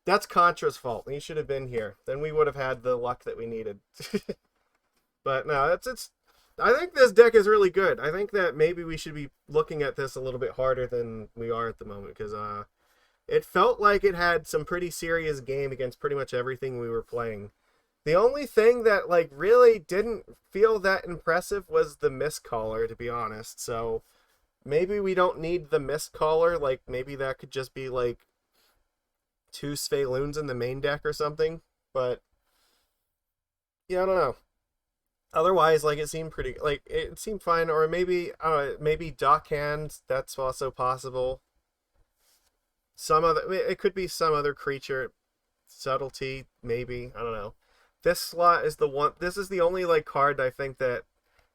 that's Contra's fault. He should have been here. Then we would have had the luck that we needed. But no, it's I think this deck is really good. I think that maybe we should be looking at this a little bit harder than we are at the moment, because it felt like it had some pretty serious game against pretty much everything we were playing. The only thing that, like, really didn't feel that impressive was the Mistcaller, to be honest. So maybe we don't need the Mistcaller. Like, maybe that could just be, like, 2 Svyelun's in the main deck or something. But yeah, I don't know. Otherwise, like, it seemed pretty, like, it seemed fine. Or maybe, I don't know, maybe Dockhand, that's also possible. Some other, it could be some other creature. Subtlety, maybe, I don't know. This slot is the one, this is the only, like, card I think that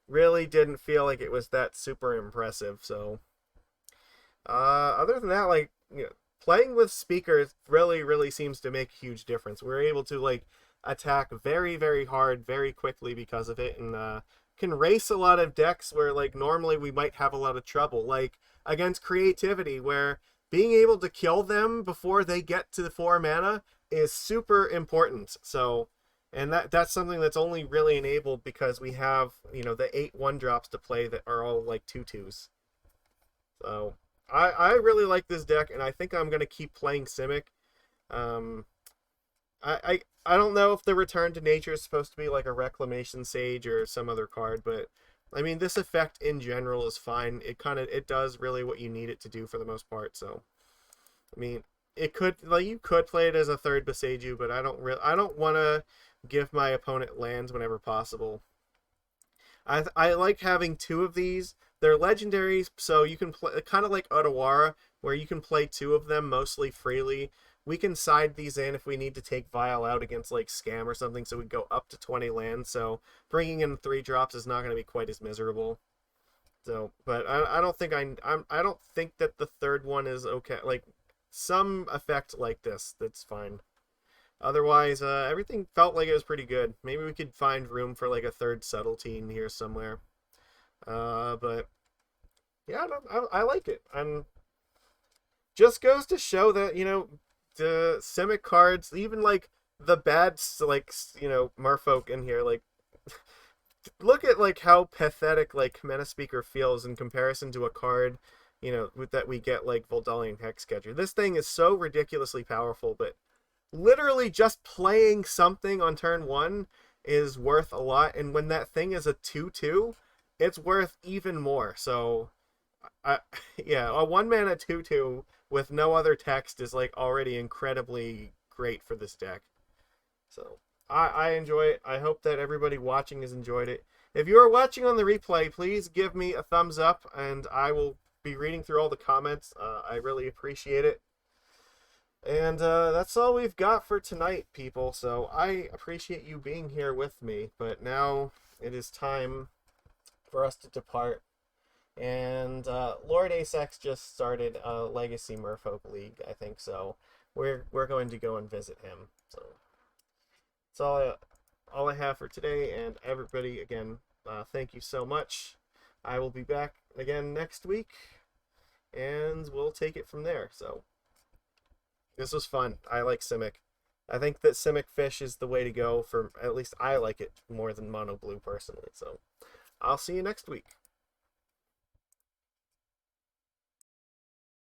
really didn't feel like it was that super impressive. So other than that, like, you know, playing with speakers really seems to make a huge difference. We're able to, like, attack very hard very quickly because of it, and can race a lot of decks where, like, normally we might have a lot of trouble, like against Creativity, where being able to kill them before they get to the 4 mana is super important. So, and that's something that's only really enabled because we have, you know, the 8 1-drops to play that are all, like, 2/2s. So I really like this deck, and I think I'm going to keep playing Simic. I don't know if the Return to Nature is supposed to be like a Reclamation Sage or some other card, but I mean, this effect in general is fine. It does really what you need it to do for the most part. So, I mean, it could, like, you could play it as a third Boseiju, but I don't want to give my opponent lands whenever possible. I like having 2 of these. They're legendaries, so you can play, kind of like Otawara, where you can play 2 of them mostly freely. We can side these in if we need to take Vial out against, like, Scam or something, so we go up to 20 lands. So bringing in 3 drops is not going to be quite as miserable. So, but I don't think I don't think that the third one is okay. Like, some effect like this, that's fine. Otherwise, everything felt like it was pretty good. Maybe we could find room for, like, a third Subtlety in here somewhere. But yeah, I like it. Just goes to show that, you know, the Simic cards, even, like, the bad, like, you know, Merfolk in here, like, look at, like, how pathetic, like, Kumena Speaker feels in comparison to a card, you know, that we get, like Vodalian Hexcatcher. This thing is so ridiculously powerful, but literally just playing something on turn 1 is worth a lot, and when that thing is a 2/2, it's worth even more. So yeah, a 1-mana 2/2 with no other text is, like, already incredibly great for this deck. So I enjoy it. I hope that everybody watching has enjoyed it. If you are watching on the replay, please give me a thumbs up, and I will be reading through all the comments. I really appreciate it. And that's all we've got for tonight, people. So I appreciate you being here with me. But now it is time for us to depart. And Lord Asex just started a Legacy Merfolk League, I think. So we're going to go and visit him. So that's all I have for today. And everybody, again, thank you so much. I will be back again next week, and we'll take it from there. So this was fun. I like Simic. I think that Simic Fish is the way to go, for at least I like it more than Mono Blue personally. So I'll see you next week.